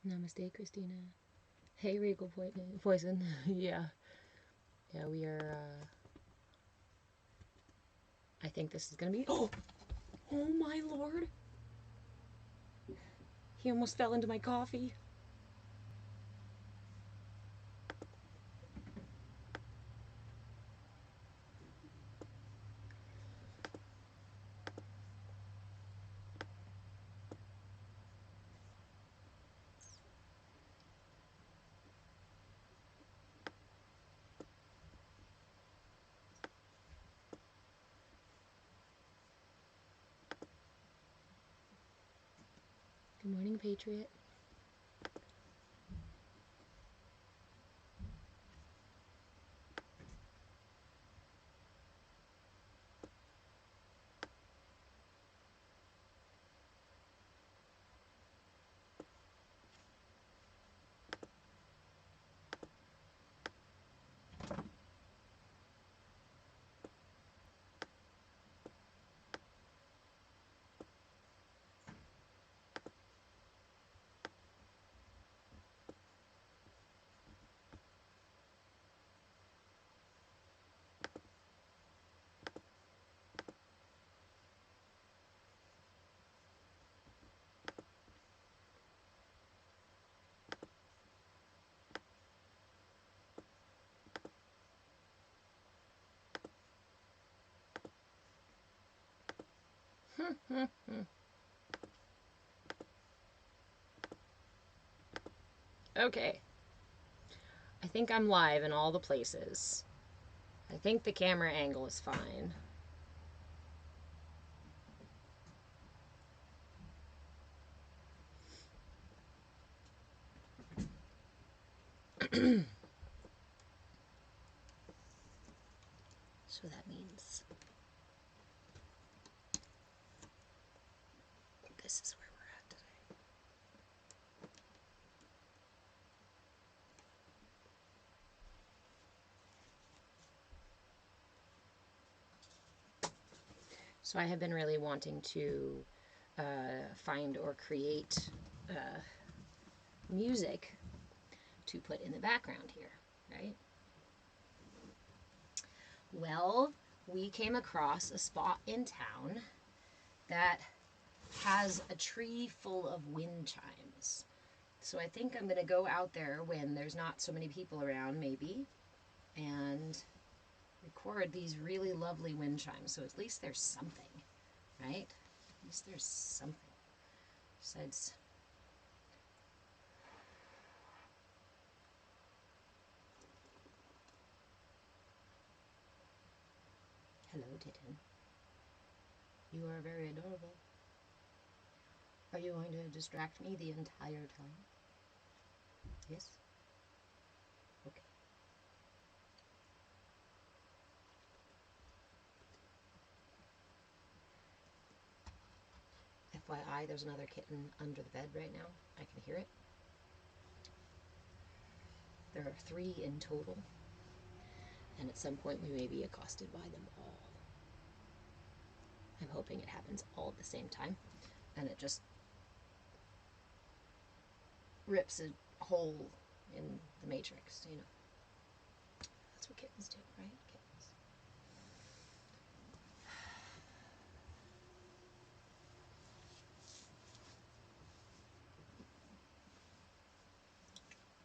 Namaste, Christina. Hey, Regal Poison. Yeah. Yeah, we are, I think this is gonna be... Oh! Oh my lord! He almost fell into my coffee. Good morning, Patriot. Okay. I think I'm live in all the places. I think the camera angle is fine. So that means this is where we're at today. So I have been really wanting to find or create music to put in the background here, right? Well, we came across a spot in town that has a tree full of wind chimes. So I think I'm going to go out there when there's not so many people around, maybe, and record these really lovely wind chimes. So at least there's something, right? At least there's something besides... Hello, Titten. You are very adorable. Are you going to distract me the entire time? Yes? Okay. FYI, there's another kitten under the bed right now. I can hear it. There are 3 in total, and at some point we may be accosted by them all. I'm hoping it happens all at the same time, and it just rips a hole in the matrix, you know. That's what kittens do, right? Kittens.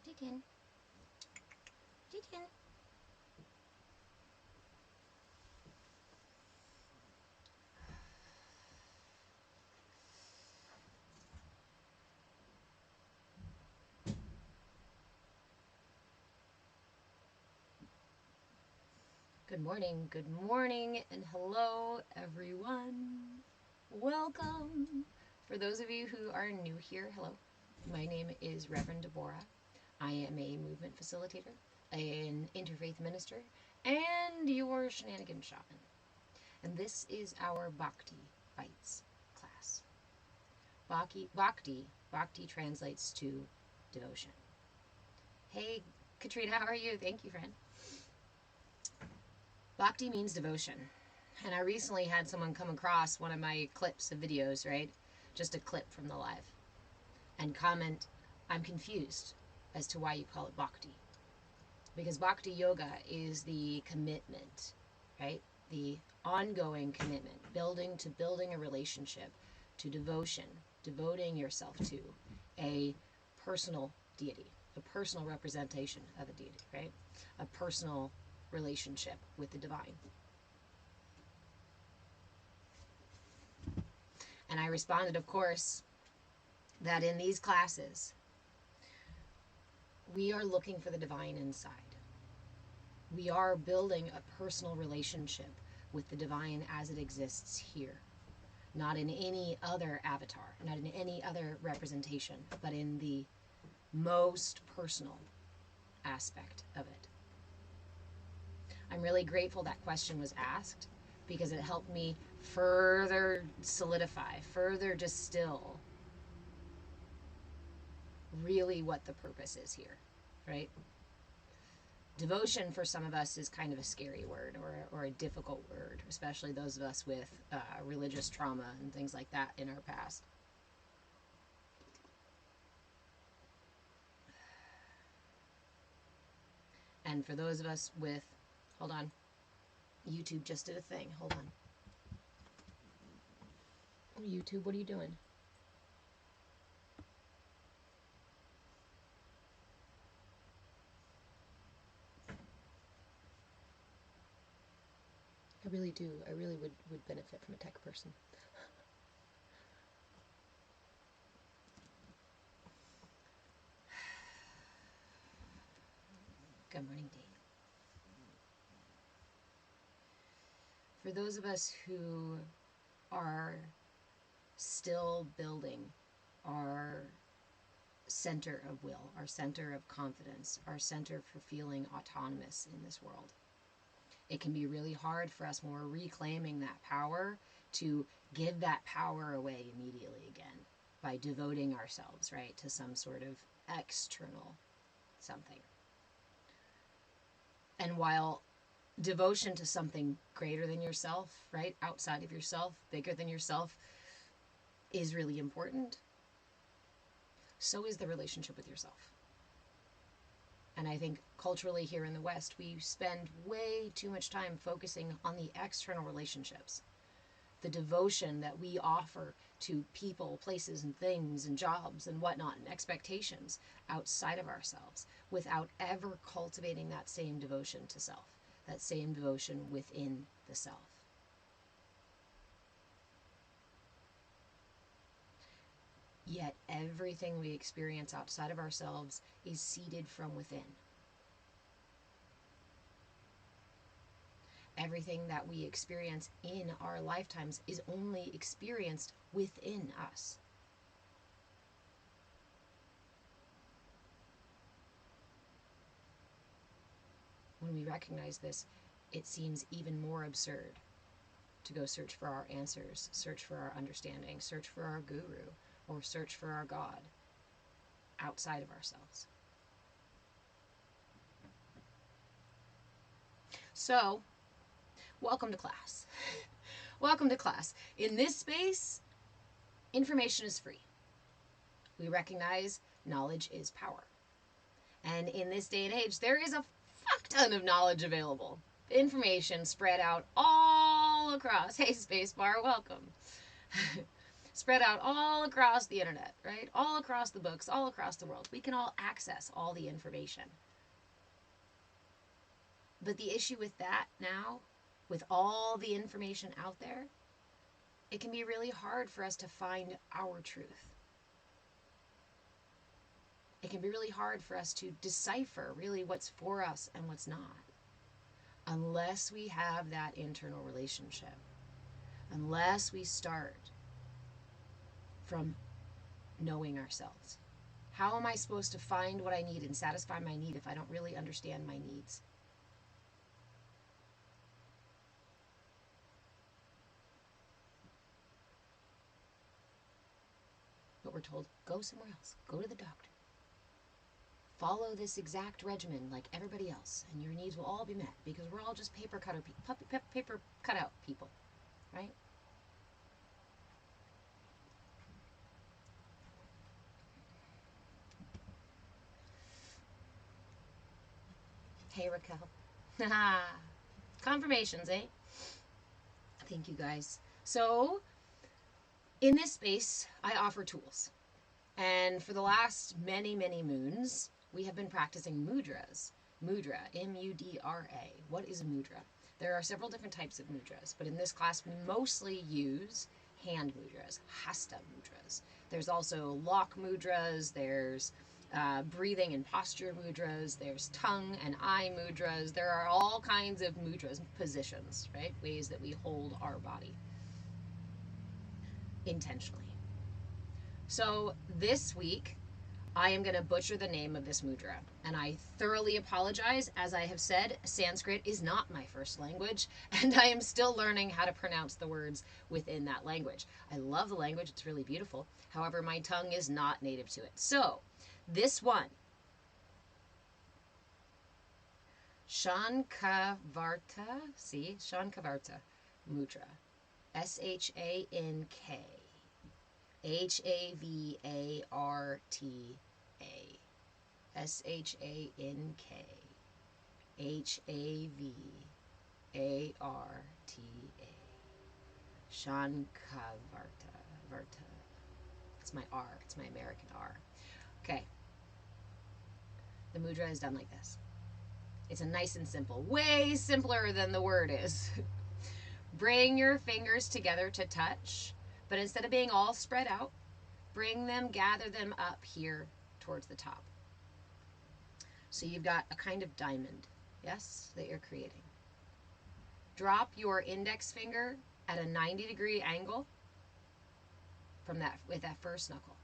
Kitten. Kitten. Good morning, and hello, everyone. Welcome. For those of you who are new here, hello. My name is Reverend Deborah. I am a movement facilitator, an interfaith minister, and your shenanigan shaman. And this is our Bhakti Bites class. Bhakti translates to devotion. Hey, Katrina, how are you? Thank you, friend. Bhakti means devotion. And I recently had someone come across one of my clips of videos, right? Just a clip from the live. And comment, I'm confused as to why you call it Bhakti. Because Bhakti Yoga is the commitment, right? The ongoing commitment, building a relationship, to devotion, devoting yourself to a personal deity, a personal representation of a deity, right? A personal relationship with the divine. And I responded, of course, that in these classes, we are looking for the divine inside. We are building a personal relationship with the divine as it exists here. Not in any other avatar, not in any other representation, but in the most personal aspect of it. I'm really grateful that question was asked, because it helped me further solidify, further distill really what the purpose is here, right? Devotion for some of us is kind of a scary word, or a difficult word, especially those of us with religious trauma and things like that in our past. And for those of us with, hold on, YouTube just did a thing, hold on. YouTube, what are you doing? I really do. I really would benefit from a tech person. Good morning, Dee. For those of us who are still building our center of will, our center of confidence, our center for feeling autonomous in this world, it can be really hard for us when we're reclaiming that power to give that power away immediately again by devoting ourselves, right, to some sort of external something. And while devotion to something greater than yourself, right, outside of yourself, bigger than yourself, is really important, so is the relationship with yourself. And I think culturally here in the West, we spend way too much time focusing on the external relationships, the devotion that we offer to people, places, and things, and jobs, and whatnot, and expectations outside of ourselves, without ever cultivating that same devotion to self, that same devotion within the self. Yet everything we experience outside of ourselves is seeded from within. Everything that we experience in our lifetimes is only experienced within us. When we recognize this, it seems even more absurd to go search for our answers, search for our understanding, search for our guru, or search for our God outside of ourselves. So, welcome to class. Welcome to class. In this space, information is free. We recognize knowledge is power. And in this day and age, there is a fuck ton of knowledge available. Information spread out all across. Hey, Spacebar, welcome. Spread out all across the internet, right? All across the books, all across the world. We can all access all the information. But the issue with that now, with all the information out there, it can be really hard for us to find our truth. It can be really hard for us to decipher really what's for us and what's not, unless we have that internal relationship, unless we start from knowing ourselves. How am I supposed to find what I need and satisfy my need if I don't really understand my needs? But we're told, go somewhere else, go to the doctor. Follow this exact regimen like everybody else, and your needs will all be met, because we're all just paper cutout people, right? Hey, Raquel. Confirmations, eh? Thank you, guys. So, in this space, I offer tools. And for the last many, many moons, we have been practicing mudras. Mudra, M-U-D-R-A. What is a mudra? There are several different types of mudras, but in this class, we mostly use hand mudras, hasta mudras. There's also lock mudras, there's breathing and posture mudras, there's tongue and eye mudras. There are all kinds of mudras, positions, right? Ways that we hold our body intentionally. So this week, I am going to butcher the name of this mudra, and I thoroughly apologize. As I have said, Sanskrit is not my first language, and I am still learning how to pronounce the words within that language. I love the language, it's really beautiful. However, my tongue is not native to it. So, this one, Shankhavarta, see, Shankhavarta Mudra, Shank. Havarta. Shankavarta. Shankhavarta. Varta. It's my R. It's my American R. Okay. The mudra is done like this. It's a nice and simple. Way simpler than the word is. Bring your fingers together to touch, but instead of being all spread out, gather them up here towards the top. So you've got a kind of diamond, yes, that you're creating. Drop your index finger at a 90-degree angle from that, with that first knuckle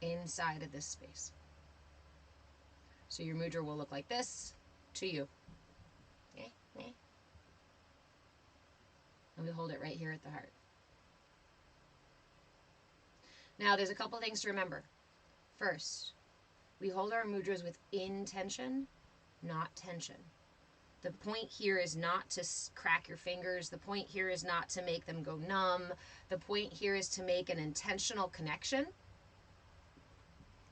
inside of this space. So your mudra will look like this to you. And we hold it right here at the heart. Now, there's a couple things to remember. First, we hold our mudras with intention, not tension. The point here is not to crack your fingers. The point here is not to make them go numb. The point here is to make an intentional connection.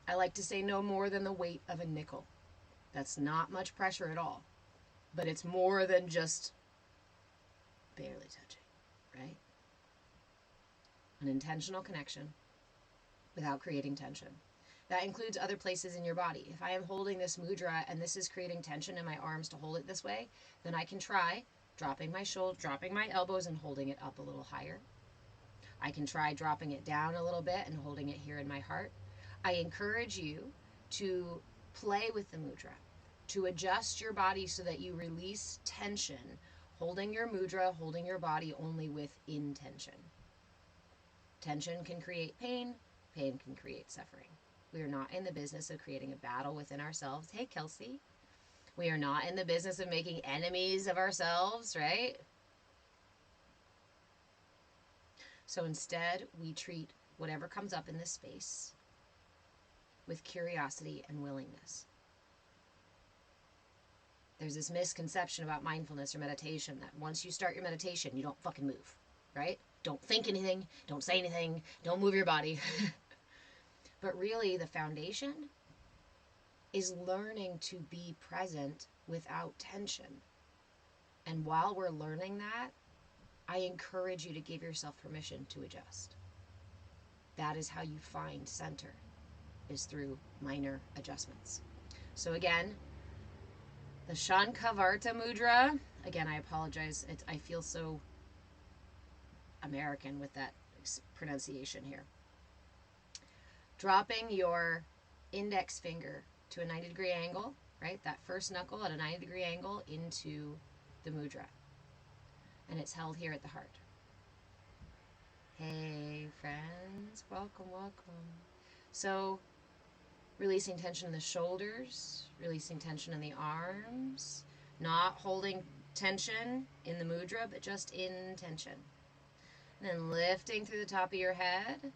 I like to say no more than the weight of a nickel. That's not much pressure at all. But it's more than just barely touching, right? An intentional connection without creating tension. That includes other places in your body. If I am holding this mudra and this is creating tension in my arms to hold it this way, then I can try dropping my shoulder, dropping my elbows and holding it up a little higher. I can try dropping it down a little bit and holding it here in my heart. I encourage you to play with the mudra, to adjust your body so that you release tension, holding your mudra, holding your body only with intention. Tension can create pain, pain can create suffering. We are not in the business of creating a battle within ourselves. Hey, Kelsey. We are not in the business of making enemies of ourselves, right? So instead, we treat whatever comes up in this space with curiosity and willingness. There's this misconception about mindfulness or meditation that once you start your meditation, you don't fucking move, right? Don't think anything, don't say anything, don't move your body. But really, the foundation is learning to be present without tension. And while we're learning that, I encourage you to give yourself permission to adjust. That is how you find center, is through minor adjustments. So again, the Shankhavarta Mudra, again, I apologize. I feel so American with that pronunciation here. Dropping your index finger to a 90-degree angle, right? That first knuckle at a 90-degree angle into the mudra. And it's held here at the heart. Hey, friends. Welcome, welcome. So, releasing tension in the shoulders, releasing tension in the arms, not holding tension in the mudra, but just in tension. And then lifting through the top of your head.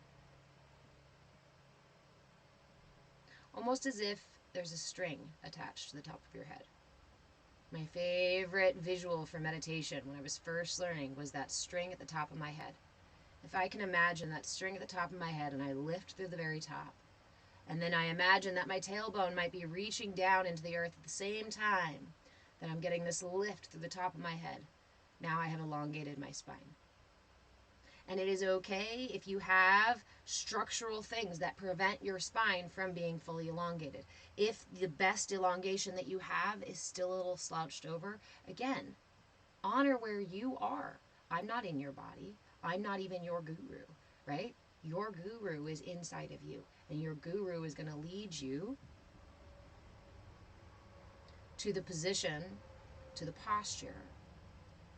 Almost as if there's a string attached to the top of your head. My favorite visual for meditation when I was first learning was that string at the top of my head. If I can imagine that string at the top of my head and I lift through the very top, And then I imagine that my tailbone might be reaching down into the earth at the same time that I'm getting this lift through the top of my head. Now I have elongated my spine. And it is okay if you have structural things that prevent your spine from being fully elongated. If the best elongation that you have is still a little slouched over, again, honor where you are. I'm not in your body. I'm not even your guru, right? Your guru is inside of you, and your guru is going to lead you to the position, to the posture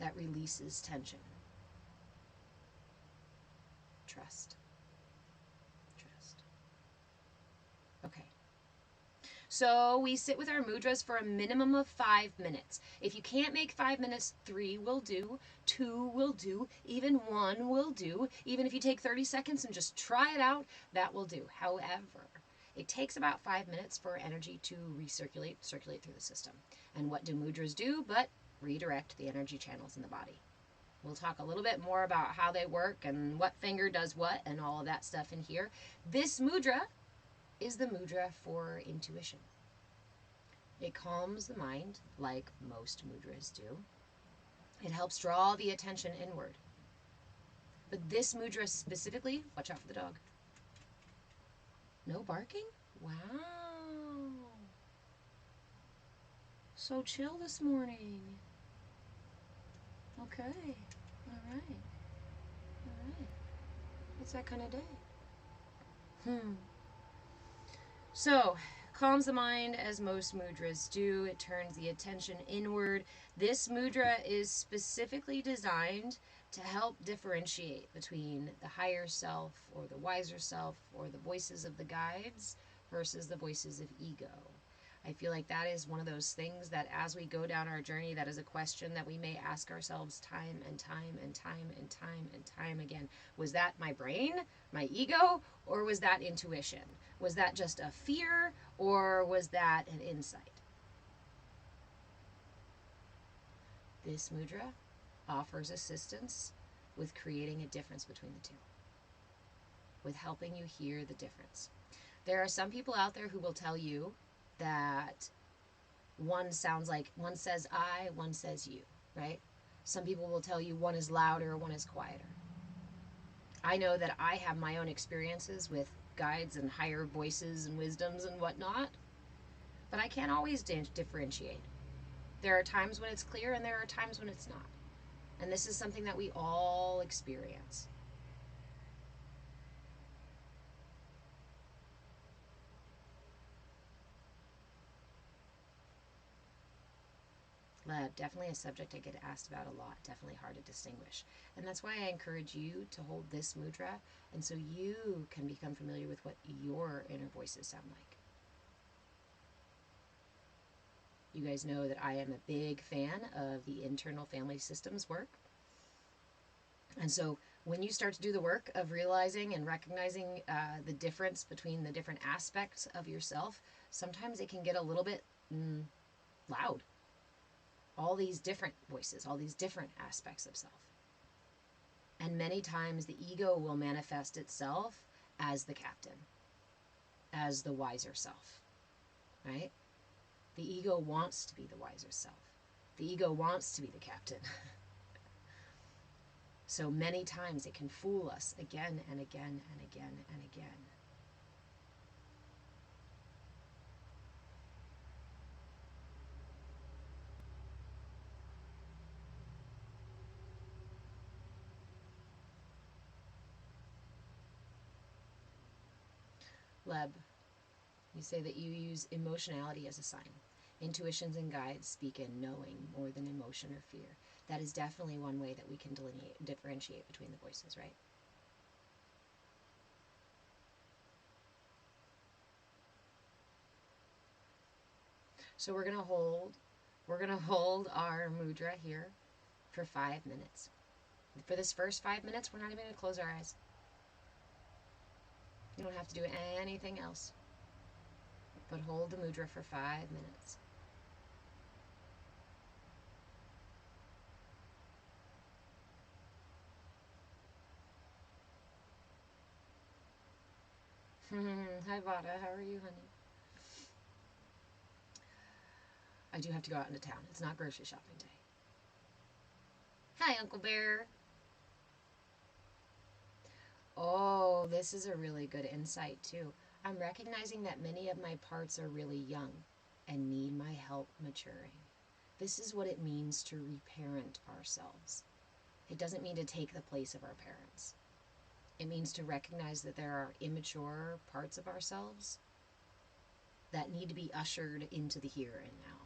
that releases tension. Trust. Trust. Okay. So we sit with our mudras for a minimum of 5 minutes. If you can't make 5 minutes, 3 will do, 2 will do, even 1 will do. Even if you take 30 seconds and just try it out, that will do. However, it takes about 5 minutes for energy to circulate through the system. And what do mudras do but redirect the energy channels in the body? We'll talk a little bit more about how they work and what finger does what and all of that stuff in here. This mudra is the mudra for intuition. It calms the mind like most mudras do. It helps draw the attention inward. But this mudra specifically, watch out for the dog. No barking? Wow. So chill this morning. Okay. All right. All right. What's that kind of day? So, calms the mind as most mudras do. It turns the attention inward. This mudra is specifically designed to help differentiate between the higher self or the wiser self or the voices of the guides versus the voices of ego. I feel like that is one of those things that as we go down our journey, that is a question that we may ask ourselves time and time and time and time and time again. Was that my brain, my ego, or was that intuition? Was that just a fear, or was that an insight? This mudra offers assistance with creating a difference between the two, with helping you hear the difference. There are some people out there who will tell you that one sounds like, one says I, one says you, right? Some people will tell you one is louder, one is quieter. I know that I have my own experiences with guides and higher voices and wisdoms and whatnot, but I can't always differentiate. There are times when it's clear and there are times when it's not. And this is something that we all experience. Definitely a subject I get asked about a lot, definitely hard to distinguish. And that's why I encourage you to hold this mudra, and so you can become familiar with what your inner voices sound like. You guys know that I am a big fan of the internal family systems work. And so when you start to do the work of realizing and recognizing the difference between the different aspects of yourself, sometimes it can get a little bit loud. All these different voices, all these different aspects of self. And many times the ego will manifest itself as the captain, as the wiser self, right? The ego wants to be the wiser self. The ego wants to be the captain. So many times it can fool us again and again and again and again. Leb, you say that you use emotionality as a sign. Intuitions and guides speak in knowing more than emotion or fear. That is definitely one way that we can differentiate between the voices, right? So we're gonna hold our mudra here for 5 minutes. For this first 5 minutes, we're not even gonna close our eyes. You don't have to do anything else, but hold the mudra for 5 minutes. Hi, Vada. How are you, honey? I do have to go out into town. It's not grocery shopping day. Hi, Uncle Bear. Oh, this is a really good insight, too. I'm recognizing that many of my parts are really young and need my help maturing. This is what it means to reparent ourselves. It doesn't mean to take the place of our parents. It means to recognize that there are immature parts of ourselves that need to be ushered into the here and now.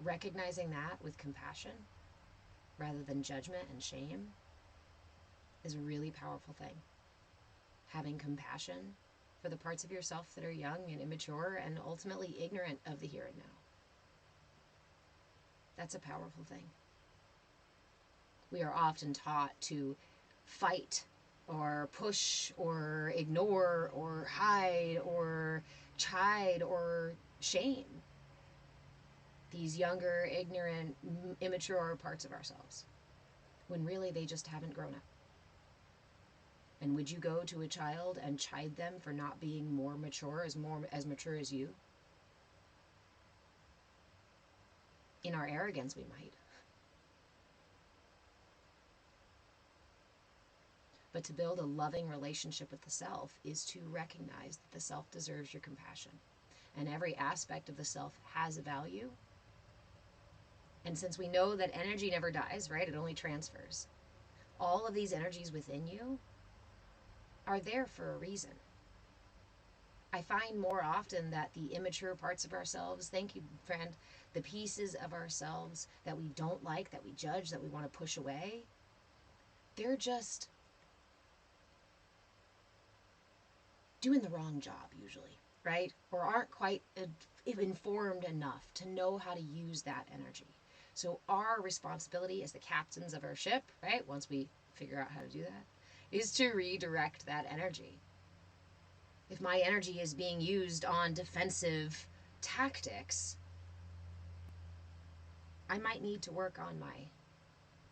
Recognizing that with compassion rather than judgment and shame is a really powerful thing. Having compassion for the parts of yourself that are young and immature and ultimately ignorant of the here and now. That's a powerful thing. We are often taught to fight or push or ignore or hide or chide or shame these younger, ignorant, immature parts of ourselves, when really they just haven't grown up. And would you go to a child and chide them for not being more mature as mature as you? In our arrogance, we might. But to build a loving relationship with the self is to recognize that the self deserves your compassion. And every aspect of the self has a value. And since we know that energy never dies, right? It only transfers. All of these energies within you are there for a reason. I find more often that the immature parts of ourselves, thank you, friend, the pieces of ourselves that we don't like, that we judge, that we want to push away, they're just doing the wrong job usually, right? Or aren't quite informed enough to know how to use that energy. So our responsibility as the captains of our ship, right, once we figure out how to do that, is to redirect that energy. If my energy is being used on defensive tactics, I might need to work on my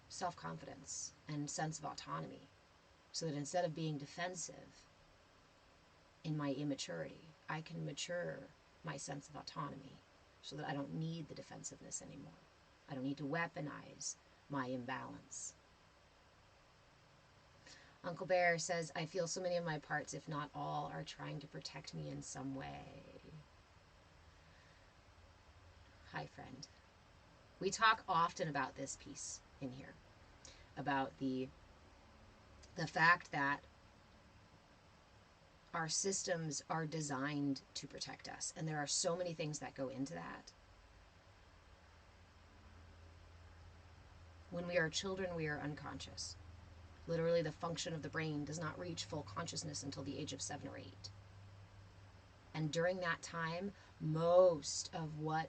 self-confidence and sense of autonomy so that instead of being defensive in my immaturity, I can mature my sense of autonomy so that I don't need the defensiveness anymore. I don't need to weaponize my imbalance. Uncle Bear says, I feel so many of my parts, if not all, are trying to protect me in some way. Hi, friend. We talk often about this piece in here, about the fact that our systems are designed to protect us, and there are so many things that go into that. When we are children, we are unconscious. Literally, the function of the brain does not reach full consciousness until the age of 7 or 8. And during that time, most of what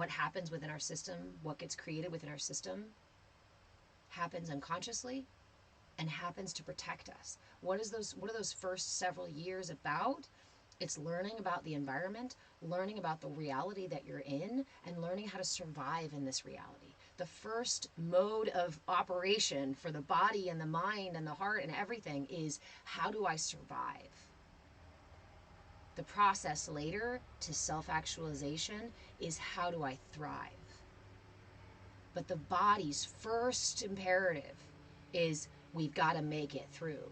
happens within our system, what gets created within our system, happens unconsciously and happens to protect us. What are those first several years about? It's learning about the environment, learning about the reality that you're in, and learning how to survive in this reality. The first mode of operation for the body and the mind and the heart and everything is, how do I survive? The process later to self-actualization is, how do I thrive? But the body's first imperative is, we've got to make it through.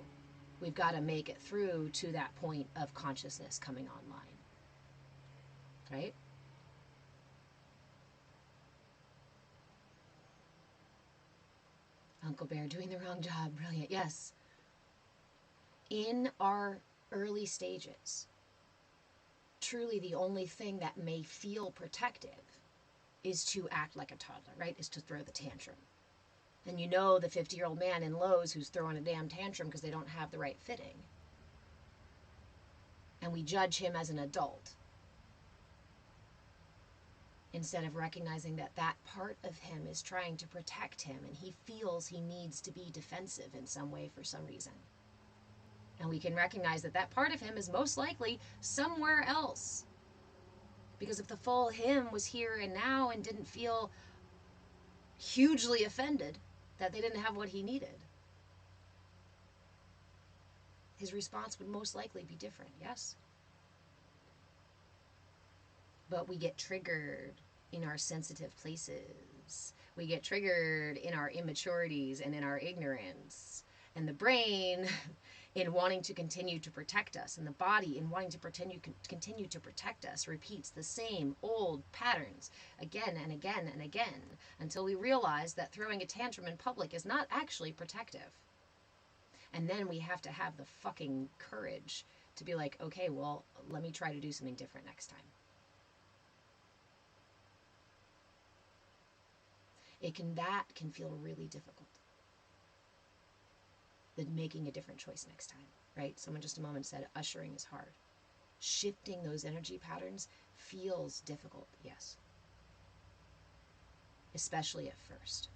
We've got to make it through to that point of consciousness coming online. Right? Uncle Bear doing the wrong job. Brilliant. Yes. In our early stages, truly the only thing that may feel protective is to act like a toddler, right? Is to throw the tantrum. And you know the 50-year-old man in Lowe's who's throwing a damn tantrum because they don't have the right fitting. And we judge him as an adult, instead of recognizing that that part of him is trying to protect him and he feels he needs to be defensive in some way for some reason. And we can recognize that that part of him is most likely somewhere else. Because if the full him was here and now and didn't feel hugely offended that they didn't have what he needed, his response would most likely be different, yes? But we get triggered in our sensitive places. We get triggered in our immaturities and in our ignorance. And the brain in wanting to continue to protect us, and the body in wanting to continue to protect us, repeats the same old patterns again and again and again until we realize that throwing a tantrum in public is not actually protective. And then we have to have the fucking courage to be like, okay, well, let me try to do something different next time. That can feel really difficult. Than making a different choice next time, right? Someone just a moment said ushering is hard. Shifting those energy patterns feels difficult, yes. Especially at first.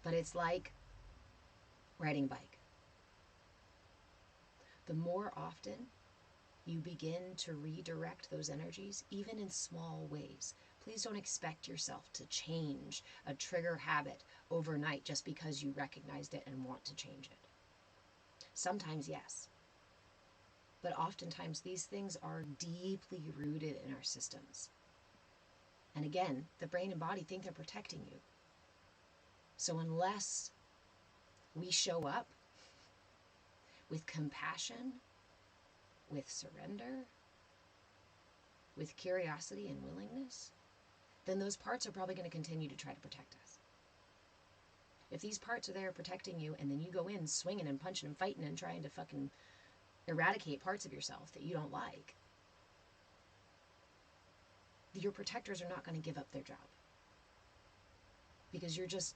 But it's like riding a bike. The more often you begin to redirect those energies, even in small ways. Please don't expect yourself to change a trigger habit overnight just because you recognized it and want to change it. Sometimes, yes. But oftentimes, these things are deeply rooted in our systems. And again, the brain and body think they're protecting you. So unless we show up with compassion, with surrender, with curiosity and willingness, then those parts are probably going to continue to try to protect us. If these parts are there protecting you and then you go in swinging and punching and fighting and trying to fucking eradicate parts of yourself that you don't like, your protectors are not going to give up their job. Because you're just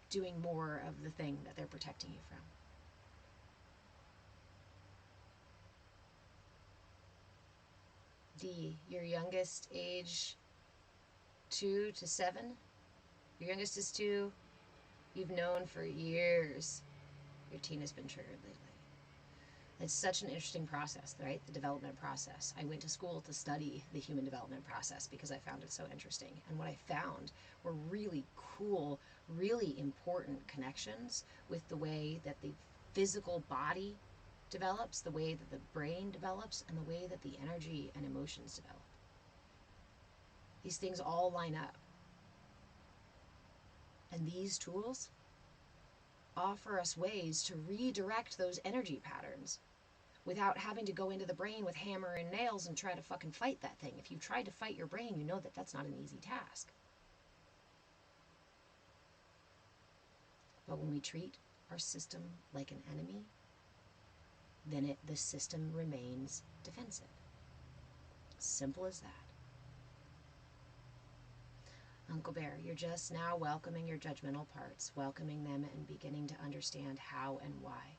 doing more of the thing that they're protecting you from. D, your youngest age 2 to 7. Your youngest is 2. You've known for years your teen has been triggered lately. It's such an interesting process, right? The development process. I went to school to study the human development process because I found it so interesting. And what I found were really cool, really important connections with the way that the physical body develops, the way that the brain develops, and the way that the energy and emotions develop. These things all line up. And these tools offer us ways to redirect those energy patterns without having to go into the brain with hammer and nails and try to fucking fight that thing. If you've tried to fight your brain, you know that that's not an easy task. But when we treat our system like an enemy, then the system remains defensive. Simple as that. Uncle Bear, you're just now welcoming your judgmental parts, welcoming them and beginning to understand how and why.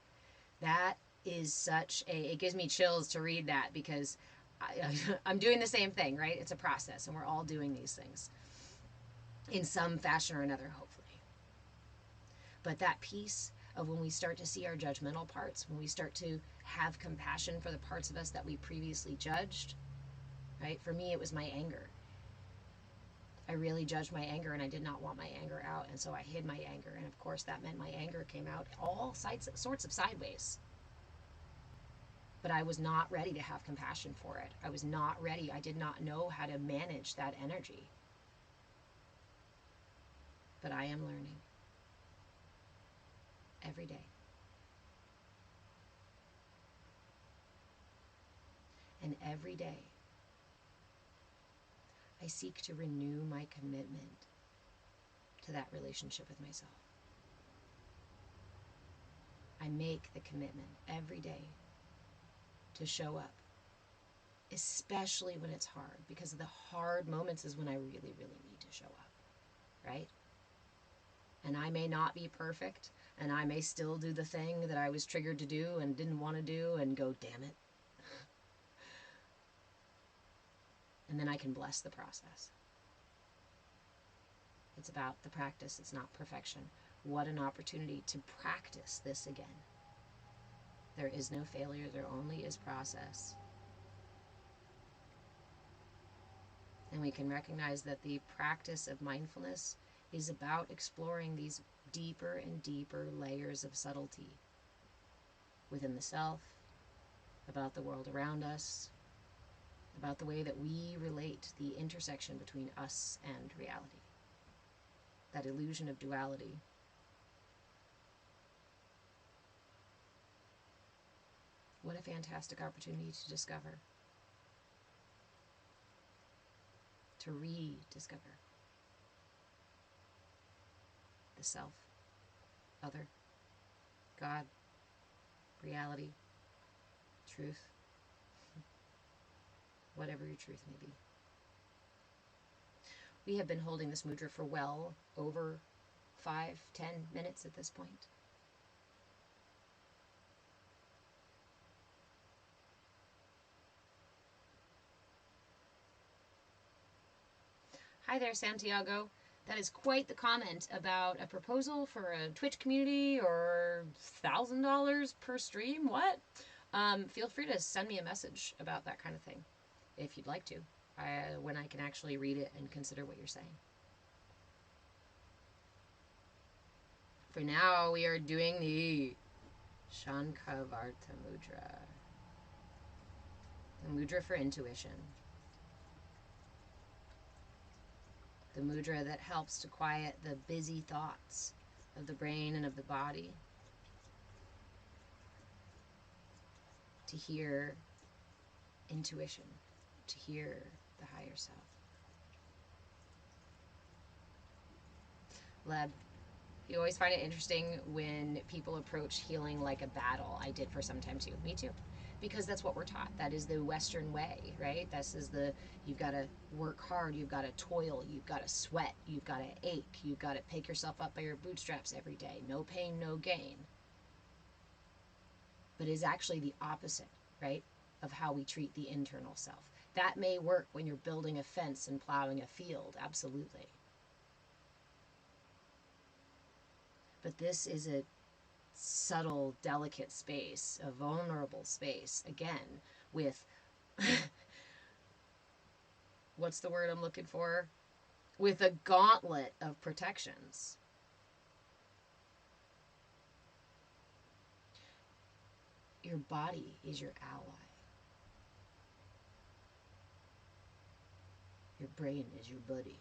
That is such a, it gives me chills to read that because I'm doing the same thing, right? It's a process and we're all doing these things in some fashion or another, hopefully. But that piece of when we start to see our judgmental parts, when we start to have compassion for the parts of us that we previously judged, right? For me, it was my anger. I really judged my anger and I did not want my anger out, and so I hid my anger, and of course that meant my anger came out all sorts of sideways. But I was not ready to have compassion for it. I was not ready. I did not know how to manage that energy. But I am learning every day. And every day I seek to renew my commitment to that relationship with myself. I make the commitment every day to show up, especially when it's hard, because the hard moments is when I really, really need to show up, right? And I may not be perfect, and I may still do the thing that I was triggered to do and didn't want to do and go, damn it. And then I can bless the process. It's about the practice. It's not perfection. What an opportunity to practice this again. There is no failure. There only is process. And we can recognize that the practice of mindfulness is about exploring these deeper and deeper layers of subtlety within the self, about the world around us, about the way that we relate, the intersection between us and reality. That illusion of duality. What a fantastic opportunity to discover, to rediscover the self, other, God, reality, truth, whatever your truth may be. We have been holding this mudra for well over 5-10 minutes at this point. Hi there, Santiago. That is quite the comment about a proposal for a Twitch community or $1,000 per stream. What? Feel free to send me a message about that kind of thing if you'd like to, when I can actually read it and consider what you're saying. For now, we are doing the Shankhavarta Mudra, the mudra for intuition. The mudra that helps to quiet the busy thoughts of the brain and of the body, to hear intuition, to hear the higher self. Leb, you always find it interesting when people approach healing like a battle. I did for some time too. Me too. Because that's what we're taught. That is the Western way, right? This is you've got to work hard, you've got to toil, you've got to sweat, you've got to ache, you've got to pick yourself up by your bootstraps every day. No pain, no gain. But it's actually the opposite, right, of how we treat the internal self. That may work when you're building a fence and plowing a field, absolutely. But this is a subtle, delicate space, a vulnerable space, again, with, what's the word I'm looking for? With a gauntlet of protections. Your body is your ally. Your brain is your buddy.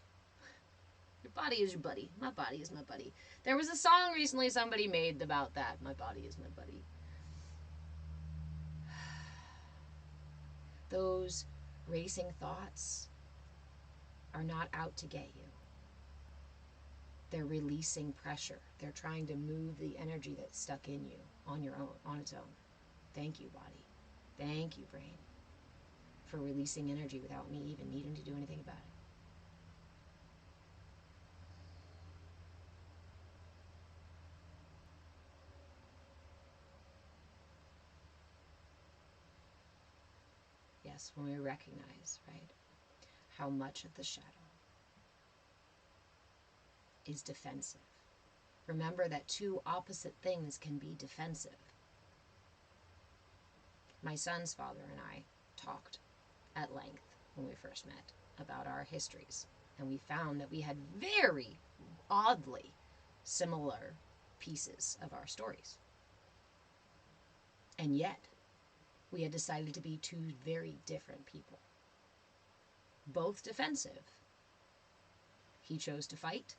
Your body is your buddy. My body is my buddy. There was a song recently somebody made about that. My body is my buddy. Those racing thoughts are not out to get you. They're releasing pressure. They're trying to move the energy that's stuck in you on your own, on its own. Thank you, body. Thank you, brain, for releasing energy without me even needing to do anything about it. Yes, when we recognize, right, how much of the shadow is defensive. Remember that two opposite things can be defensive. My son's father and I talked at length when we first met about our histories, and we found that we had very oddly similar pieces of our stories. And yet, we had decided to be two very different people. Both defensive. He chose to fight.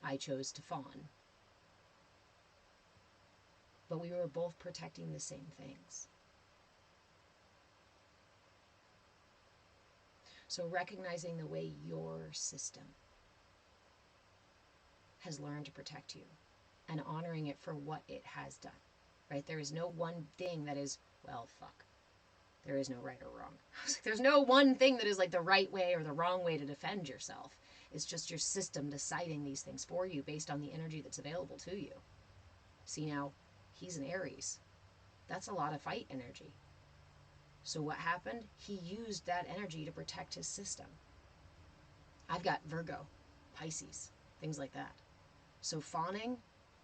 I chose to fawn. But we were both protecting the same things. So recognizing the way your system has learned to protect you and honoring it for what it has done, right? There is no one thing that is, well, fuck. There is no right or wrong. There's no one thing that is like the right way or the wrong way to defend yourself. It's just your system deciding these things for you based on the energy that's available to you. See now, he's an Aries. That's a lot of fight energy. So what happened? He used that energy to protect his system. I've got Virgo, Pisces, things like that. So fawning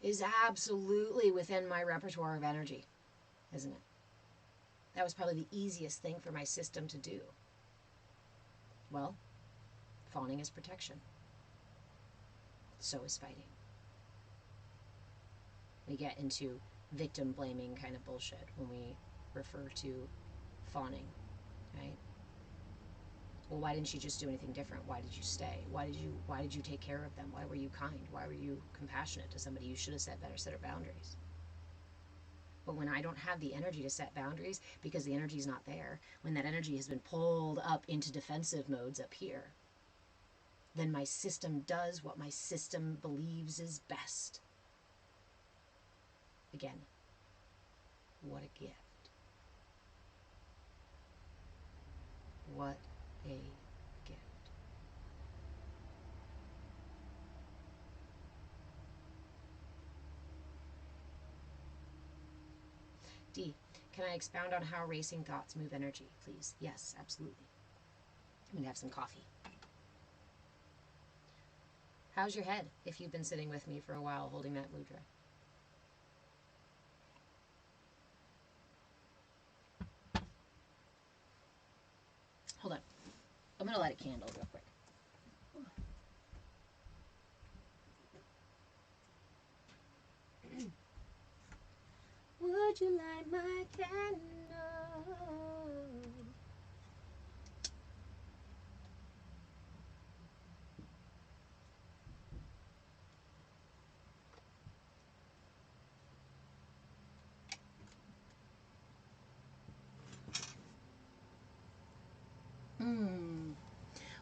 is absolutely within my repertoire of energy, isn't it? That was probably the easiest thing for my system to do. Well, fawning is protection. So is fighting. We get into victim blaming kind of bullshit when we refer to fawning, right? Well, why didn't you just do anything different? Why did you stay? Why did you take care of them? Why were you kind? Why were you compassionate to somebody? You should have set boundaries. But when I don't have the energy to set boundaries because the energy is not there, when that energy has been pulled up into defensive modes up here, then my system does what my system believes is best. Again, what a gift. What a gift. D, can I expound on how racing thoughts move energy, please? Yes, absolutely. I'm going to have some coffee. How's your head, if you've been sitting with me for a while holding that mudra? Hold on. I'm going to light a candle real quick. Would you light my candle?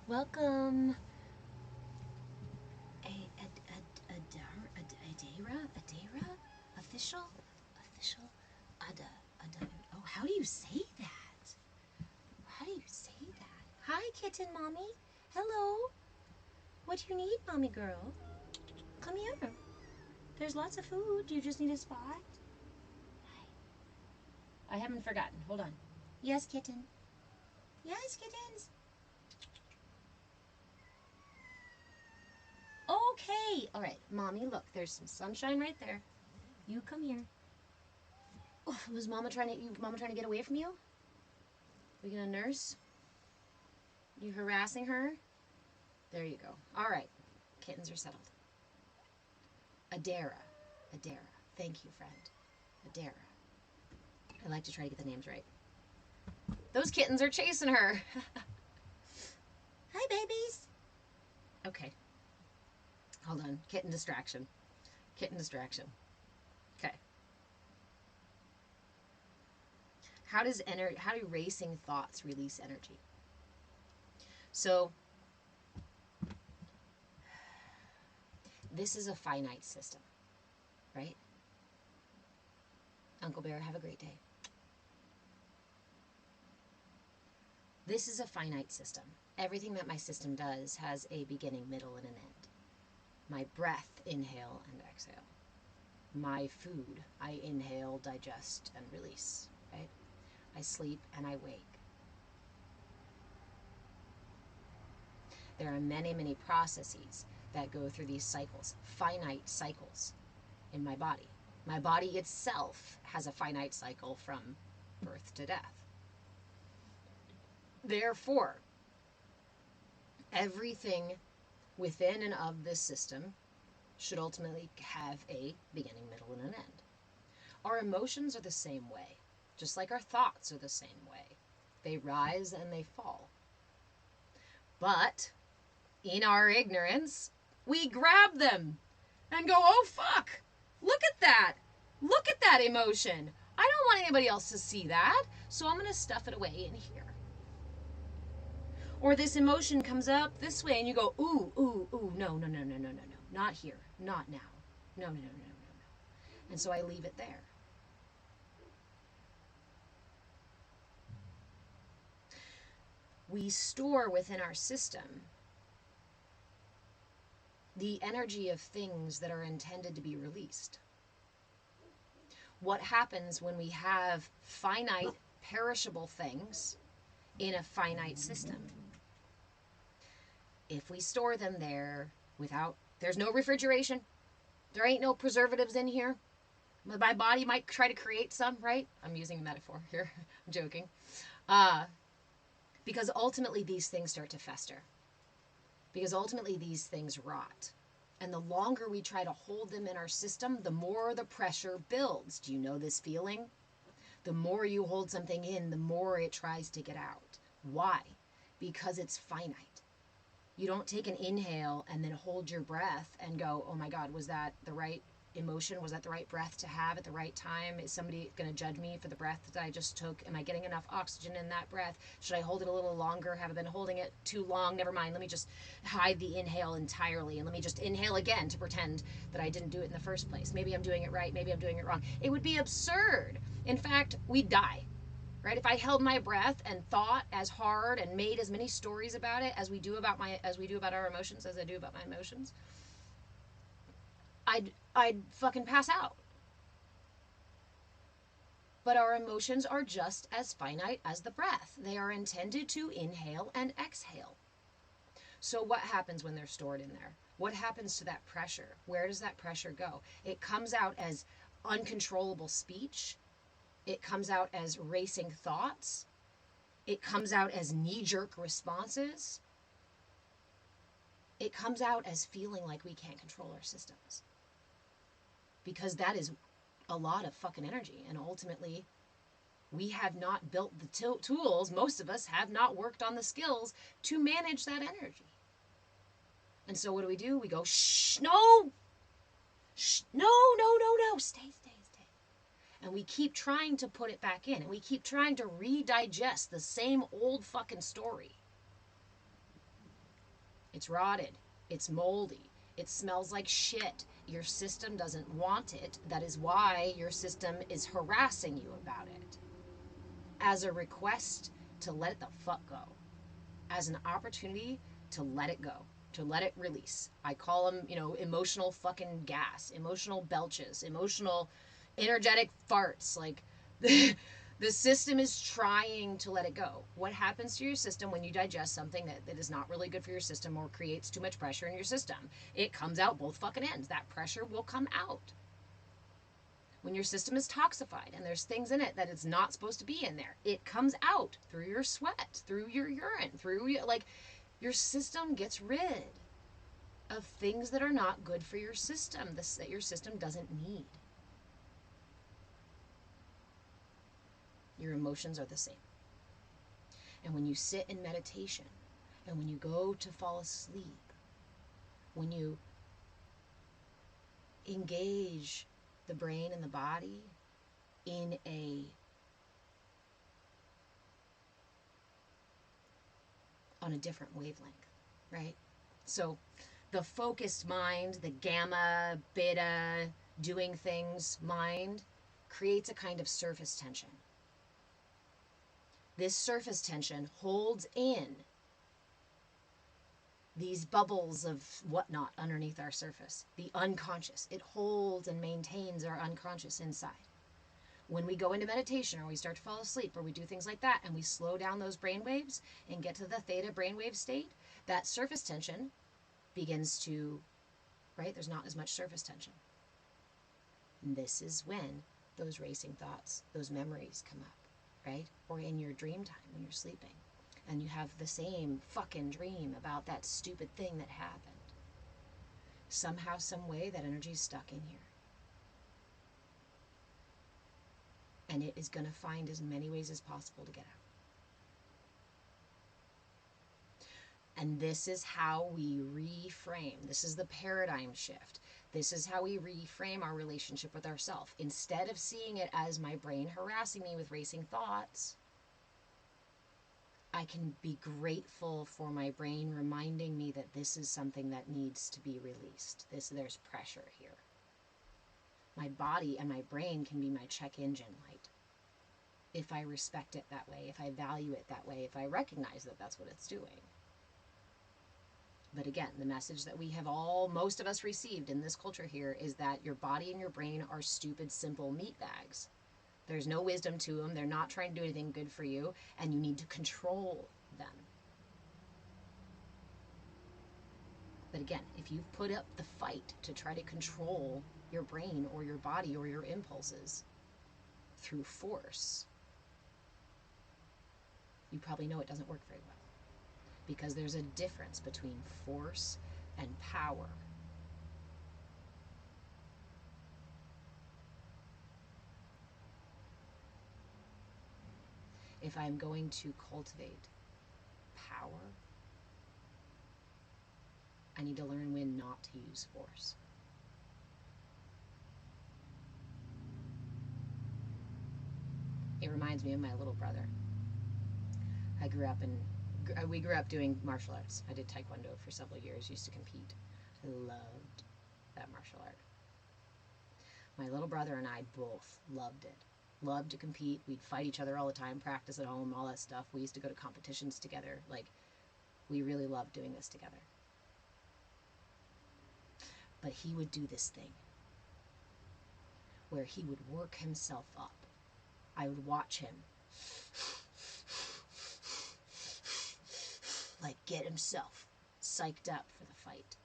Welcome. Adara? Official? Ada. Oh, how do you say that? How do you say that? Hi, kitten mommy. Hello. What do you need, mommy girl? Come here. There's lots of food. You just need a spot. Hi. I haven't forgotten. Hold on. Yes, kitten. Yes, kittens. Okay. All right, mommy, look, there's some sunshine right there. You come here. Oh, was mama trying to get away from you? We gonna nurse? You harassing her? There you go. All right. Kittens are settled. Adara. Thank you, friend. Adara. I like to try to get the names right. Those kittens are chasing her. Hi, babies. Okay. Hold on. Kitten distraction. Okay. How do racing thoughts release energy? So, this is a finite system, right? Uncle Bear, have a great day. This is a finite system. Everything that my system does has a beginning, middle, and an end. My breath, inhale and exhale. My food, I inhale, digest, and release, right? I sleep and I wake. There are many, many processes that go through these cycles, finite cycles in my body. My body itself has a finite cycle from birth to death. Therefore, everything within and of this system should ultimately have a beginning, middle, and an end. Our emotions are the same way, just like our thoughts are the same way. They rise and they fall. But in our ignorance, we grab them and go, oh fuck, look at that emotion. I don't want anybody else to see that, so I'm going to stuff it away in here. Or this emotion comes up this way and you go, ooh, no, not here, not now, no. And so I leave it there. We store within our system the energy of things that are intended to be released. What happens when we have finite, perishable things in a finite system? If we store them there there's no refrigeration, there ain't no preservatives in here. My body might try to create some, right? I'm using a metaphor here. I'm joking. Because ultimately these things start to fester. Because ultimately these things rot. And the longer we try to hold them in our system, the more the pressure builds. Do you know this feeling? The more you hold something in, the more it tries to get out. Why? Because it's finite. You don't take an inhale and then hold your breath and go, oh my God, was that the right emotion? Was that the right breath to have at the right time? Is somebody going to judge me for the breath that I just took? Am I getting enough oxygen in that breath? Should I hold it a little longer? Have I been holding it too long? Never mind. Let me just hide the inhale entirely and let me just inhale again to pretend that I didn't do it in the first place. Maybe I'm doing it right. Maybe I'm doing it wrong. It would be absurd. In fact, we'd die. Right? If I held my breath and thought as hard and made as many stories about it as we do about our emotions, as I do about my emotions, I'd fucking pass out. But our emotions are just as finite as the breath. They are intended to inhale and exhale. So what happens when they're stored in there? What happens to that pressure? Where does that pressure go? It comes out as uncontrollable speech. It comes out as racing thoughts. It comes out as knee-jerk responses. It comes out as feeling like we can't control our systems. Because that is a lot of fucking energy. And ultimately, we have not built the tools, most of us have not worked on the skills to manage that energy. And so what do? We go, shh, no! Shh, no, stay. And we keep trying to put it back in. And we keep trying to redigest the same old fucking story. It's rotted. It's moldy. It smells like shit. Your system doesn't want it. That is why your system is harassing you about it. As a request to let it the fuck go. As an opportunity to let it go. To let it release. I call them, emotional fucking gas. Emotional belches. Emotional energetic farts. Like, the system is trying to let it go. What happens to your system when you digest something that is not really good for your system or creates too much pressure in your system? It comes out both fucking ends. That pressure will come out. When your system is toxified and there's things in it that it's not supposed to be in there, it comes out through your sweat, through your urine, your system gets rid of things that are not good for your system, that your system doesn't need. Your emotions are the same. And when you sit in meditation, and when you go to fall asleep, when you engage the brain and the body on a different wavelength, right? So the focused mind, the gamma, beta, doing things mind, creates a kind of surface tension. This surface tension holds in these bubbles of whatnot underneath our surface, the unconscious. It holds and maintains our unconscious inside. When we go into meditation or we start to fall asleep or we do things like that and we slow down those brain waves and get to the theta brainwave state, that surface tension begins to, right? There's not as much surface tension. And this is when those racing thoughts, those memories come up. Right? Or in your dream time when you're sleeping and you have the same fucking dream about that stupid thing that happened. Somehow, some way, that energy is stuck in here. And it is going to find as many ways as possible to get out. And this is how we reframe. This is the paradigm shift. This is how we reframe our relationship with ourselves. Instead of seeing it as my brain harassing me with racing thoughts, I can be grateful for my brain reminding me that this is something that needs to be released. There's pressure here. My body and my brain can be my check engine light. If I respect it that way, if I value it that way, if I recognize that that's what it's doing. But again, the message that most of us received in this culture here is that your body and your brain are stupid, simple meat bags. There's no wisdom to them. They're not trying to do anything good for you, and you need to control them. But again, if you've put up the fight to try to control your brain or your body or your impulses through force, you probably know it doesn't work very well. Because there's a difference between force and power. if I'm going to cultivate power, I need to learn when not to use force. It reminds me of my little brother. We grew up doing martial arts. I did taekwondo for several years, used to compete. I loved that martial art. My little brother and I both loved it. Loved to compete. We'd fight each other all the time, practice at home, all that stuff. We used to go to competitions together. Like, we really loved doing this together. But he would do this thing where he would work himself up. I would watch him like get himself psyched up for the fight.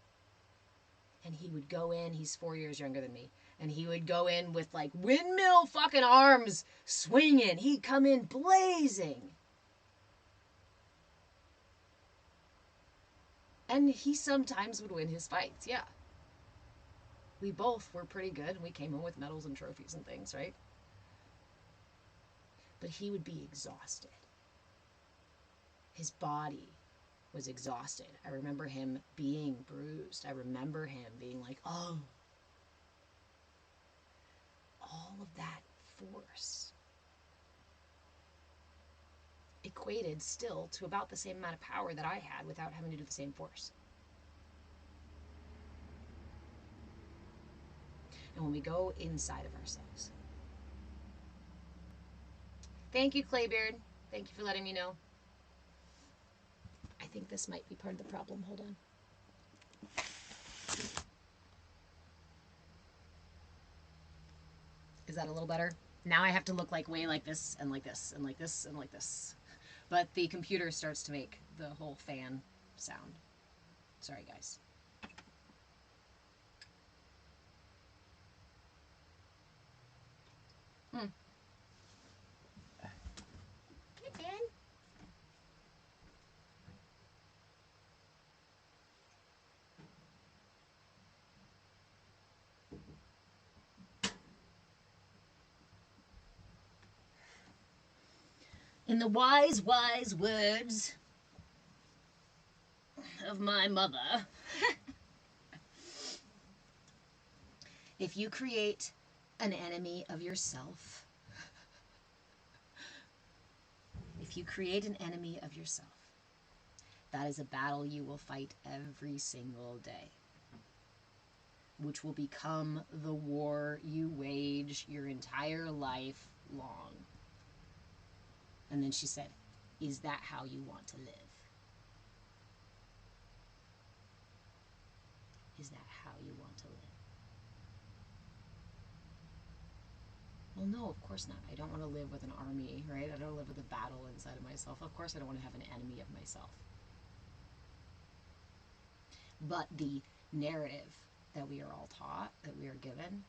And he would go in, he's 4 years younger than me, and he would go in with like windmill fucking arms swinging. He'd come in blazing. And he sometimes would win his fights, yeah. We both were pretty good, and we came home with medals and trophies and things, right? But he would be exhausted. His body was exhausted. I remember him being bruised. I remember him being like, oh. All of that force equated still to about the same amount of power that I had without having to do the same force. And when we go inside of ourselves. Thank you, Claybeard. Thank you for letting me know. I think this might be part of the problem. Hold on. Is that a little better? Now I have to look like way like this and like this and like this and like this. But the computer starts to make the whole fan sound. Sorry, guys. Hey, Ben. In the wise, wise words of my mother, if you create an enemy of yourself, that is a battle you will fight every single day, which will become the war you wage your entire life long. And then she said, is that how you want to live? Is that how you want to live? Well, no, of course not. I don't want to live with an army, right? I don't live with a battle inside of myself. Of course I don't want to have an enemy of myself. But the narrative that we are all taught, that we are given,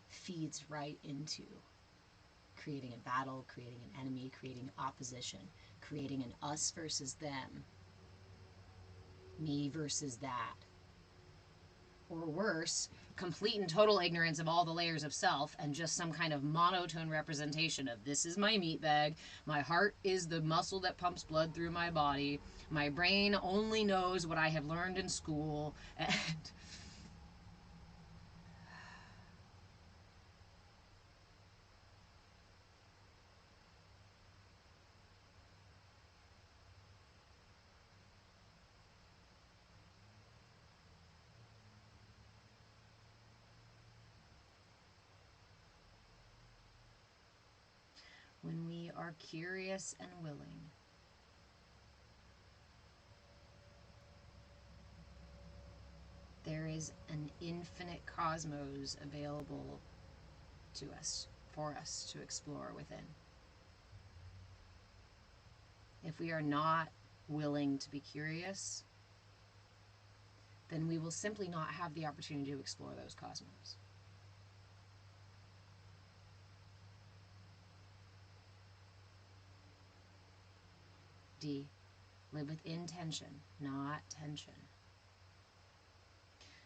feeds right into creating a battle, creating an enemy, creating opposition, creating an us versus them, me versus that. Or worse, complete and total ignorance of all the layers of self and just some kind of monotone representation of this is my meat bag, my heart is the muscle that pumps blood through my body, my brain only knows what I have learned in school, and when we are curious and willing, there is an infinite cosmos available to us, for us to explore within. If we are not willing to be curious, then we will simply not have the opportunity to explore those cosmos. D, live with intention, not tension.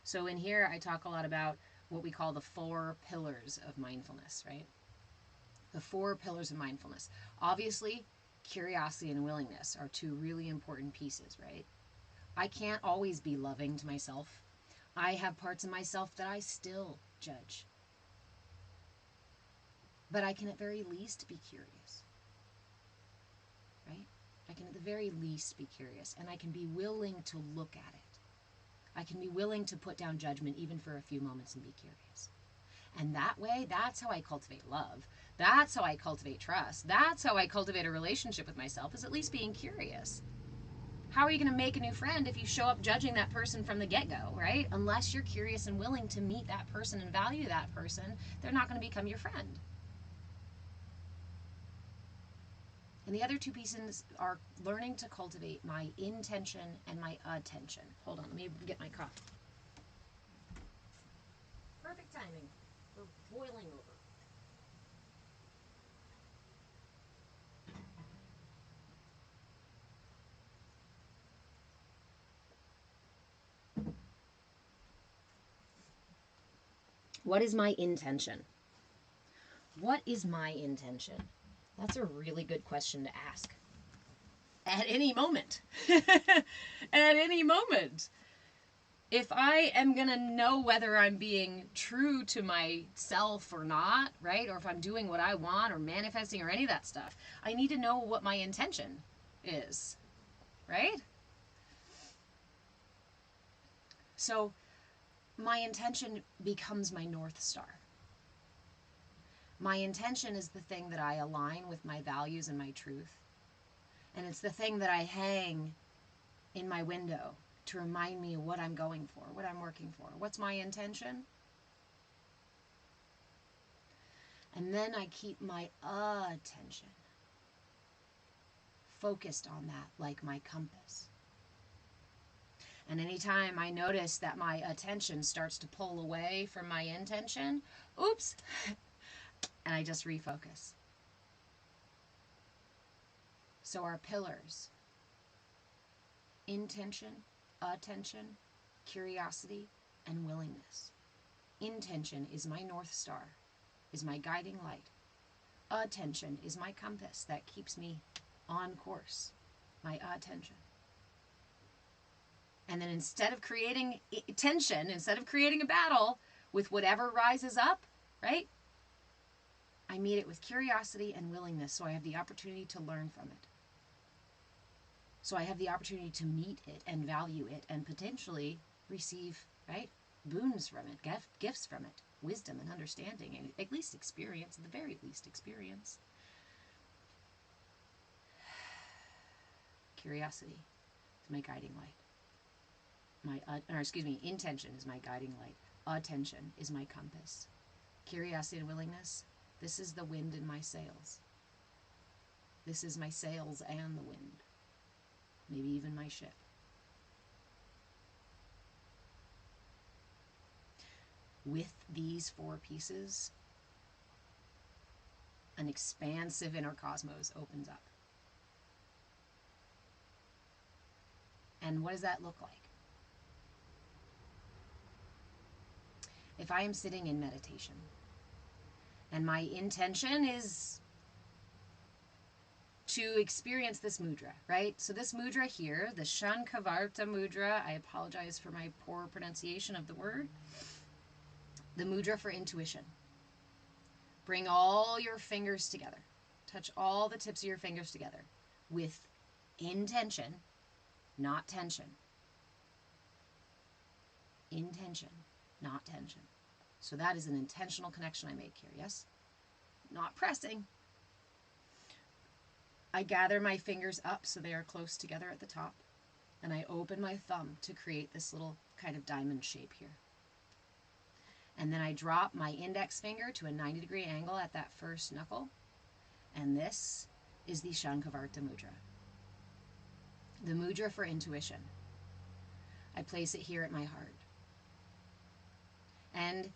So in here, I talk a lot about what we call the 4 pillars of mindfulness, right? The 4 pillars of mindfulness. Obviously, curiosity and willingness are 2 really important pieces, right? I can't always be loving to myself. I have parts of myself that I still judge. But I can at very least be curious, right? I can at the very least be curious, and I can be willing to look at it. I can be willing to put down judgment even for a few moments and be curious. And that way, that's how I cultivate love. That's how I cultivate trust. That's how I cultivate a relationship with myself, is at least being curious. How are you going to make a new friend if you show up judging that person from the get-go, right? Unless you're curious and willing to meet that person and value that person, they're not going to become your friend. And the other 2 pieces are learning to cultivate my intention and my attention. Hold on, let me get my cup. Perfect timing. We're boiling over. What is my intention? What is my intention? That's a really good question to ask. At any moment. At any moment. If I am going to know whether I'm being true to myself or not, right? Or if I'm doing what I want or manifesting or any of that stuff, I need to know what my intention is, right? So my intention becomes my North Star. My intention is the thing that I align with my values and my truth. And it's the thing that I hang in my window to remind me of what I'm going for, what I'm working for. What's my intention? And then I keep my attention focused on that like my compass. And anytime I notice that my attention starts to pull away from my intention, oops, and I just refocus. So our pillars: intention, attention, curiosity, and willingness. Intention is my North Star, is my guiding light. Attention is my compass that keeps me on course, my attention. And then instead of creating tension, instead of creating a battle with whatever rises up, right? I meet it with curiosity and willingness, so I have the opportunity to learn from it. So I have the opportunity to meet it and value it and potentially receive, right, boons from it, gifts from it, wisdom and understanding, and at least experience, at the very least experience. Curiosity is my guiding light. Intention is my guiding light. Attention is my compass. Curiosity and willingness, this is the wind in my sails. This is my sails and the wind. Maybe even my ship. With these 4 pieces, an expansive inner cosmos opens up. And what does that look like? If I am sitting in meditation and my intention is to experience this mudra, right? So this mudra here, the Shankhavarta Mudra, I apologize for my poor pronunciation of the word, the mudra for intuition. Bring all your fingers together. Touch all the tips of your fingers together with intention, not tension. Intention, not tension. So that is an intentional connection I make here, yes? Not pressing. I gather my fingers up so they are close together at the top, and I open my thumb to create this little kind of diamond shape here. And then I drop my index finger to a 90-degree angle at that first knuckle, and this is the Shankhavarta Mudra. The mudra for intuition. I place it here at my heart. And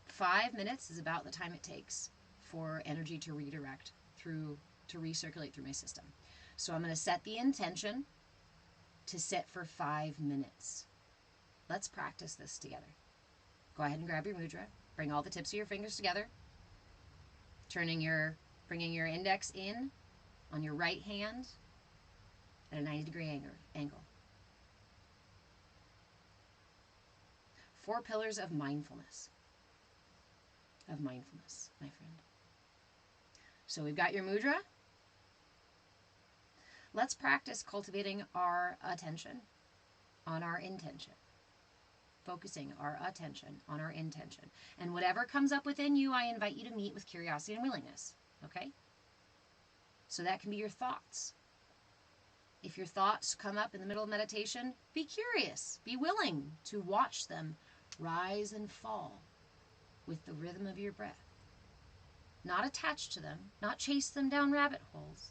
5 minutes is about the time it takes for energy to redirect through, to recirculate through my system. So I'm going to set the intention to sit for 5 minutes. Let's practice this together. Go ahead and grab your mudra. Bring all the tips of your fingers together, turning your Bringing your index in on your right hand at a 90-degree angle. 4 pillars of mindfulness. Of mindfulness, my friend. So we've got your mudra. Let's practice cultivating our attention on our intention. Focusing our attention on our intention. And whatever comes up within you, I invite you to meet with curiosity and willingness. Okay? So that can be your thoughts. If your thoughts come up in the middle of meditation, be curious. Be willing to watch them rise and fall with the rhythm of your breath. Not attached to them, not chase them down rabbit holes.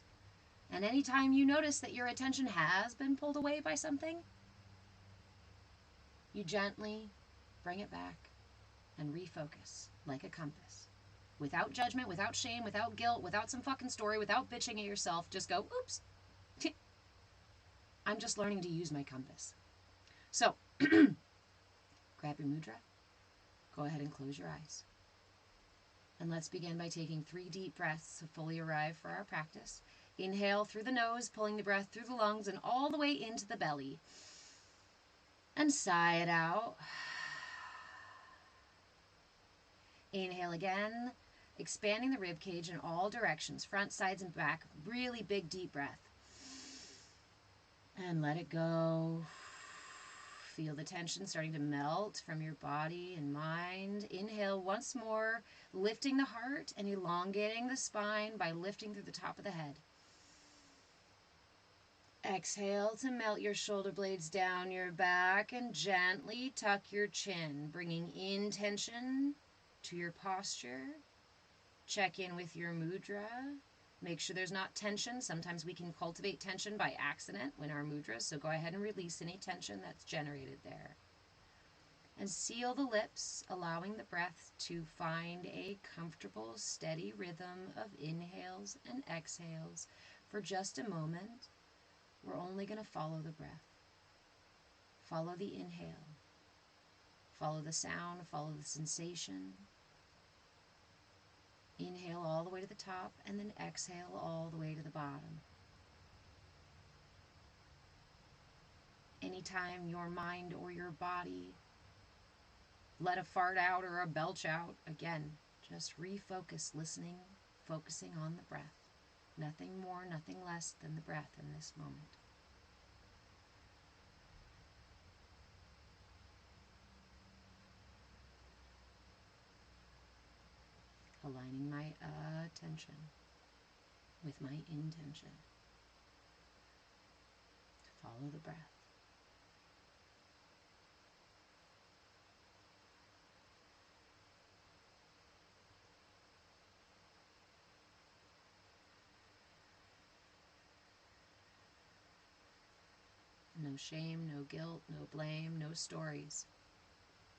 And anytime you notice that your attention has been pulled away by something, you gently bring it back and refocus like a compass. Without judgment, without shame, without guilt, without some fucking story, without bitching at yourself, just go, oops. I'm just learning to use my compass. So, grab your mudra. Go ahead and close your eyes. And let's begin by taking 3 deep breaths to fully arrive for our practice. Inhale through the nose, pulling the breath through the lungs and all the way into the belly. And sigh it out. Inhale again, expanding the rib cage in all directions, front, sides, and back. Really big, deep breath. And let it go. Feel the tension starting to melt from your body and mind. Inhale once more, lifting the heart and elongating the spine by lifting through the top of the head. Exhale to melt your shoulder blades down your back and gently tuck your chin, bringing in tension to your posture. Check in with your mudra. Make sure there's not tension. Sometimes we can cultivate tension by accident when our mudra, so go ahead and release any tension that's generated there. And seal the lips, allowing the breath to find a comfortable, steady rhythm of inhales and exhales for just a moment. We're only going to follow the breath. Follow the inhale. Follow the sound, follow the sensation. Inhale all the way to the top and then exhale all the way to the bottom. Anytime your mind or your body let a fart out or a belch out, again, just refocus, listening, focusing on the breath. Nothing more, nothing less than the breath in this moment. Aligning my attention with my intention. Follow the breath. No shame, no guilt, no blame, no stories.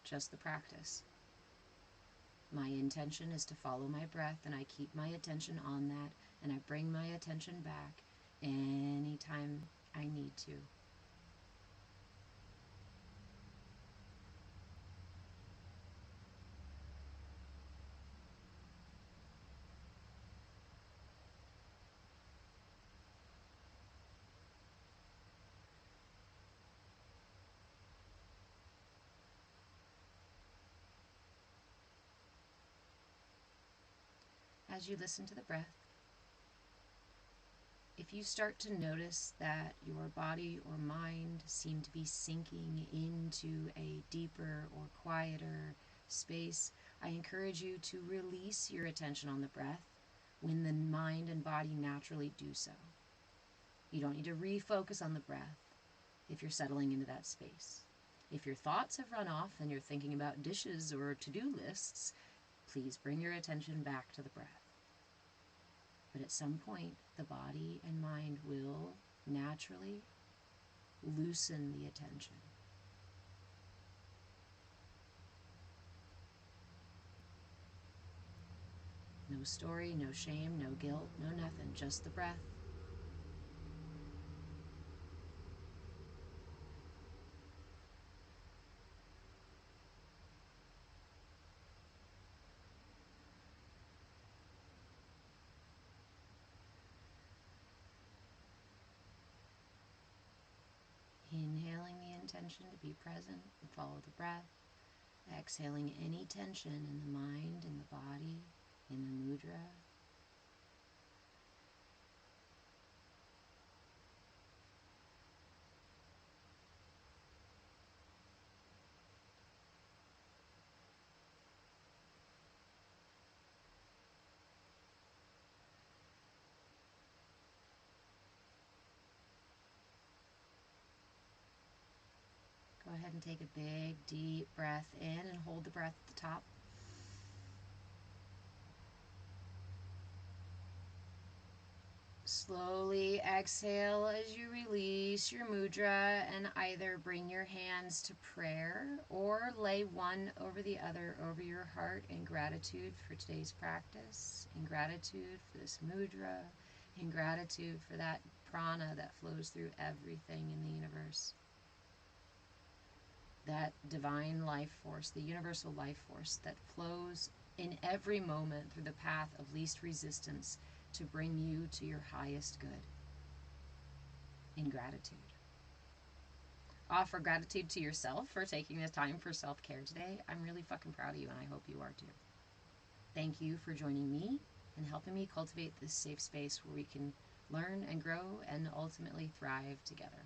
Just the practice. My intention is to follow my breath, and I keep my attention on that, and I bring my attention back anytime I need to. As you listen to the breath, if you start to notice that your body or mind seem to be sinking into a deeper or quieter space, I encourage you to release your attention on the breath when the mind and body naturally do so. You don't need to refocus on the breath if you're settling into that space. If your thoughts have run off and you're thinking about dishes or to-do lists, please bring your attention back to the breath. But at some point, the body and mind will naturally loosen the attention. No story, no shame, no guilt, no nothing, just the breath. intention to be present and follow the breath. Exhaling any tension in the mind, in the body, in the mudra. Go ahead and take a big, deep breath in and hold the breath at the top. Slowly exhale as you release your mudra and either bring your hands to prayer or lay one over the other over your heart in gratitude for today's practice, in gratitude for this mudra, in gratitude for that prana that flows through everything in the universe. That divine life force, the universal life force that flows in every moment through the path of least resistance to bring you to your highest good. In gratitude. Offer gratitude to yourself for taking the time for self-care today. I'm really fucking proud of you, and I hope you are too. Thank you for joining me and helping me cultivate this safe space where we can learn and grow and ultimately thrive together.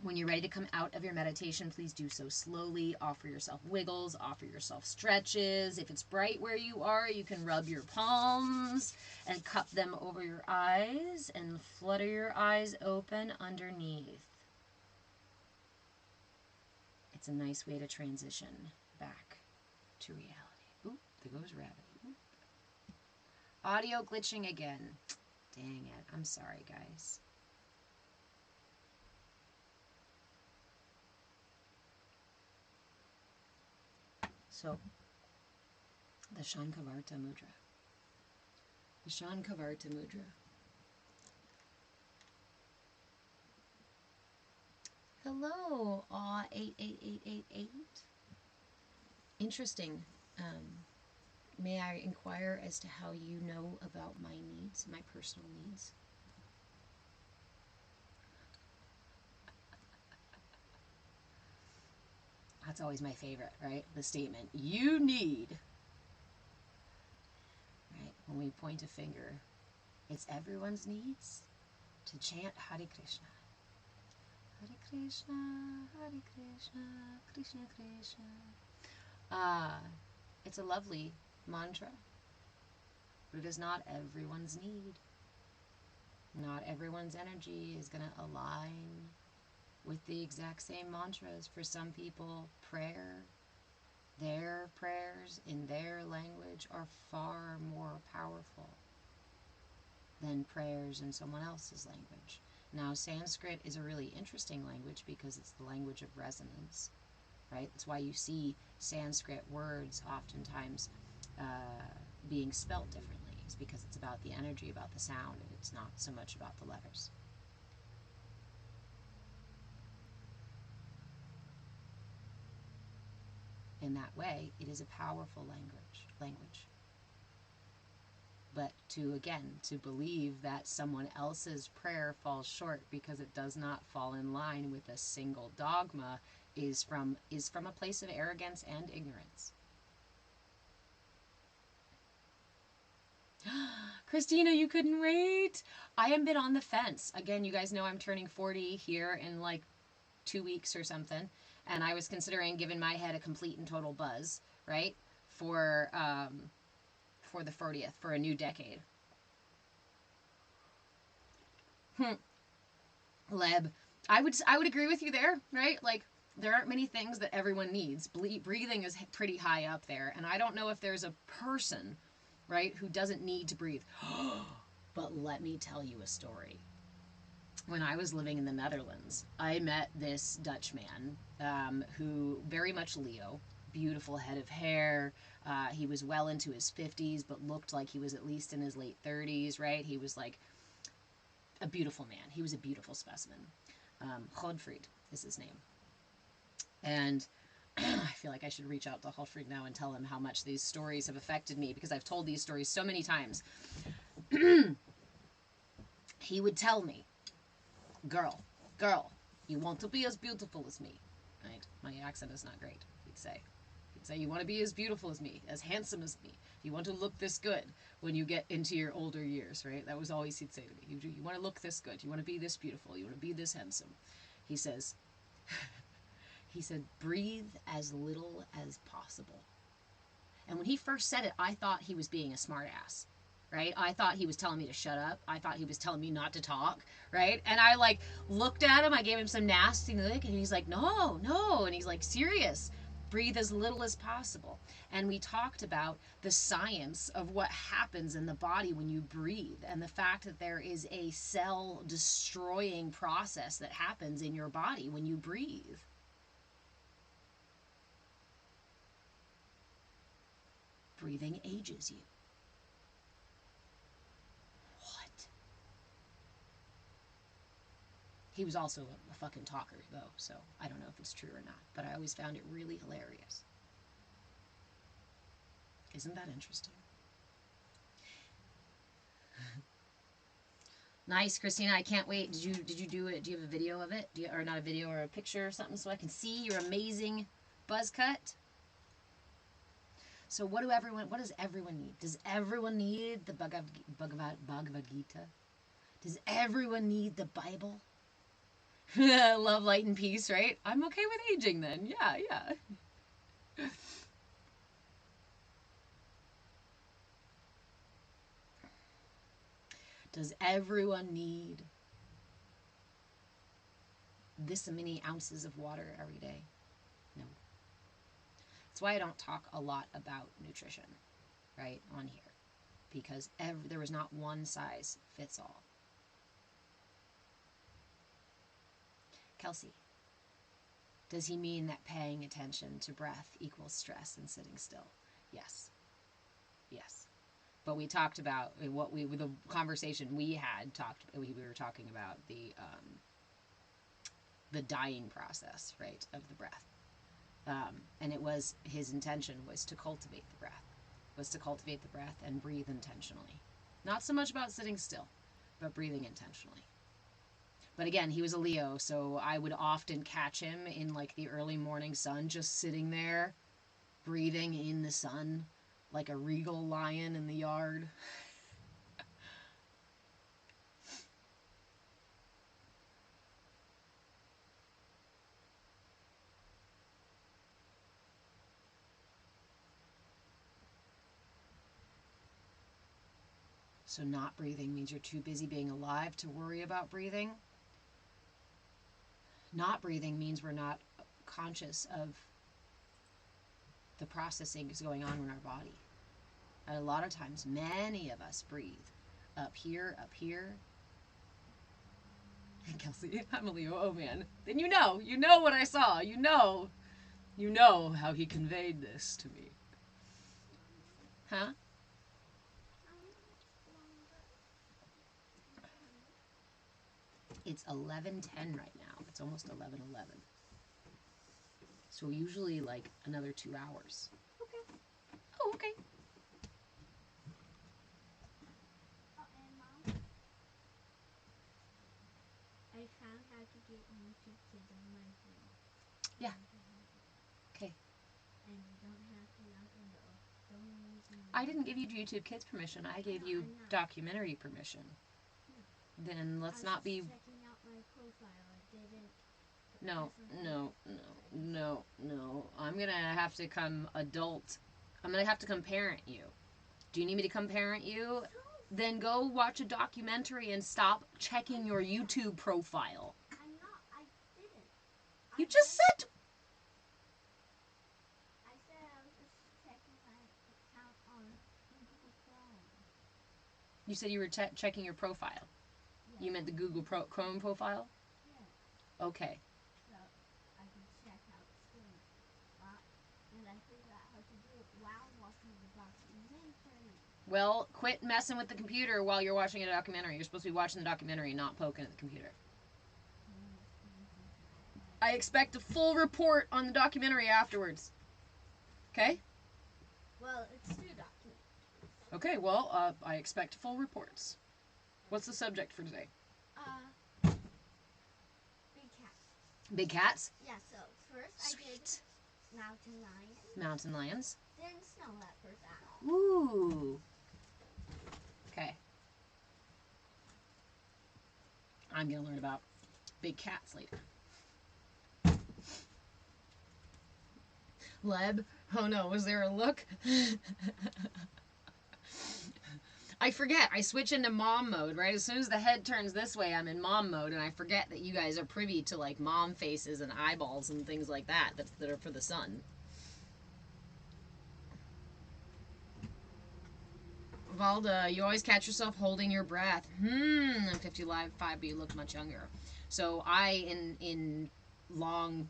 When you're ready to come out of your meditation, please do so slowly. Offer yourself wiggles, offer yourself stretches. If it's bright where you are, you can rub your palms and cup them over your eyes and flutter your eyes open underneath. It's a nice way to transition back to reality. Oop, there goes rabbit. Oop. Audio glitching again. Dang it. I'm sorry, guys. So, the Shankhavarta Mudra. The Shankhavarta Mudra. Hello, aw 88888. Interesting. May I inquire as to how you know about my needs, my personal needs? That's always my favorite, right? The statement, you need. Right? When we point a finger, it's everyone's needs to chant Hare Krishna. Hare Krishna, Hare Krishna, Krishna Krishna. It's a lovely mantra, but it is not everyone's need. Not everyone's energy is going to align with the exact same mantras. For some people, prayer, their prayers in their language are far more powerful than prayers in someone else's language. Now, Sanskrit is a really interesting language because it's the language of resonance, right? That's why you see Sanskrit words oftentimes being spelt differently. It's because it's about the energy, about the sound, and it's not so much about the letters. In that way, it is a powerful language. But to believe that someone else's prayer falls short because it does not fall in line with a single dogma is from a place of arrogance and ignorance. Christina, you couldn't wait. I have been on the fence. Again, you guys know I'm turning 40 here in like 2 weeks or something. And I was considering giving my head a complete and total buzz, right? For the 40th, for a new decade. Leb, I would agree with you there, right? Like, there aren't many things that everyone needs. Breathing is pretty high up there, and I don't know if there's a person, right, who doesn't need to breathe. But let me tell you a story. When I was living in the Netherlands, I met this Dutch man who, very much Leo, beautiful head of hair. He was well into his 50s, but looked like he was at least in his late 30s, right? He was like a beautiful man. He was a beautiful specimen. Godfried is his name. And I feel like I should reach out to Godfried now and tell him how much these stories have affected me, because I've told these stories so many times. He would tell me, girl, You want to be as beautiful as me. Right? My accent is not great, he'd say. He'd say, you want to be as beautiful as me, as handsome as me. You want to look this good when you get into your older years, right? That was always he'd say to me. You want to look this good. You want to be this beautiful. You want to be this handsome. He says, he said, breathe as little as possible. And when he first said it, I thought he was being a smart ass. Right? I thought he was telling me to shut up. I thought he was telling me not to talk, right? And I like looked at him, I gave him some nasty look, and he's like, no, no. And he's like, serious. Breathe as little as possible. And we talked about the science of what happens in the body when you breathe, and the fact that there is a cell destroying process that happens in your body when you breathe. Breathing ages you. He was also a fucking talker, though, so I don't know if it's true or not. But I always found it really hilarious. Isn't that interesting? Nice, Christina. I can't wait. Did you do it? Do you have a video of it? Or not a video, or a picture or something, so I can see your amazing buzz cut? So what does everyone need? Does everyone need the Bhagavad Gita? Does everyone need the Bible? Love, light, and peace, right? I'm okay with aging then. Yeah, yeah. Does everyone need this many ounces of water every day? No. That's why I don't talk a lot about nutrition, right, on here. Because there was not one size fits all. Kelsey, does he mean that paying attention to breath equals stress and sitting still? Yes. Yes. But we talked about the conversation we had we were talking about the dying process, right, of the breath. And it was, his intention was to cultivate the breath, and breathe intentionally. Not so much about sitting still, but breathing intentionally. But again, he was a Leo, so I would often catch him in like the early morning sun, just sitting there, breathing in the sun, like a regal lion in the yard. So not breathing means you're too busy being alive to worry about breathing. Not breathing means we're not conscious of the processing that's going on in our body. And a lot of times, many of us breathe up here. And Kelsey, I'm a Leo. Oh man. Then you know what I saw. You know how he conveyed this to me. Huh? It's 11:10 right now. It's almost 11:11. So usually like another 2 hours. Okay. Oh, okay. And Mom, I found how to get YouTube Kids on my phone. Yeah. Okay. And you don't have to log into I didn't give you YouTube Kids permission. I gave you documentary permission. No. Then let's not be... checking out my profile. I didn't... No. I'm going to have to come adult. I'm going to have to come parent you. Do you need me to come parent you? No. Then go watch a documentary and stop checking your YouTube profile. I'm not. I didn't. You just said... I said I was just checking my account on Google Chrome. You said you were checking your profile. Yeah. You meant the Google Chrome profile? Yeah. Okay. So I can check out schools. And I figured out how to do it while watching the documentary. Well, quit messing with the computer while you're watching a documentary. You're supposed to be watching the documentary, not poking at the computer. I expect a full report on the documentary afterwards. Okay? Well, it's 2 documentaries. Okay, well, I expect full reports. What's the subject for today? Recap. Big cats? Yeah, so first I did Sweet. mountain lions, Mountain lions. then snow leopards. Ooh. Okay. I'm going to learn about big cats later. Leb? Oh no, was there a look? I forget. I switch into mom mode, right? As soon as the head turns this way, I'm in mom mode, and I forget that you guys are privy to like mom faces and eyeballs and things like that that are for the sun. Valda, you always catch yourself holding your breath. I'm 55, but you look much younger. So I, in long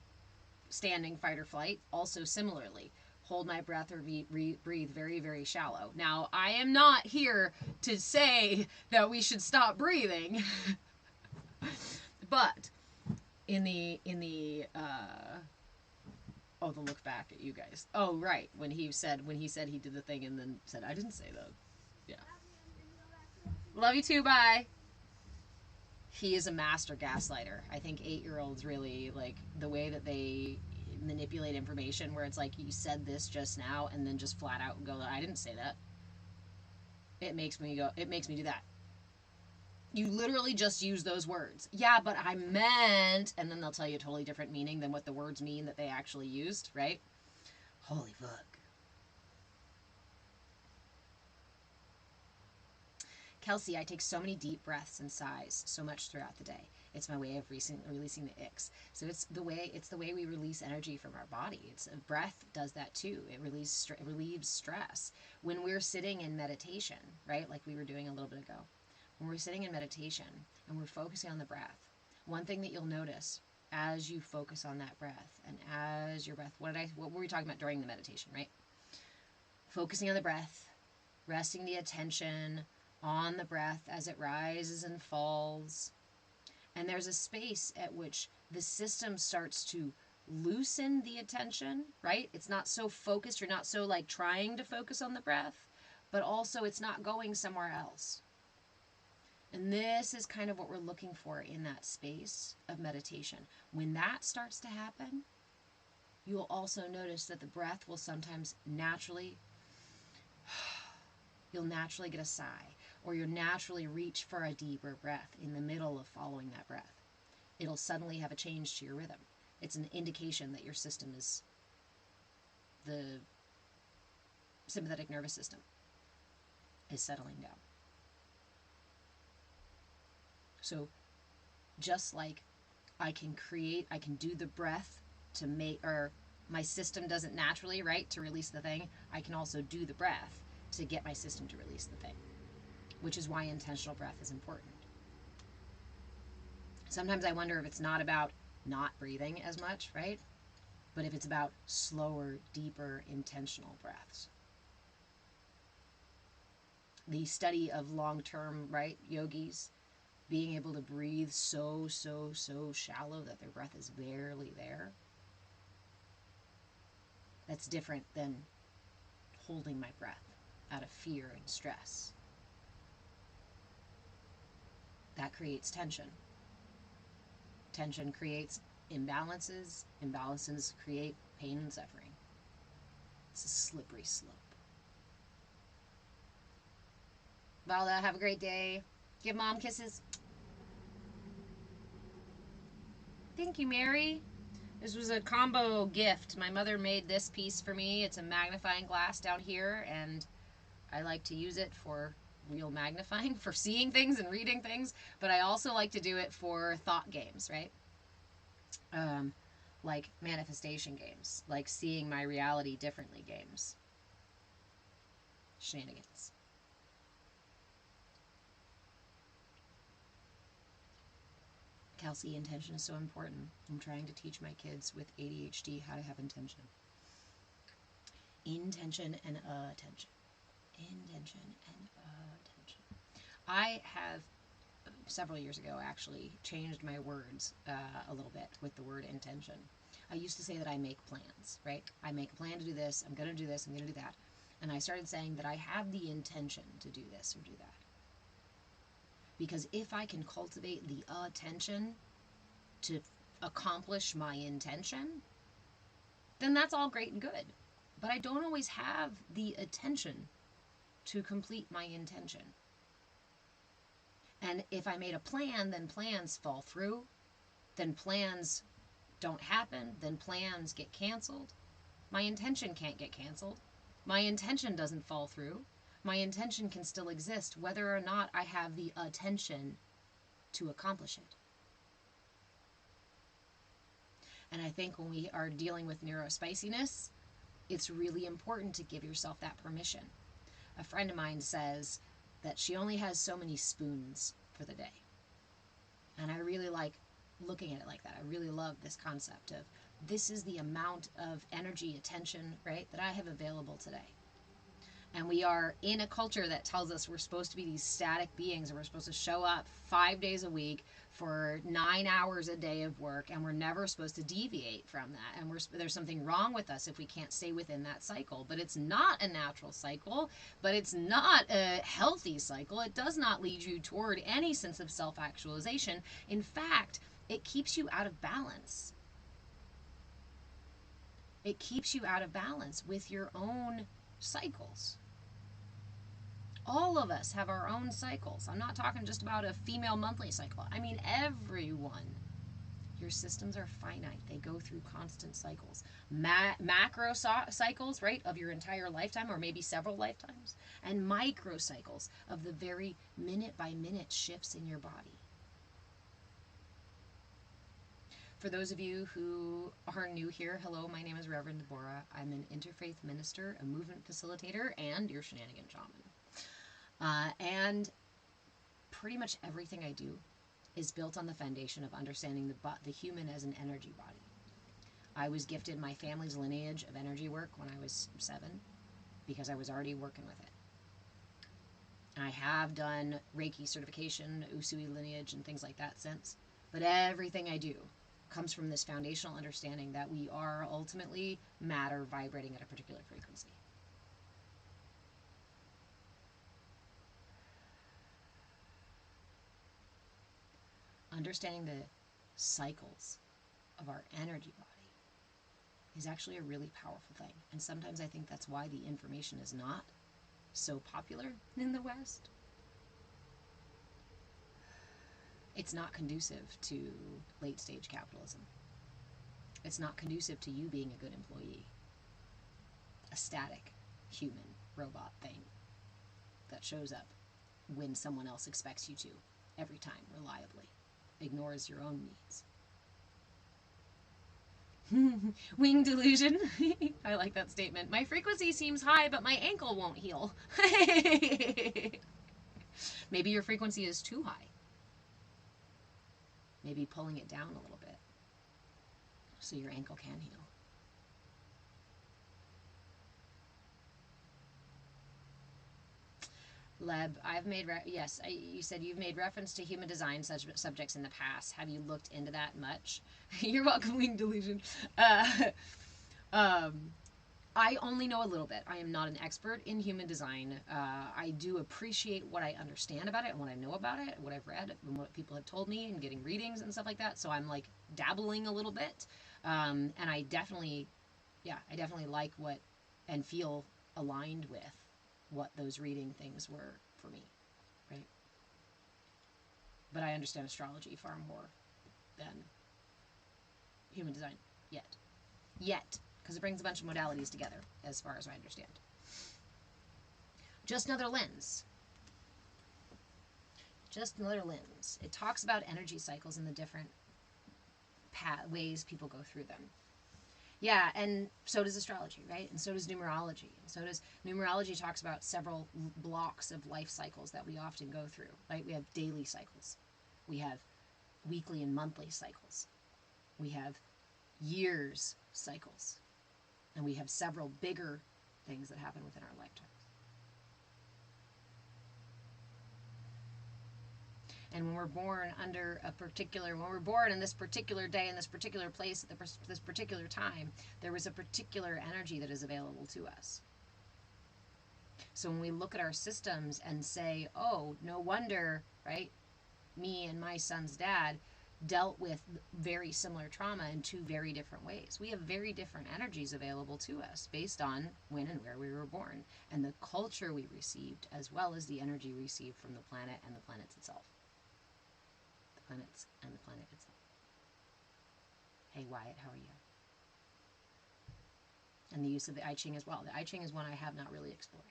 standing fight or flight, also similarly hold my breath or breathe very, very shallow. Now, I am not here to say that we should stop breathing, but in the oh, the look back at you guys. Oh, right, when he said he did the thing and then said I didn't say that. Yeah. Love you too. Bye. He is a master gaslighter. I think 8-year-olds really like the way that they manipulate information where it's like you said this just now and then just flat out go I didn't say that. It makes me do that. You literally just use those words. Yeah, but I meant, and then they'll tell you a totally different meaning than what the words mean that they actually used, right? Holy fuck. Kelsey, I take so many deep breaths and sighs so much throughout the day. It's my way of releasing the icks. So it's the way we release energy from our body. It's breath does that too. It relieves stress. When we're sitting in meditation, right? Like we were doing a little bit ago. When we're sitting in meditation and we're focusing on the breath, one thing that you'll notice as you focus on that breath and as your breath, what were we talking about during the meditation, right? Focusing on the breath, resting the attention on the breath as it rises and falls. And there's a space at which the system starts to loosen the attention, right? It's not so focused. You're not so like trying to focus on the breath, but also it's not going somewhere else. And this is kind of what we're looking for in that space of meditation. When that starts to happen, you'll also notice that the breath will sometimes naturally, you'll naturally get a sigh, or you'll naturally reach for a deeper breath in the middle of following that breath. It'll suddenly have a change to your rhythm. It's an indication that your system is, the sympathetic nervous system is settling down. So just like I can do the breath to make, or my system doesn't naturally, right, to release the thing, I can also do the breath to get my system to release the thing, which is why intentional breath is important. Sometimes I wonder if it's not about not breathing as much, right, but if it's about slower, deeper, intentional breaths. The study of long-term, right, yogis being able to breathe so shallow that their breath is barely there. That's different than holding my breath out of fear and stress. That creates tension. Tension creates imbalances. Imbalances create pain and suffering. It's a slippery slope. Valda, have a great day. Give mom kisses. Thank you, Mary. This was a combo gift. My mother made this piece for me. It's a magnifying glass down here, and I like to use it for real magnifying, for seeing things and reading things, but I also like to do it for thought games, right? Like manifestation games, like seeing my reality differently games. Shenanigans. Kelsey, intention is so important. I'm trying to teach my kids with ADHD how to have intention. Intention and attention. Intention and attention. I have, several years ago actually, changed my words a little bit with the word intention. I used to say that I make plans, right? I make a plan to do this, I'm going to do this, I'm going to do that. And I started saying that I have the intention to do this or do that. Because if I can cultivate the attention to accomplish my intention, then that's all great and good. But I don't always have the attention to complete my intention. And if I made a plan, then plans fall through, then plans don't happen, then plans get canceled. My intention can't get canceled. My intention doesn't fall through. My intention can still exist whether or not I have the attention to accomplish it. And I think when we are dealing with neurospiciness, it's really important to give yourself that permission. A friend of mine says that she only has so many spoons for the day. And I really like looking at it like that. I really love this concept of this is the amount of energy, attention, right, that I have available today. And we are in a culture that tells us we're supposed to be these static beings and we're supposed to show up 5 days a week for 9 hours a day of work, and we're never supposed to deviate from that. And there's something wrong with us if we can't stay within that cycle. But it's not a natural cycle, but it's not a healthy cycle. It does not lead you toward any sense of self-actualization. In fact, it keeps you out of balance. It keeps you out of balance with your own cycles. All of us have our own cycles. I'm not talking just about a female monthly cycle. I mean, everyone. Your systems are finite. They go through constant cycles. Macro cycles, right, of your entire lifetime or maybe several lifetimes. And micro cycles of the very minute by minute shifts in your body. For those of you who are new here, hello, my name is Reverend Deborah. I'm an interfaith minister, a movement facilitator, and your shenanigan shaman. And pretty much everything I do is built on the foundation of understanding the human as an energy body. I was gifted my family's lineage of energy work when I was 7 because I was already working with it. I have done Reiki certification, Usui lineage, and things like that since. But everything I do comes from this foundational understanding that we are ultimately matter vibrating at a particular frequency. Understanding the cycles of our energy body is actually a really powerful thing. And sometimes I think that's why the information is not so popular in the West. It's not conducive to late stage capitalism. It's not conducive to you being a good employee. A static human robot thing that shows up when someone else expects you to every time reliably, ignores your own needs. Wing delusion. I like that statement. My frequency seems high, but my ankle won't heal. Maybe your frequency is too high. Maybe pulling it down a little bit so your ankle can heal. Leb, I've made you said you've made reference to human design subjects in the past. Have you looked into that much? You're welcome, Wing Delusion. I only know a little bit. I am not an expert in human design. I do appreciate what I understand about it and what I know about it, what I've read and what people have told me and getting readings and stuff like that. So I'm like dabbling a little bit. And I definitely like what and feel aligned with what those reading things were for me, right? But I understand astrology far more than human design yet, because it brings a bunch of modalities together, as far as I understand. Just another lens. Just another lens. It talks about energy cycles and the different ways people go through them. Yeah, and so does astrology, right? And so does numerology. And so does numerology talks about several blocks of life cycles that we often go through, right? We have daily cycles. We have weekly and monthly cycles. We have years cycles. And we have several bigger things that happen within our lifetime. And when we're born when we're born in this particular day, in this particular place, at this particular time, there was a particular energy that is available to us. So when we look at our systems and say, oh, no wonder, right, me and my son's dad dealt with very similar trauma in two very different ways. We have very different energies available to us based on when and where we were born and the culture we received, as well as the energy received from the planet and the planets itself. The planets and the planet itself. Hey Wyatt, how are you? And the use of the I Ching as well. The I Ching is one I have not really explored.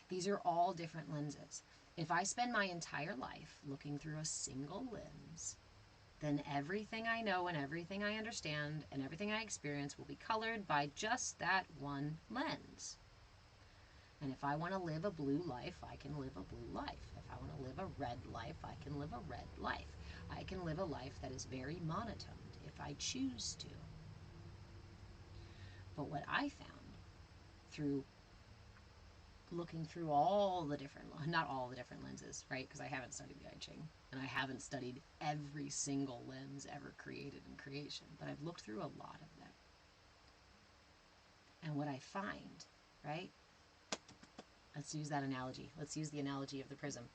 These are all different lenses. If I spend my entire life looking through a single lens, then everything I know and everything I understand and everything I experience will be colored by just that one lens. And if I want to live a blue life, I can live a blue life. If I want to live a red life, I can live a red life. I can live a life that is very monotoned if I choose to. But what I found through looking through all the different, not all the different lenses, right? Because I haven't studied the I Ching, and I haven't studied every single lens ever created in creation, but I've looked through a lot of them. And what I find, right? Let's use that analogy. Let's use the analogy of the prism.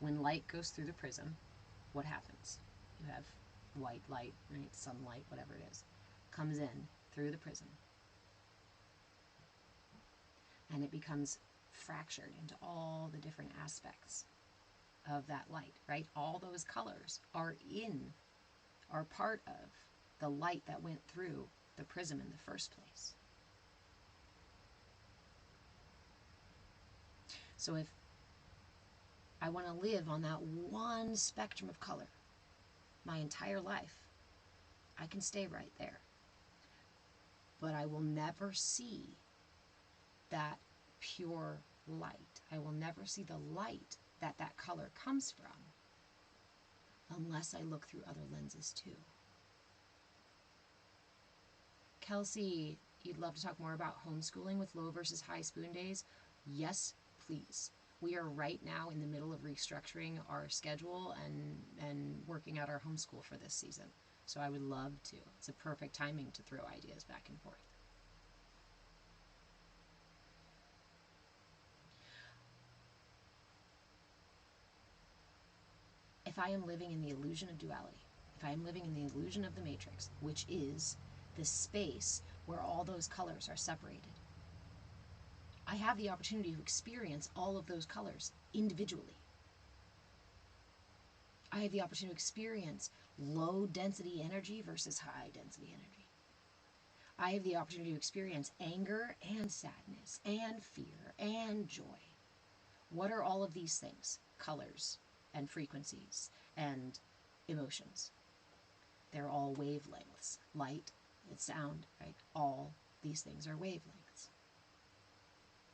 When light goes through the prism, what happens? You have white light, right? Sunlight, whatever it is, comes in through the prism. And it becomes fractured into all the different aspects of that light, right? All those colors are part of the light that went through the prism in the first place. So if I want to live on that one spectrum of color my entire life, I can stay right there. But I will never see that pure light. I will never see the light that that color comes from unless I look through other lenses too. Kelsey, you'd love to talk more about homeschooling with low versus high spoon days? Yes, please. We are right now in the middle of restructuring our schedule and working out our homeschool for this season. So I would love to. It's a perfect timing to throw ideas back and forth. If I am living in the illusion of duality, if I am living in the illusion of the matrix, which is the space where all those colors are separated, I have the opportunity to experience all of those colors individually. I have the opportunity to experience low density energy versus high density energy. I have the opportunity to experience anger and sadness and fear and joy. What are all of these things? Colors and frequencies and emotions. They're all wavelengths. Light and sound, right? All these things are wavelengths.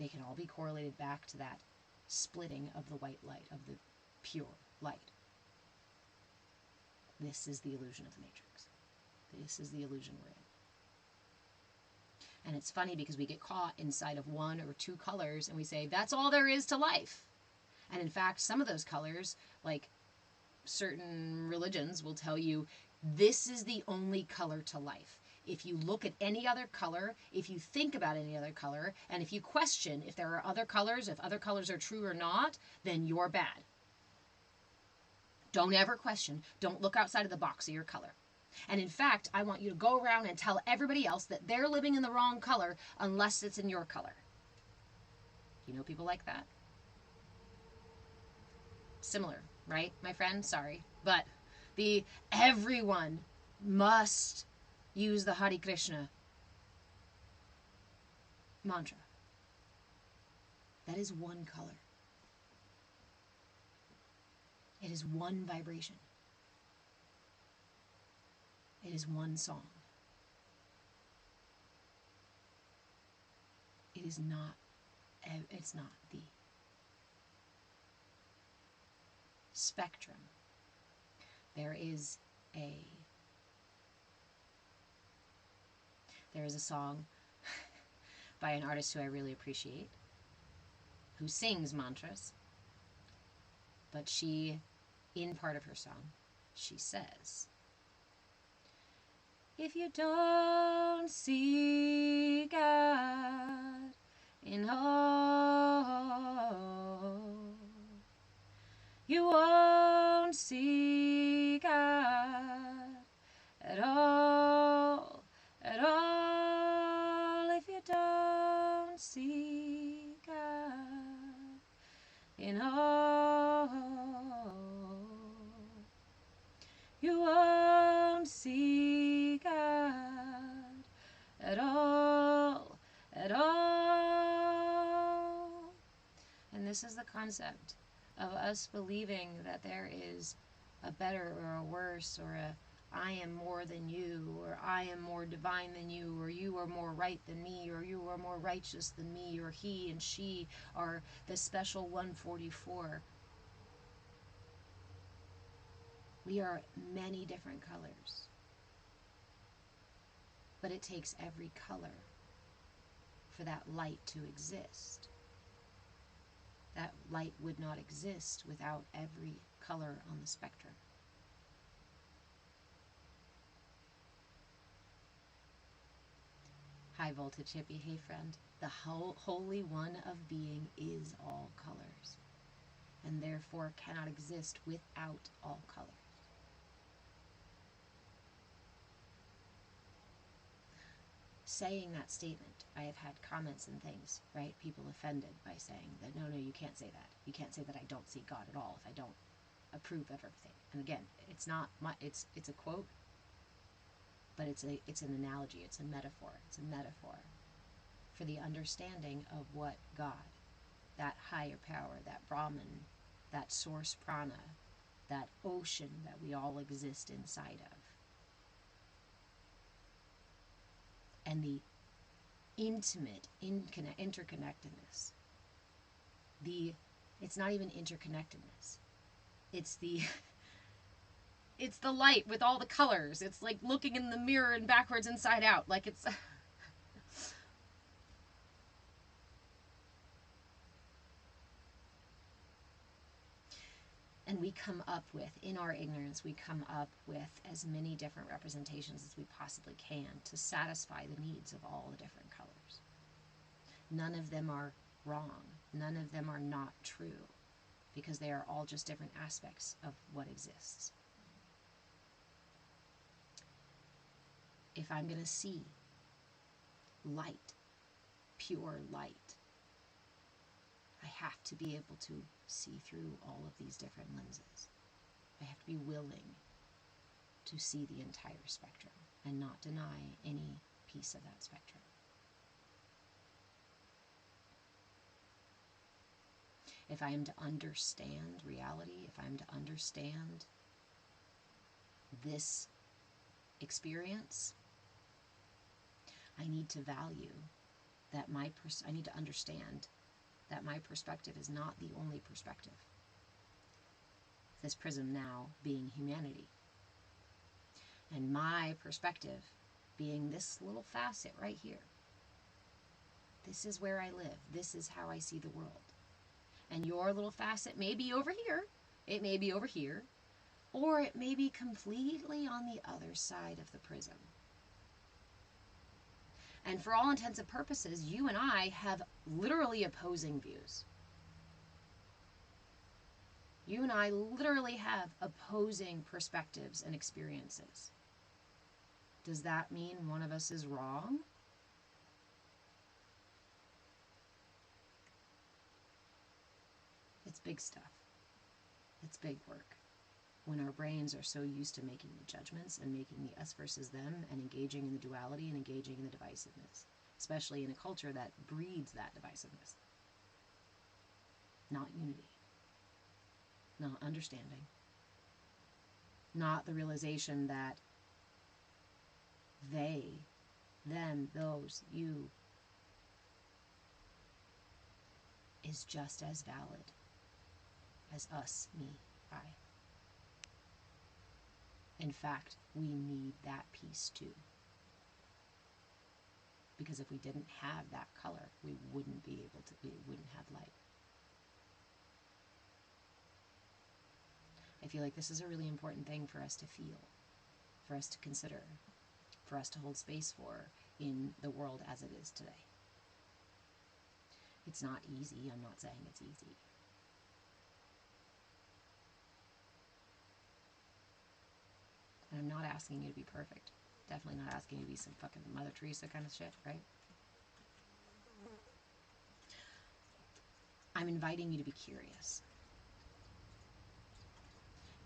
They can all be correlated back to that splitting of the white light, of the pure light. This is the illusion of the matrix. This is the illusion we're in. And it's funny because we get caught inside of one or two colors and we say, that's all there is to life. And in fact, some of those colors, like certain religions will tell you, this is the only color to life. If you look at any other color, if you think about any other color, and if you question if there are other colors, if other colors are true or not, then you're bad. Don't ever question. Don't look outside of the box of your color. And in fact, I want you to go around and tell everybody else that they're living in the wrong color unless it's in your color. You know people like that? Similar, right, my friend? Sorry. But everyone must use the Hare Krishna mantra. That is one color. It is one vibration. It is one song. It's not the spectrum. There is a song by an artist who I really appreciate, who sings mantras, but she, in part of her song, she says, if you don't see God in all You won't see God at all, if you don't see God in all. You won't see God at all. And this is the concept of us believing that there is a better or a worse or a I am more than you, or I am more divine than you, or you are more right than me, or you are more righteous than me, or he and she are the special 144. We are many different colors, but it takes every color for that light to exist. That light would not exist without every color on the spectrum. High voltage hippie, hey friend, the Holy One of Being is all colors, and therefore cannot exist without all colors. Saying that statement, I have had comments and things, right? People offended by saying that, no, you can't say that. You can't say that I don't see God at all if I don't approve of everything. And again, it's not my, it's a quote, but it's an analogy, it's a metaphor for the understanding of what God, that higher power, that Brahman, that source prana, that ocean that we all exist inside of, and the intimate interconnectedness. It's not even interconnectedness. It's the it's the light with all the colors. It's like looking in the mirror and backwards inside out. Like it's and we come up with, in our ignorance, we come up with as many different representations as we possibly can to satisfy the needs of all the different colors. None of them are wrong. None of them are not true, because they are all just different aspects of what exists. If I'm going to see light, pure light, I have to be able to see through all of these different lenses. I have to be willing to see the entire spectrum and not deny any piece of that spectrum. If I am to understand reality, if I'm to understand this experience, I need to value that I need to understand that my perspective is not the only perspective. This prism now being humanity, and my perspective being this little facet right here. This is where I live. This is how I see the world. And your little facet may be over here, it may be over here, or it may be completely on the other side of the prism. And for all intents and purposes, you and I have literally opposing views. You and I literally have opposing perspectives and experiences. Does that mean one of us is wrong? It's big stuff. It's big work. When our brains are so used to making the judgments and making the us versus them and engaging in the duality and engaging in the divisiveness, especially in a culture that breeds that divisiveness. Not unity. Not understanding. Not the realization that they, them, those, you is just as valid as us, me, I. In fact, we need that piece too. Because if we didn't have that color, we wouldn't have light. I feel like this is a really important thing for us to feel, for us to consider, for us to hold space for in the world as it is today. It's not easy. I'm not saying it's easy. asking you to be perfect. Definitely not asking you to be some fucking Mother Teresa kind of shit, right? I'm inviting you to be curious.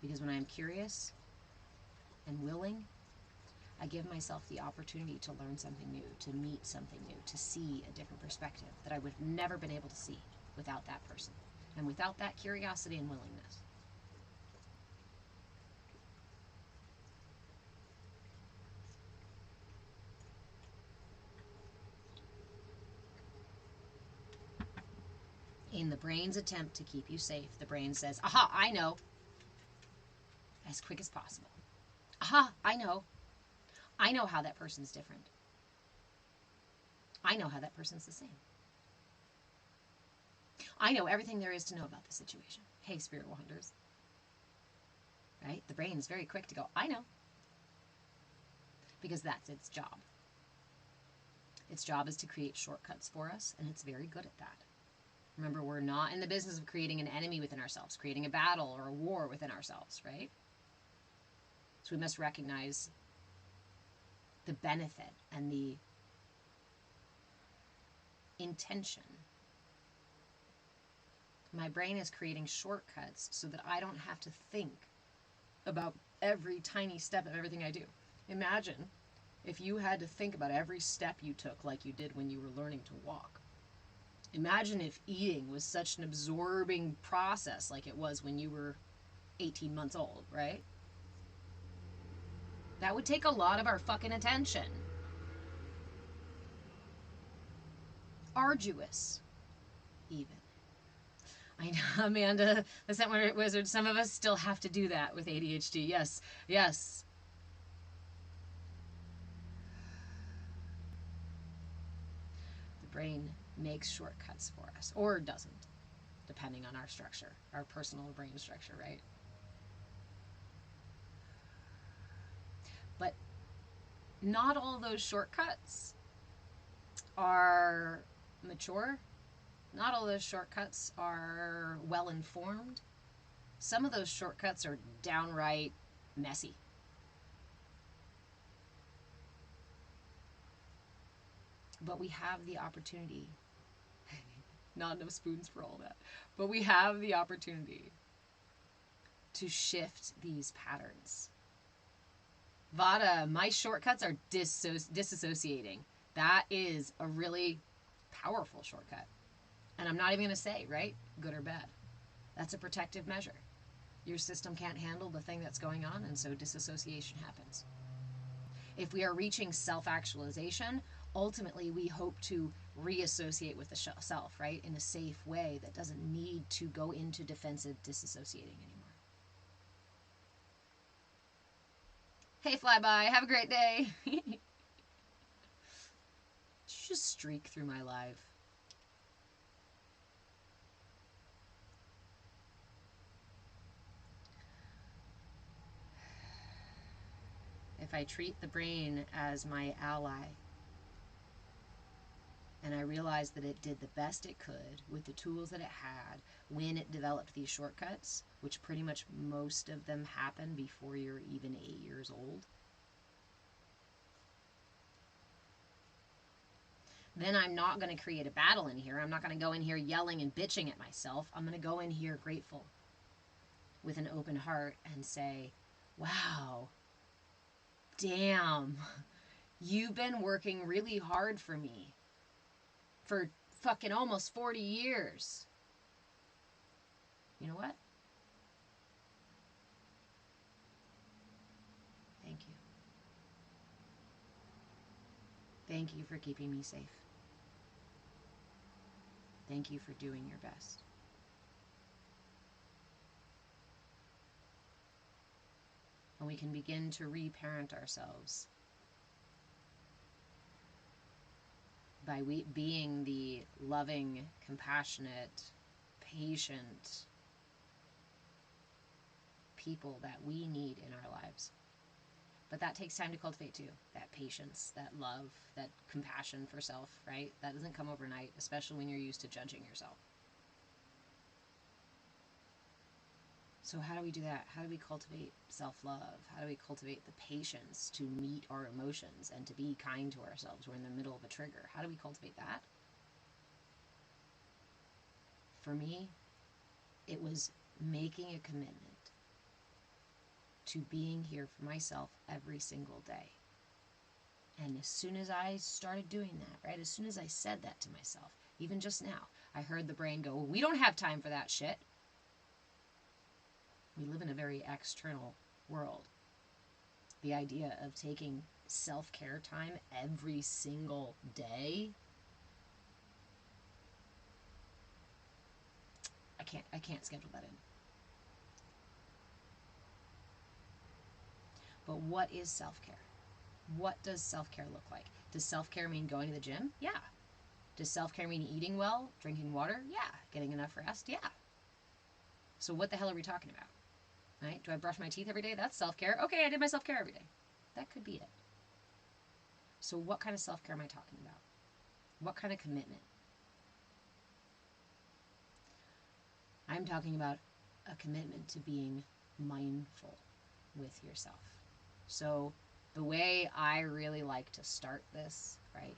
Because when I'm curious and willing, I give myself the opportunity to learn something new, to meet something new, to see a different perspective that I would have never been able to see without that person and without that curiosity and willingness. In the brain's attempt to keep you safe, the brain says, aha, I know, as quick as possible. Aha, I know. I know how that person's different. I know how that person's the same. I know everything there is to know about the situation. Hey, spirit wanders. Right? The brain is very quick to go, I know. Because that's its job. Its job is to create shortcuts for us, and it's very good at that. Remember, we're not in the business of creating an enemy within ourselves, creating a battle or a war within ourselves, right? So we must recognize the benefit and the intention. My brain is creating shortcuts so that I don't have to think about every tiny step of everything I do. Imagine if you had to think about every step you took like you did when you were learning to walk. Imagine if eating was such an absorbing process like it was when you were 18 months old, right? That would take a lot of our fucking attention. Arduous, even. I know, Amanda, the Scent Wizard, some of us still have to do that with ADHD. Yes, yes. The brain makes shortcuts for us, or doesn't, depending on our structure, our personal brain structure, right? But not all those shortcuts are mature. Not all those shortcuts are well informed. Some of those shortcuts are downright messy. But we have the opportunity, not enough spoons for all that, but we have the opportunity to shift these patterns. Vada, my shortcuts are disassociating. That is a really powerful shortcut. And I'm not even going to say, right, good or bad. That's a protective measure. Your system can't handle the thing that's going on, and so disassociation happens. If we are reaching self-actualization, ultimately we hope to reassociate with the self, right, in a safe way that doesn't need to go into defensive disassociating anymore. Hey, flyby, have a great day. Did you just streak through my live? If I treat the brain as my ally, and I realized that it did the best it could with the tools that it had when it developed these shortcuts, which pretty much most of them happen before you're even 8 years old, then I'm not going to create a battle in here. I'm not going to go in here yelling and bitching at myself. I'm going to go in here grateful with an open heart and say, wow, damn, you've been working really hard for me for fucking almost 40 years. You know what? Thank you. Thank you for keeping me safe. Thank you for doing your best. And we can begin to reparent ourselves by being the loving, compassionate, patient people that we need in our lives. But that takes time to cultivate too. That patience, that love, that compassion for self, right? That doesn't come overnight, especially when you're used to judging yourself. So how do we do that? How do we cultivate self-love? How do we cultivate the patience to meet our emotions and to be kind to ourselves? We're in the middle of a trigger. How do we cultivate that? For me, it was making a commitment to being here for myself every single day. And as soon as I started doing that, right, as soon as I said that to myself, even just now, I heard the brain go, well, we don't have time for that shit. We live in a very external world. The idea of taking self-care time every single day, I can't schedule that in. But what is self-care? What does self-care look like? Does self-care mean going to the gym? Yeah. Does self-care mean eating well, drinking water? Yeah. Getting enough rest? Yeah. So what the hell are we talking about? Right? Do I brush my teeth every day? That's self-care. Okay, I did my self-care every day. That could be it. So what kind of self-care am I talking about? What kind of commitment? I'm talking about a commitment to being mindful with yourself. So the way I really like to start this, right,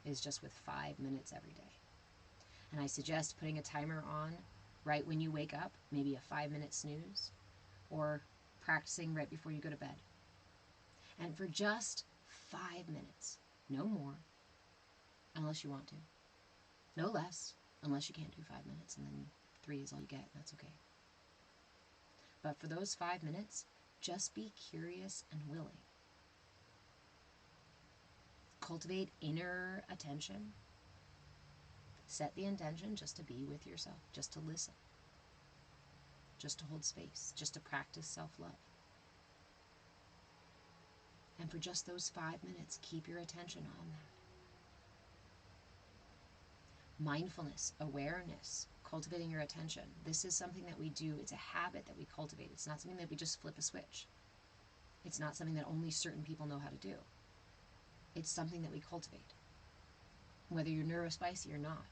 is just with 5 minutes every day. And I suggest putting a timer on right when you wake up, maybe a 5-minute snooze, or practicing right before you go to bed. And for just 5 minutes, no more, unless you want to. No less, unless you can't do 5 minutes, and then 3 is all you get, and that's okay. But for those 5 minutes, just be curious and willing. Cultivate inner attention. Set the intention just to be with yourself, just to listen, just to hold space, just to practice self-love. And for just those 5 minutes, keep your attention on that. Mindfulness, awareness, cultivating your attention. This is something that we do. It's a habit that we cultivate. It's not something that we just flip a switch. It's not something that only certain people know how to do. It's something that we cultivate. Whether you're neurospicy or not,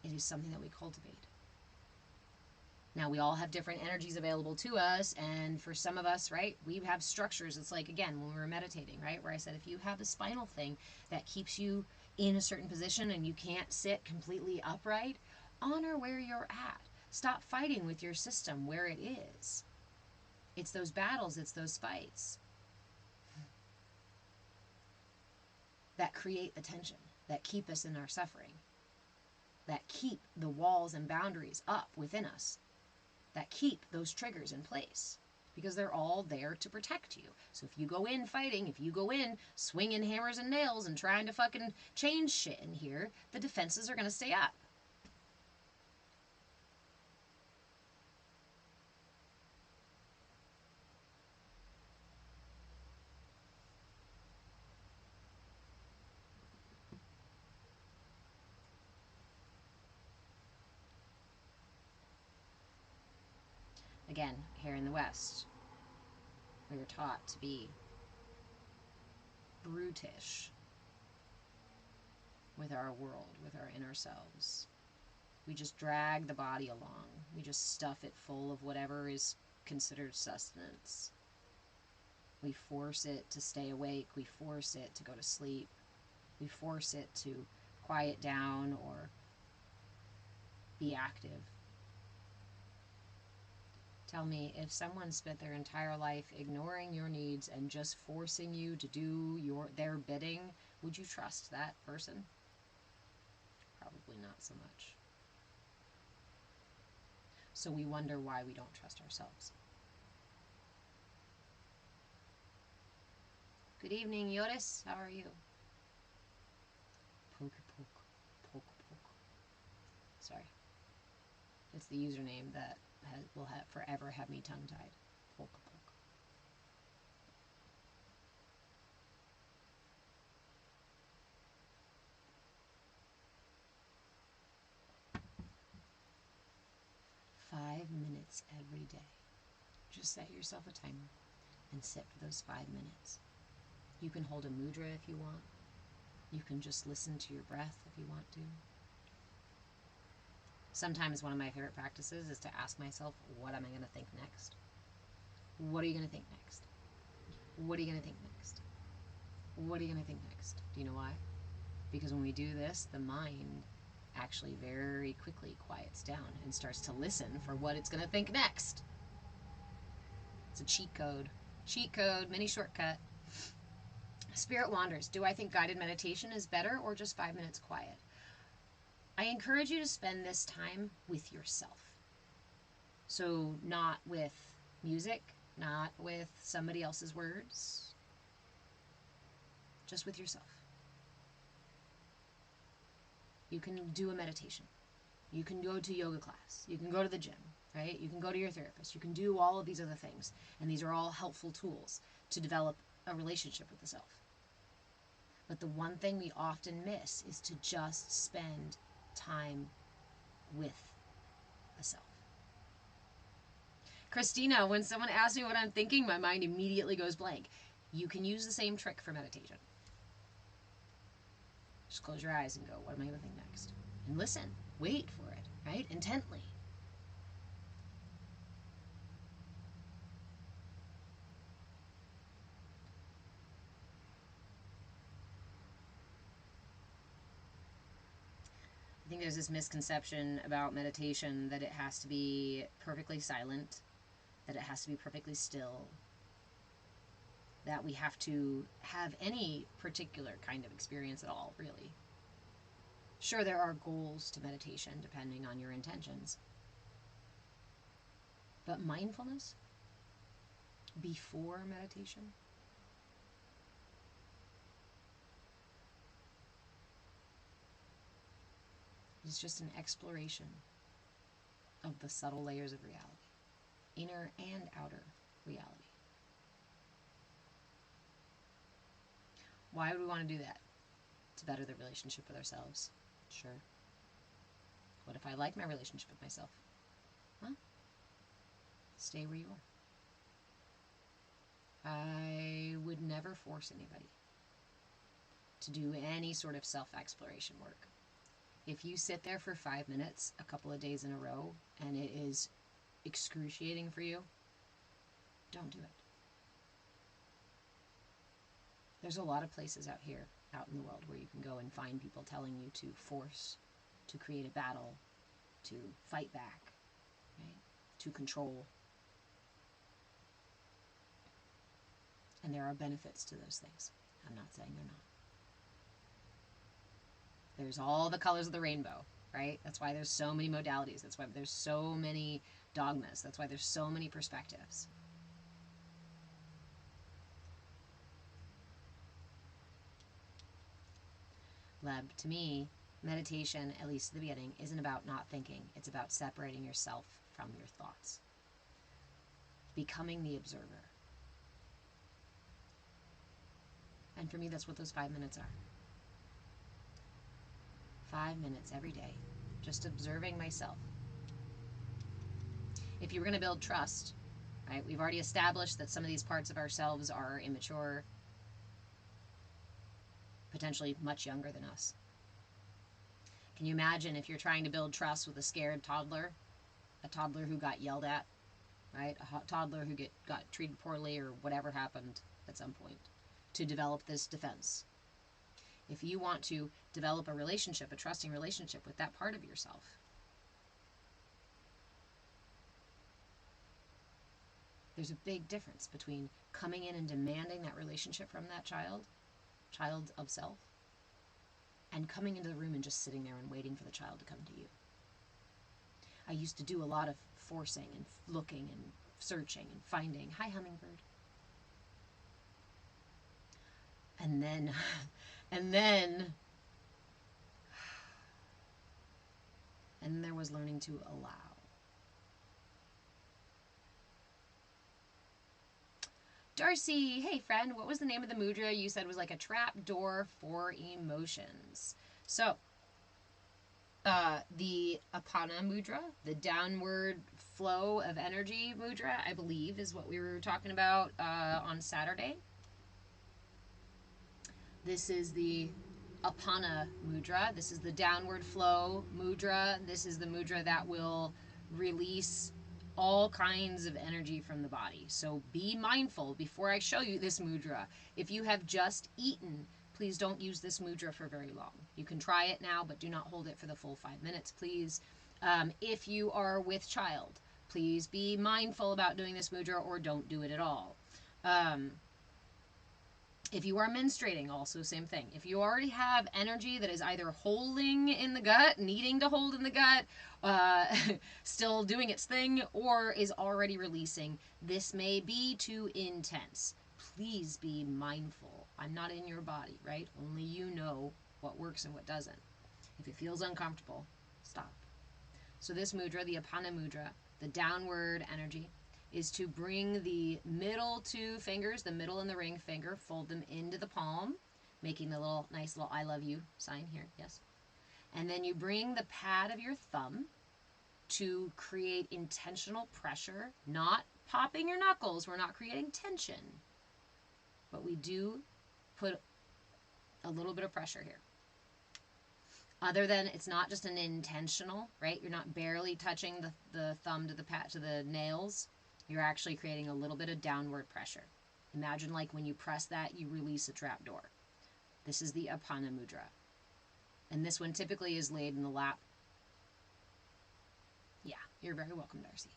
it is something that we cultivate. Now, we all have different energies available to us, and for some of us, right, we have structures. It's like, again, when we were meditating, right, where I said if you have a spinal thing that keeps you in a certain position and you can't sit completely upright, honor where you're at. Stop fighting with your system where it is. It's those battles, it's those fights that create the tension, that keep us in our suffering, that keep the walls and boundaries up within us, that keep those triggers in place, because they're all there to protect you. So if you go in fighting, if you go in swinging hammers and nails and trying to fucking change shit in here, the defenses are going to stay up. Again, here in the West, we are taught to be brutish with our world, with our inner selves. We just drag the body along. We just stuff it full of whatever is considered sustenance. We force it to stay awake. We force it to go to sleep. We force it to quiet down or be active. Tell me, if someone spent their entire life ignoring your needs and just forcing you to do their bidding, would you trust that person? Probably not so much. So we wonder why we don't trust ourselves. Good evening, Yoris. How are you? Poke, poke, poke, poke. Sorry. It's the username that will forever have me tongue-tied. Poke, poke. Five minutes every day. Just set yourself a timer and sit for those 5 minutes. You can hold a mudra if you want. You can just listen to your breath if you want to. Sometimes one of my favorite practices is to ask myself, what am I going to think next? What are you going to think next? What are you going to think next? What are you going to think next? Do you know why? Because when we do this, the mind actually very quickly quiets down and starts to listen for what it's going to think next. It's a cheat code. Cheat code, mini shortcut. Spirit wanders. Do I think guided meditation is better or just 5 minutes quiet? I encourage you to spend this time with yourself. So not with music, not with somebody else's words, just with yourself. You can do a meditation. You can go to yoga class. You can go to the gym, right? You can go to your therapist. You can do all of these other things. And these are all helpful tools to develop a relationship with the self. But the one thing we often miss is to just spend time with the self. Christina, when someone asks me what I'm thinking, my mind immediately goes blank. You can use the same trick for meditation. Just close your eyes and go, what am I going to think next? And listen. Wait for it, right? Intently. I think there's this misconception about meditation that it has to be perfectly silent, that it has to be perfectly still, that we have to have any particular kind of experience at all, really. Sure, there are goals to meditation depending on your intentions. But mindfulness before meditation is just an exploration of the subtle layers of reality, inner and outer reality. Why would we want to do that? To better the relationship with ourselves. Sure. What if I like my relationship with myself? Well, stay where you are. I would never force anybody to do any sort of self-exploration work. If you sit there for 5 minutes a couple of days in a row and it is excruciating for you, don't do it. There's a lot of places out here, out in the world, where you can go and find people telling you to force, to create a battle, to fight back, right? To control. And there are benefits to those things. I'm not saying they're not. There's all the colors of the rainbow, right? That's why there's so many modalities. That's why there's so many dogmas. That's why there's so many perspectives. Leb, to me, meditation, at least at the beginning, isn't about not thinking. It's about separating yourself from your thoughts. Becoming the observer. And for me, that's what those 5 minutes are. 5 minutes every day, just observing myself. If you were going to build trust, right, we've already established that some of these parts of ourselves are immature, potentially much younger than us. Can you imagine if you're trying to build trust with a scared toddler, a toddler who got yelled at, right, a toddler who got treated poorly or whatever happened at some point, to develop this defense? If you want to develop a relationship, a trusting relationship with that part of yourself, there's a big difference between coming in and demanding that relationship from that child of self, and coming into the room and just sitting there and waiting for the child to come to you. I used to do a lot of forcing and looking and searching and finding. Hi, hummingbird. And then there was learning to allow. Darcy, hey friend, what was the name of the mudra you said was like a trap door for emotions? So, the Apana mudra, the downward flow of energy mudra, I believe is what we were talking about on Saturday. This is the Apana Mudra. This is the downward flow mudra. This is the mudra that will release all kinds of energy from the body. So be mindful before I show you this mudra. If you have just eaten, please don't use this mudra for very long. You can try it now, but do not hold it for the full 5 minutes, please. If you are with child, please be mindful about doing this mudra or don't do it at all. If you are menstruating, also same thing. If you already have energy that is either holding in the gut, needing to hold in the gut, still doing its thing, or is already releasing, this may be too intense. Please be mindful. I'm not in your body, right? Only you know what works and what doesn't. If it feels uncomfortable, stop. So this mudra, the Apana Mudra, the downward energy, is to bring the middle two fingers, the middle and the ring finger, fold them into the palm, making the little nice little I love you sign here, yes. And then you bring the pad of your thumb to create intentional pressure, not popping your knuckles. We're not creating tension, but we do put a little bit of pressure here. Other than it's not just an intentional, right? You're not barely touching the thumb to the pat to the nails. You're actually creating a little bit of downward pressure. Imagine like when you press that, you release a trap door. This is the Apana Mudra. And this one typically is laid in the lap. Yeah, you're very welcome, Darcy.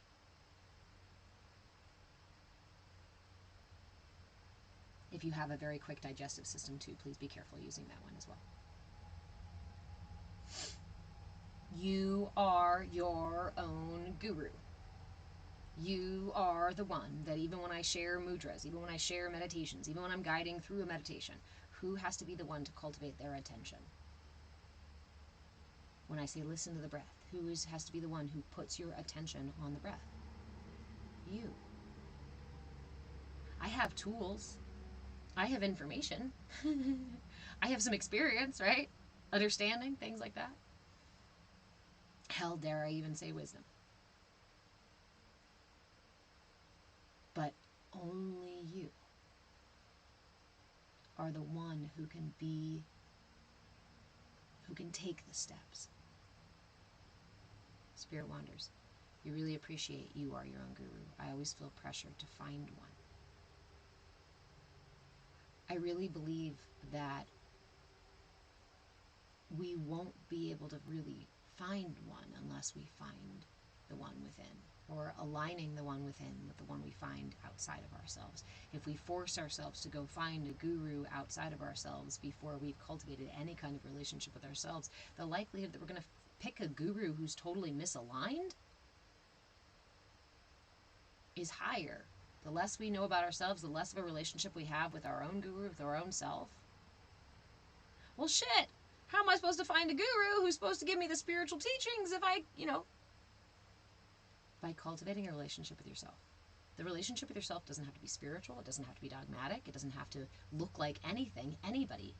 If you have a very quick digestive system too, please be careful using that one as well. You are your own guru. You are the one that even when I share mudras, even when I share meditations, even when I'm guiding through a meditation, who has to be the one to cultivate their attention? When I say listen to the breath, who has to be the one who puts your attention on the breath? You. I have tools. I have information. I have some experience, right? Understanding, things like that. Hell, dare I even say wisdom. But only you are the one who can take the steps. Spirit wanders. You really appreciate you are your own guru. I always feel pressure to find one. I really believe that we won't be able to really find one unless we find the one within, or aligning the one within with the one we find outside of ourselves. If we force ourselves to go find a guru outside of ourselves before we've cultivated any kind of relationship with ourselves, the likelihood that we're going to pick a guru who's totally misaligned is higher. The less we know about ourselves, the less of a relationship we have with our own guru, with our own self. Well, shit! How am I supposed to find a guru who's supposed to give me the spiritual teachings if I, by cultivating a relationship with yourself. The relationship with yourself doesn't have to be spiritual. It doesn't have to be dogmatic. It doesn't have to look like anything anybody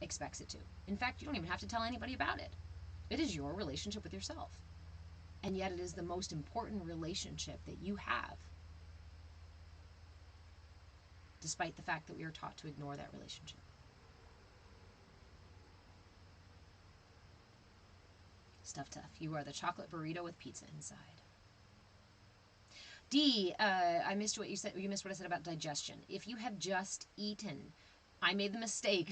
expects it to. In fact, you don't even have to tell anybody about it. It is your relationship with yourself. And yet it is the most important relationship that you have, despite the fact that we are taught to ignore that relationship. Stuff tough. You are the chocolate burrito with pizza inside. D, I missed what you said. You missed what I said about digestion. If you have just eaten, I made the mistake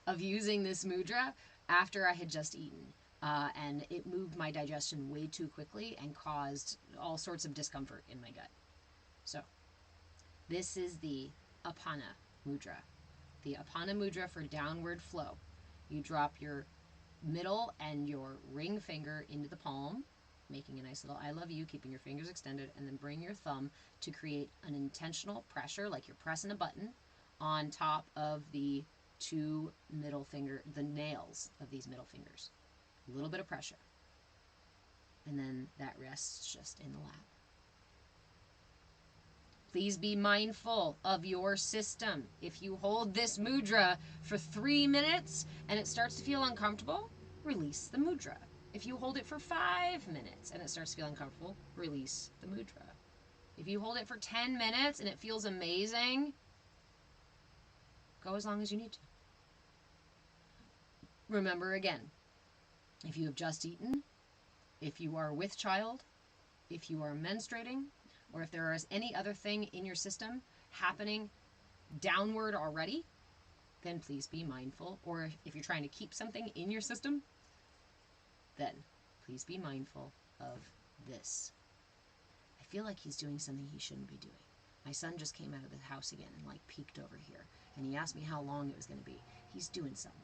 of using this mudra after I had just eaten. And it moved my digestion way too quickly and caused all sorts of discomfort in my gut. So, this is the Apana Mudra. The Apana Mudra for downward flow. You drop your middle and your ring finger into the palm, making a nice little I love you, keeping your fingers extended, and then bring your thumb to create an intentional pressure, like you're pressing a button, on top of the two middle finger, the nails of these middle fingers. A little bit of pressure. And then that rests just in the lap. Please be mindful of your system. If you hold this mudra for 3 minutes and it starts to feel uncomfortable, release the mudra. If you hold it for 5 minutes and it starts to feel uncomfortable, release the mudra. If you hold it for 10 minutes and it feels amazing, go as long as you need to. Remember again, if you have just eaten, if you are with child, if you are menstruating, or if there is any other thing in your system happening downward already, then please be mindful. Or if you're trying to keep something in your system, then please be mindful of this. I feel like he's doing something he shouldn't be doing. My son just came out of the house again and like peeked over here, and he asked me how long it was going to be. He's doing something.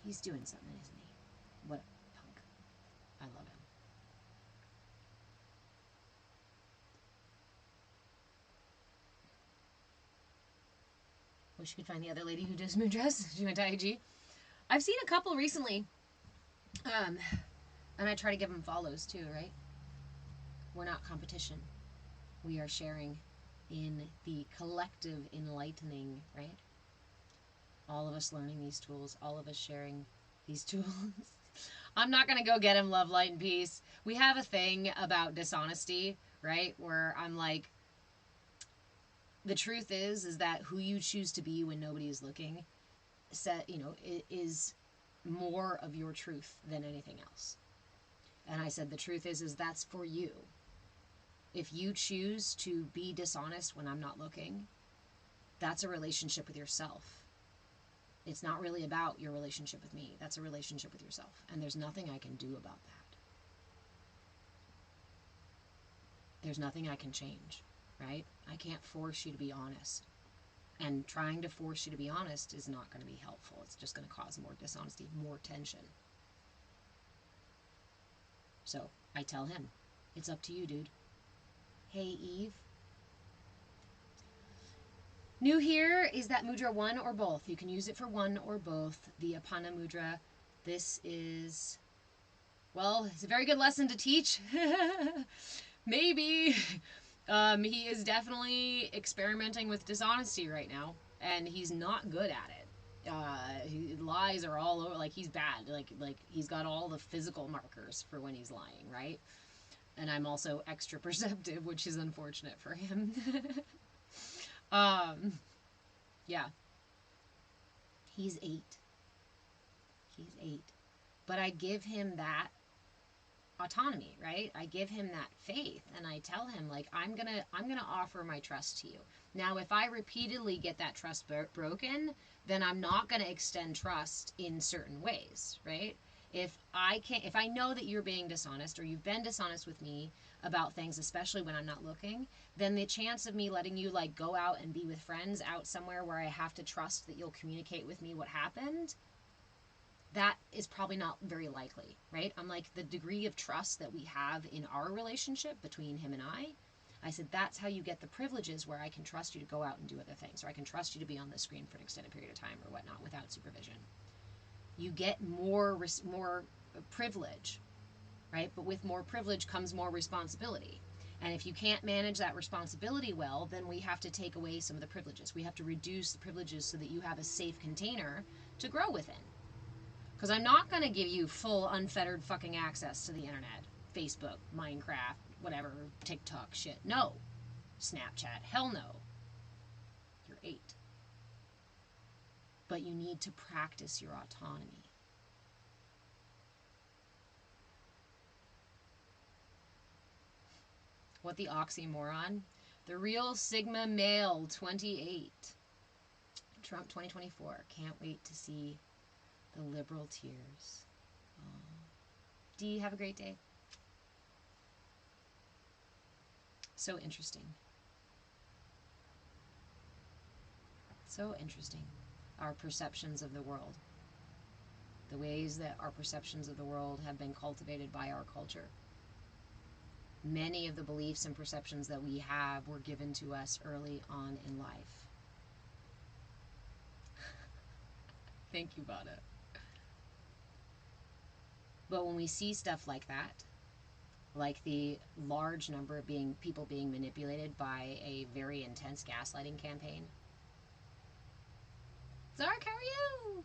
He's doing something, isn't he? What a punk. I love him. Wish you could find the other lady who does mudras. She went to IG. I've seen a couple recently, and I try to give them follows too, right? We're not competition. We are sharing in the collective enlightening, right? All of us learning these tools, all of us sharing these tools. I'm not going to go get him love, light, and peace. We have a thing about dishonesty, right? Where I'm like, the truth is that who you choose to be when nobody is looking, is more of your truth than anything else. And I said, the truth is that's for you. If you choose to be dishonest when I'm not looking, that's a relationship with yourself. It's not really about your relationship with me. That's a relationship with yourself. And there's nothing I can do about that. There's nothing I can change, right? I can't force you to be honest. And trying to force you to be honest is not going to be helpful. It's just going to cause more dishonesty, more tension. So I tell him, it's up to you, dude. Hey, Eve. New here is that mudra one or both. You can use it for one or both. The Apana mudra. This is, well, it's a very good lesson to teach. Maybe. He is definitely experimenting with dishonesty right now, and he's not good at it. Lies are all over. Like, he's bad. Like he's got all the physical markers for when he's lying, right? And I'm also extra perceptive, which is unfortunate for him. Yeah. He's 8. He's 8. But I give him that autonomy, right? I give him that faith, and I tell him, like, I'm gonna offer my trust to you. Now, if I repeatedly get that trust broken, then I'm not gonna extend trust in certain ways, right? If I know that you're being dishonest, or you've been dishonest with me about things, especially when I'm not looking, then the chance of me letting you like go out and be with friends out somewhere where I have to trust that you'll communicate with me what happened, that is probably not very likely, right? I'm like, the degree of trust that we have in our relationship between him and I said, that's how you get the privileges where I can trust you to go out and do other things, or I can trust you to be on the screen for an extended period of time or whatnot without supervision. You get more privilege, right? But with more privilege comes more responsibility. And if you can't manage that responsibility well, then we have to take away some of the privileges. We have to reduce the privileges so that you have a safe container to grow within. Because I'm not going to give you full unfettered fucking access to the internet. Facebook, Minecraft, whatever, TikTok shit. No. Snapchat, hell no. You're 8. But you need to practice your autonomy. What the oxymoron? The real Sigma male, 28. Trump 2024. Can't wait to see the liberal tears. Oh. Dee, have a great day. So interesting. So interesting. Our perceptions of the world. The ways that our perceptions of the world have been cultivated by our culture. Many of the beliefs and perceptions that we have were given to us early on in life. Thank you, Vada. But when we see stuff like that, like the large number of people being manipulated by a very intense gaslighting campaign. Zark, how are you?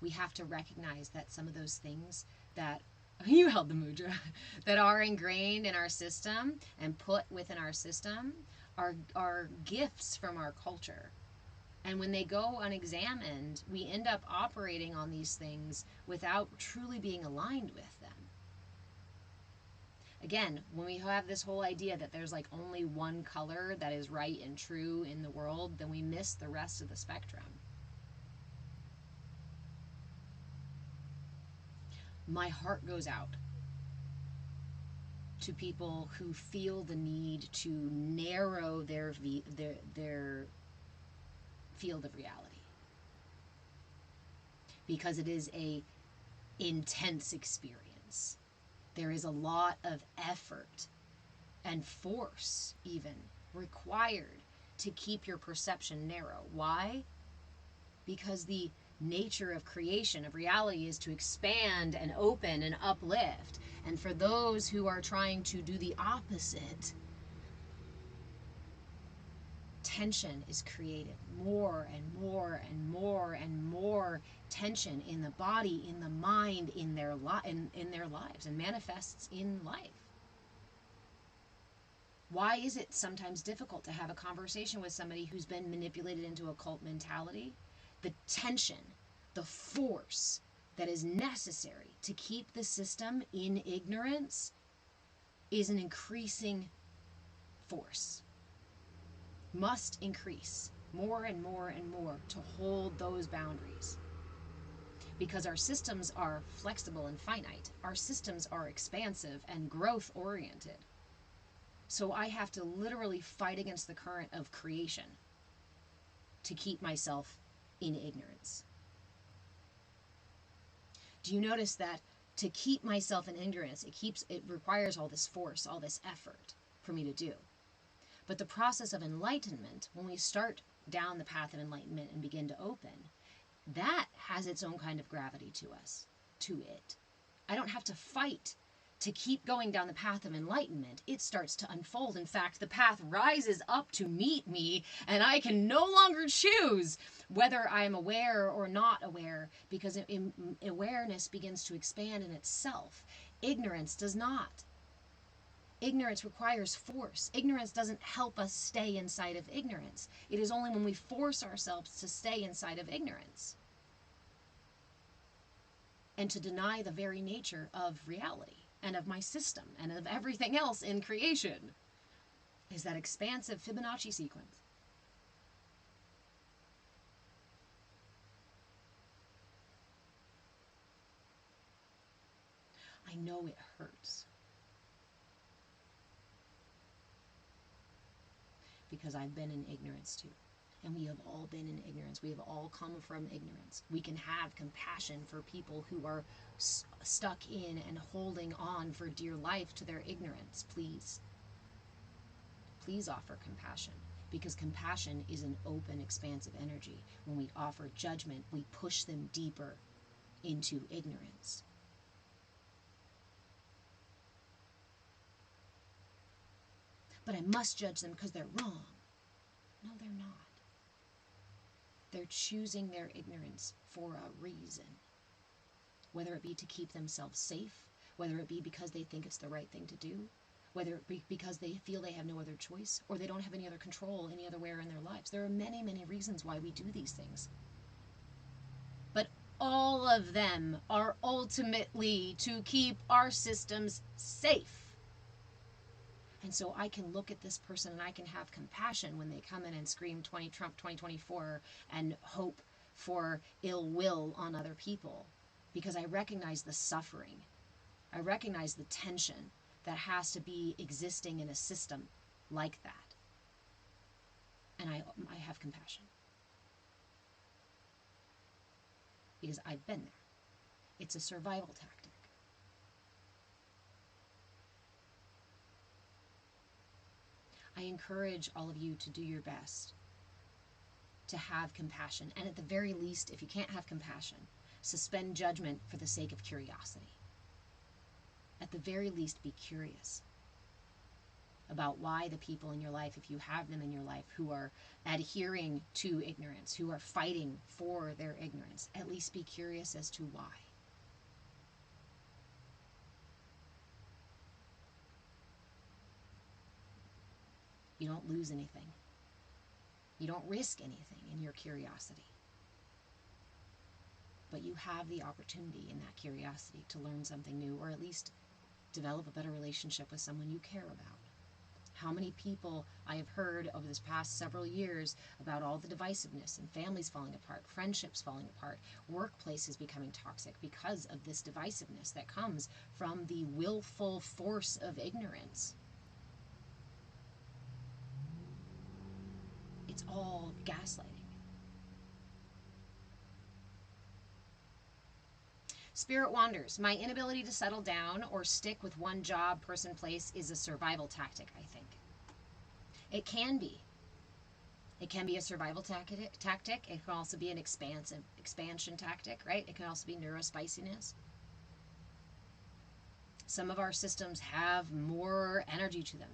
We have to recognize that some of those things that you held the mudra that are ingrained in our system and put within our system are gifts from our culture. And when they go unexamined, we end up operating on these things without truly being aligned with them. Again, when we have this whole idea that there's like only one color that is right and true in the world, then we miss the rest of the spectrum. My heart goes out to people who feel the need to narrow their field of reality, because it is a intense experience. There is a lot of effort and force even required to keep your perception narrow. Why? Because the nature of creation, of reality, is to expand and open and uplift. And for those who are trying to do the opposite, tension is created. More and more and more and more tension in the body, in the mind, in their lives, and manifests in life. Why is it sometimes difficult to have a conversation with somebody who's been manipulated into a cult mentality? The tension, the force that is necessary to keep the system in ignorance is an increasing force. Must increase more and more and more to hold those boundaries. Because our systems are flexible and finite. Our systems are expansive and growth oriented. So I have to literally fight against the current of creation to keep myself in ignorance. Do you notice that to keep myself in ignorance, it requires all this force, all this effort for me to do? But the process of enlightenment, when we start down the path of enlightenment and begin to open, that has its own kind of gravity to it. I don't have to fight to keep going down the path of enlightenment. It starts to unfold. In fact, the path rises up to meet me, and I can no longer choose whether I'm aware or not aware, because awareness begins to expand in itself. Ignorance does not. Ignorance requires force. Ignorance doesn't help us stay inside of ignorance. It is only when we force ourselves to stay inside of ignorance and to deny the very nature of reality and of my system and of everything else in creation is that expansive Fibonacci sequence. I know it hurts. Because I've been in ignorance too. And we have all been in ignorance. We have all come from ignorance. We can have compassion for people who are stuck in and holding on for dear life to their ignorance. Please. Please offer compassion. Because compassion is an open, expansive energy. When we offer judgment, we push them deeper into ignorance. But I must judge them because they're wrong. No, they're not. They're choosing their ignorance for a reason. Whether it be to keep themselves safe, whether it be because they think it's the right thing to do, whether it be because they feel they have no other choice, or they don't have any other control any other way in their lives. There are many, many reasons why we do these things. But all of them are ultimately to keep our systems safe. And so I can look at this person and I can have compassion when they come in and scream Trump 2024 and hope for ill will on other people, because I recognize the suffering. I recognize the tension that has to be existing in a system like that. And I have compassion. Because I've been there. It's a survival tactic. I encourage all of you to do your best to have compassion. And at the very least, if you can't have compassion, suspend judgment for the sake of curiosity. At the very least, be curious about why the people in your life, if you have them in your life, who are adhering to ignorance, who are fighting for their ignorance, at least be curious as to why. You don't lose anything. You don't risk anything in your curiosity. But you have the opportunity in that curiosity to learn something new, or at least develop a better relationship with someone you care about. How many people I have heard over this past several years about all the divisiveness and families falling apart, friendships falling apart, workplaces becoming toxic because of this divisiveness that comes from the willful force of ignorance. It's all gaslighting. Spirit wanders. My inability to settle down or stick with one job, person, place is a survival tactic, I think. It can be. It can be a survival tactic. It can also be an expansion tactic, right? It can also be neurospiciness. Some of our systems have more energy to them.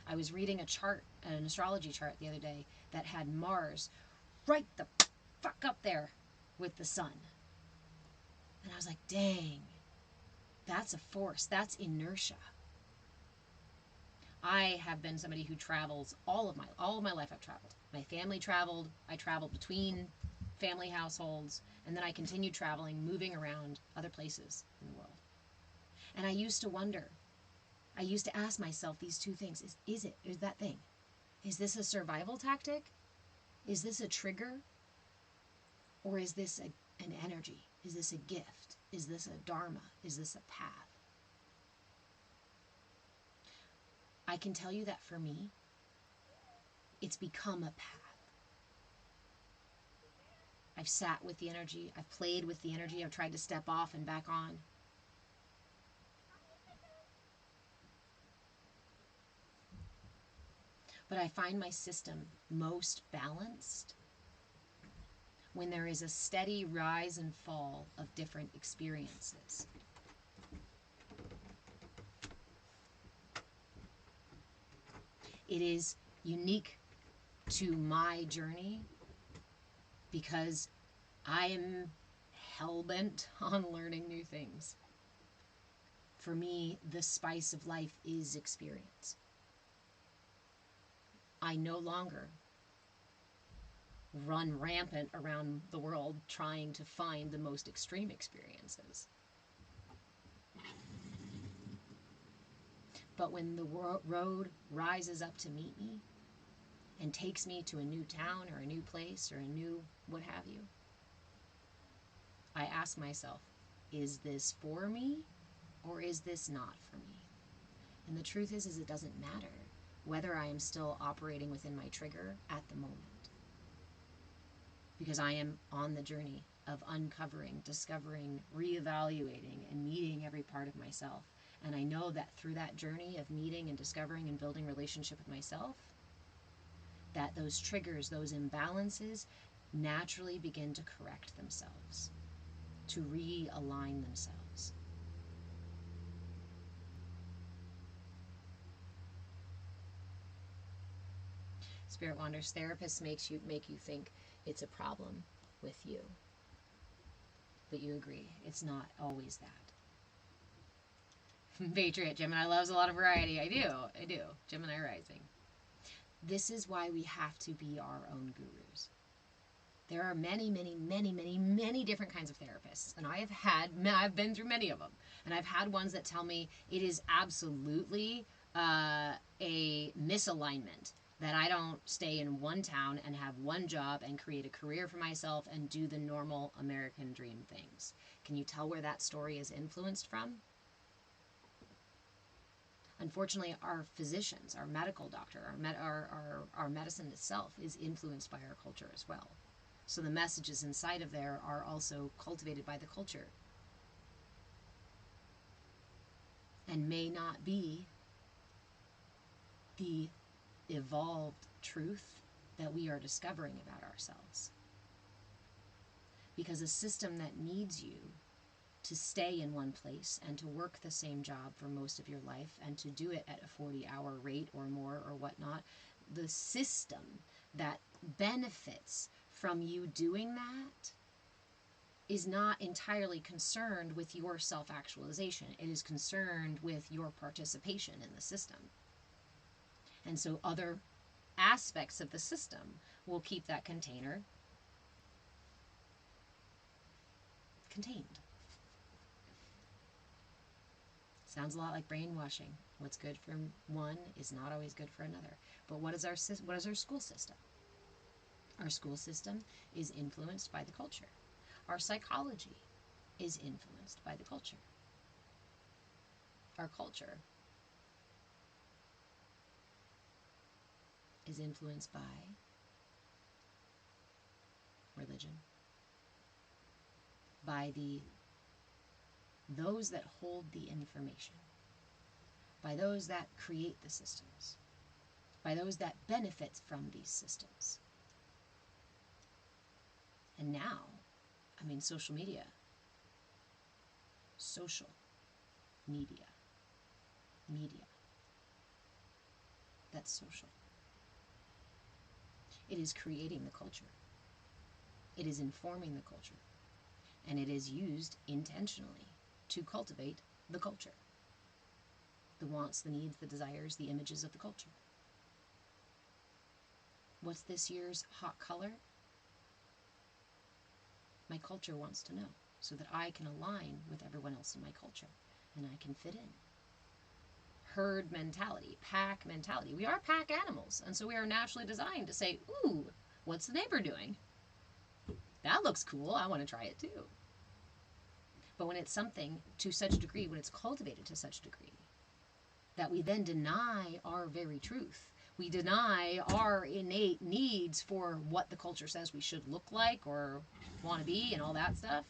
I was reading a chart, an astrology chart the other day that had Mars right the fuck up there with the sun. And I was like, dang, that's a force. That's inertia. I have been somebody who travels all of my life. I've traveled. My family traveled. I traveled between family households, and then I continued traveling, moving around other places in the world. And I used to wonder. I used to ask myself these two things: is that thing? Is this a survival tactic? Is this a trigger? Or is this an energy? Is this a gift? Is this a dharma? Is this a path? I can tell you that for me, it's become a path. I've sat with the energy. I've played with the energy. I've tried to step off and back on. But I find my system most balanced when there is a steady rise and fall of different experiences. It is unique to my journey because I am hell-bent on learning new things. For me, the spice of life is experience. I no longer run rampant around the world trying to find the most extreme experiences. But when the road rises up to meet me and takes me to a new town or a new place or a new what have you, I ask myself, is this for me or is this not for me? And the truth is it doesn't matter whether I am still operating within my trigger at the moment, because I am on the journey of uncovering, discovering, reevaluating, and meeting every part of myself. And I know that through that journey of meeting and discovering and building relationship with myself, that those triggers, those imbalances, naturally begin to correct themselves, to realign themselves. Spirit Wanders, therapists make you think it's a problem with you. But you agree, it's not always that. Patriot, Gemini loves a lot of variety. I do. Gemini rising. This is why we have to be our own gurus. There are many, many, many, many, many different kinds of therapists. And I've been through many of them. And I've had ones that tell me it is absolutely a misalignment that I don't stay in one town and have one job and create a career for myself and do the normal American dream things. Can you tell where that story is influenced from? Unfortunately, our physicians, our medical doctor, our medicine itself is influenced by our culture as well. So the messages inside of there are also cultivated by the culture and may not be the evolved truth that we are discovering about ourselves. Because a system that needs you to stay in one place and to work the same job for most of your life and to do it at a 40-hour rate or more or whatnot, the system that benefits from you doing that is not entirely concerned with your self-actualization. It is concerned with your participation in the system. And so other aspects of the system will keep that container contained. Sounds a lot like brainwashing. What's good for one is not always good for another. But what is our school system? Our school system is influenced by the culture. Our psychology is influenced by the culture. Our culture is influenced by religion, by those that hold the information, by those that create the systems, by those that benefit from these systems. And now, I mean, social media, media, that's social. It is creating the culture. It is informing the culture. And it is used intentionally to cultivate the culture. The wants, the needs, the desires, the images of the culture. What's this year's hot color? My culture wants to know so that I can align with everyone else in my culture and I can fit in. Herd mentality, pack mentality. We are pack animals, and so we are naturally designed to say, ooh, what's the neighbor doing? That looks cool. I want to try it too. But when it's something to such a degree, when it's cultivated to such a degree, that we then deny our very truth, we deny our innate needs for what the culture says we should look like or want to be and all that stuff,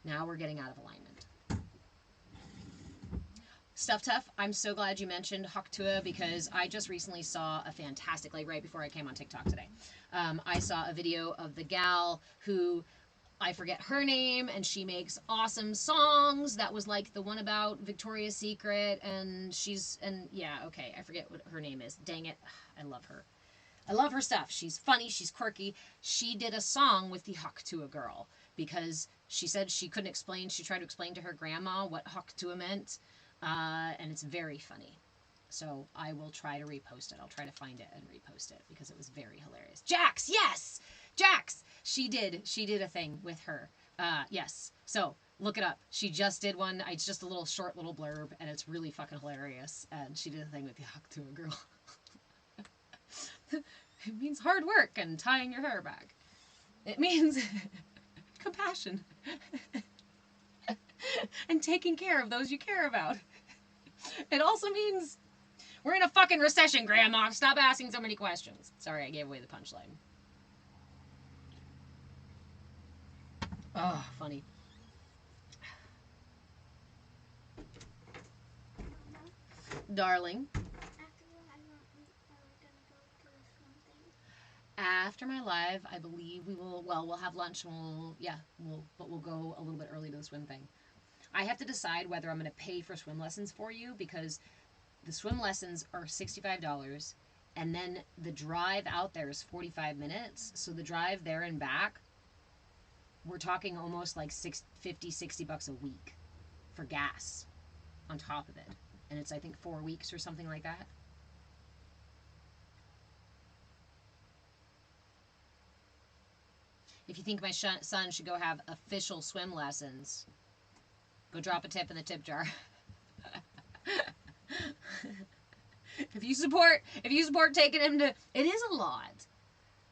now we're getting out of alignment. Stuff Tough, I'm so glad you mentioned Haktua because I just recently saw a fantastic, like right before I came on TikTok today, I saw a video of the gal who, I forget her name, and she makes awesome songs. That was like the one about Victoria's Secret, and I forget what her name is. Dang it, I love her. I love her stuff. She's funny, she's quirky. She did a song with the Haktua girl because she said she couldn't explain, she tried to explain to her grandma what Haktua meant. And it's very funny. So I will try to repost it. I'll try to find it and repost it because it was very hilarious. Jax, yes! Jax! She did a thing with her. Yes. So look it up. She just did one. It's just a short little blurb and it's really fucking hilarious. And she did a thing with the Haktua girl. It means hard work and tying your hair back. It means compassion. And taking care of those you care about. It also means we're in a fucking recession, Grandma. Stop asking so many questions. Sorry, I gave away the punchline. Oh, funny. Darling. After my live, I believe we will, we'll have lunch and we'll go a little bit early to the swim thing. I have to decide whether I'm going to pay for swim lessons for you because the swim lessons are $65 and then the drive out there is 45 minutes. So the drive there and back, we're talking almost like $60 a week for gas on top of it. And it's, I think, 4 weeks or something like that. If you think my son should go have official swim lessons, go drop a tip in the tip jar. If you support taking him to, it is a lot,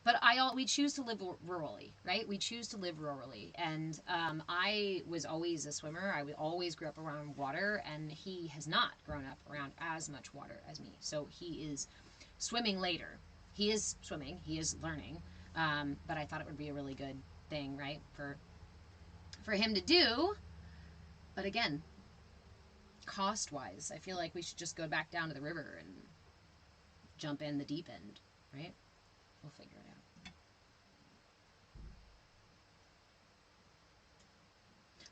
but we choose to live rurally, right? We choose to live rurally, and I was always a swimmer. I always grew up around water, and he has not grown up around as much water as me. So he is swimming later. He is swimming. He is learning, but I thought it would be a really good thing, right, for him to do. But again, cost-wise, I feel like we should just go back down to the river and jump in the deep end, right? We'll figure it out.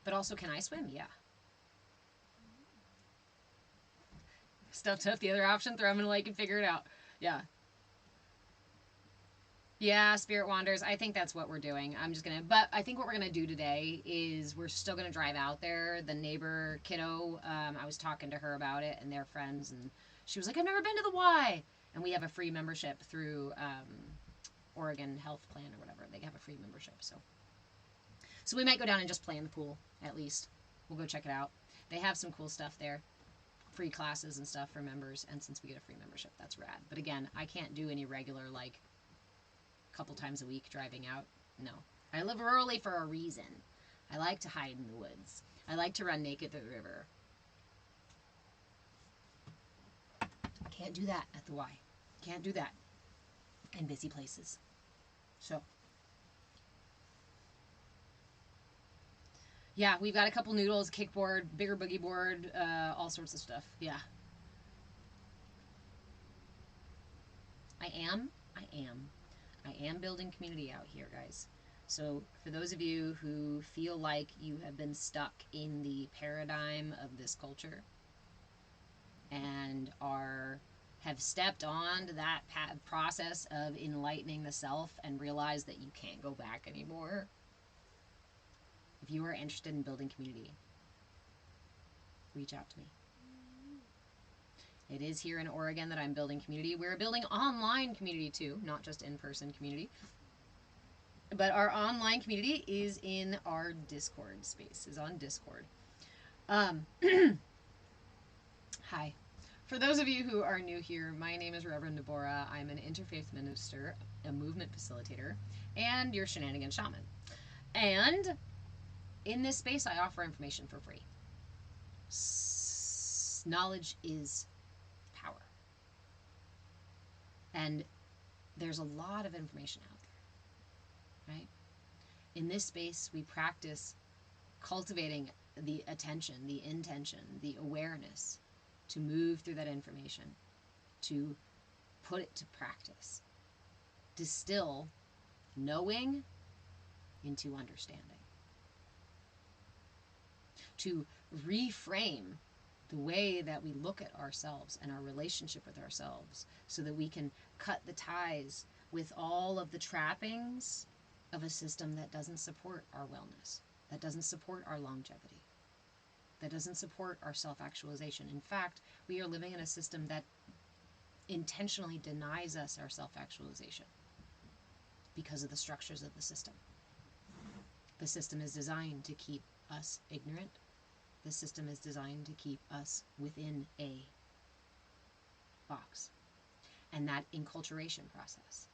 But also, can I swim? Yeah. Stuff Tough, the other option, throw him in the lake and figure it out. Yeah. Yeah, Spirit Wanders. I think that's what we're doing. But I think what we're going to do today is we're still going to drive out there. The neighbor kiddo, I was talking to her about it and their friends, and she was like, I've never been to the Y. And we have a free membership through Oregon Health Plan or whatever. They have a free membership. So we might go down and just play in the pool, at least. We'll go check it out. They have some cool stuff there. Free classes and stuff for members. And since we get a free membership, that's rad. But again, I can't do any regular, like, couple times a week driving out. No. I live rurally for a reason. I like to hide in the woods. I like to run naked through the river. I can't do that at the Y. Can't do that in busy places. So, yeah, we've got a couple noodles, kickboard, bigger boogie board, all sorts of stuff. Yeah. I am building community out here, guys. So for those of you who feel like you have been stuck in the paradigm of this culture and have stepped on to that process of enlightening the self and realize that you can't go back anymore, if you are interested in building community, reach out to me. It is here in Oregon that I'm building community. We're building online community too, not just in-person community. But our online community is in our Discord space, is on Discord. Hi. For those of you who are new here, my name is Reverend Deborah. I'm an interfaith minister, a movement facilitator, and your shenanigan shaman. And in this space, I offer information for free. Knowledge is power. And there's a lot of information out there, right? In this space, we practice cultivating the attention, the intention, the awareness to move through that information, to put it to practice, distill knowing into understanding, to reframe the way that we look at ourselves and our relationship with ourselves so that we can cut the ties with all of the trappings of a system that doesn't support our wellness, that doesn't support our longevity, that doesn't support our self-actualization. In fact, we are living in a system that intentionally denies us our self-actualization because of the structures of the system. The system is designed to keep us ignorant. The system is designed to keep us within a box. And that enculturation process